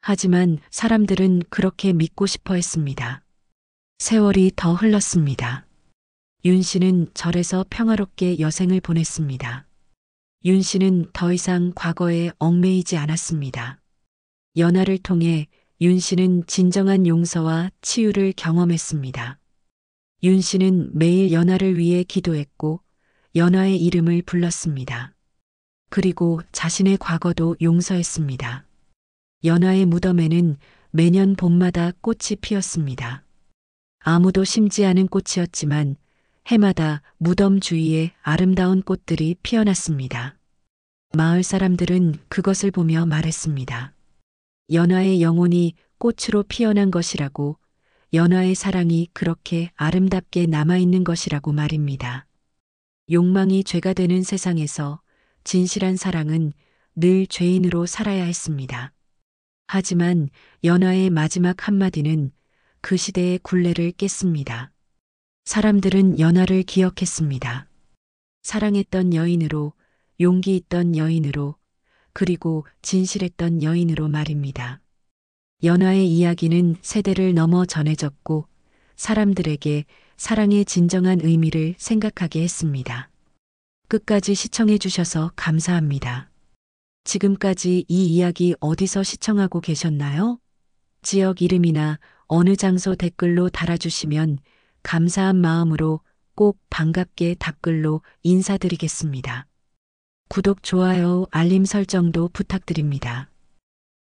하지만 사람들은 그렇게 믿고 싶어 했습니다. 세월이 더 흘렀습니다. 윤 씨는 절에서 평화롭게 여생을 보냈습니다. 윤 씨는 더 이상 과거에 얽매이지 않았습니다. 연하를 통해 윤 씨는 진정한 용서와 치유를 경험했습니다. 윤 씨는 매일 연하를 위해 기도했고 연하의 이름을 불렀습니다. 그리고 자신의 과거도 용서했습니다. 연하의 무덤에는 매년 봄마다 꽃이 피었습니다. 아무도 심지 않은 꽃이었지만 해마다 무덤 주위에 아름다운 꽃들이 피어났습니다. 마을 사람들은 그것을 보며 말했습니다. 연하의 영혼이 꽃으로 피어난 것이라고, 연하의 사랑이 그렇게 아름답게 남아있는 것이라고 말입니다. 욕망이 죄가 되는 세상에서 진실한 사랑은 늘 죄인으로 살아야 했습니다. 하지만 연하의 마지막 한마디는 그 시대의 굴레를 깼습니다. 사람들은 연하를 기억했습니다. 사랑했던 여인으로, 용기 있던 여인으로, 그리고 진실했던 여인으로 말입니다. 연하의 이야기는 세대를 넘어 전해졌고 사람들에게 사랑의 진정한 의미를 생각하게 했습니다. 끝까지 시청해 주셔서 감사합니다. 지금까지 이 이야기 어디서 시청하고 계셨나요? 지역 이름이나 어느 장소 댓글로 달아주시면 감사한 마음으로 꼭 반갑게 답글로 인사드리겠습니다. 구독, 좋아요, 알림 설정도 부탁드립니다.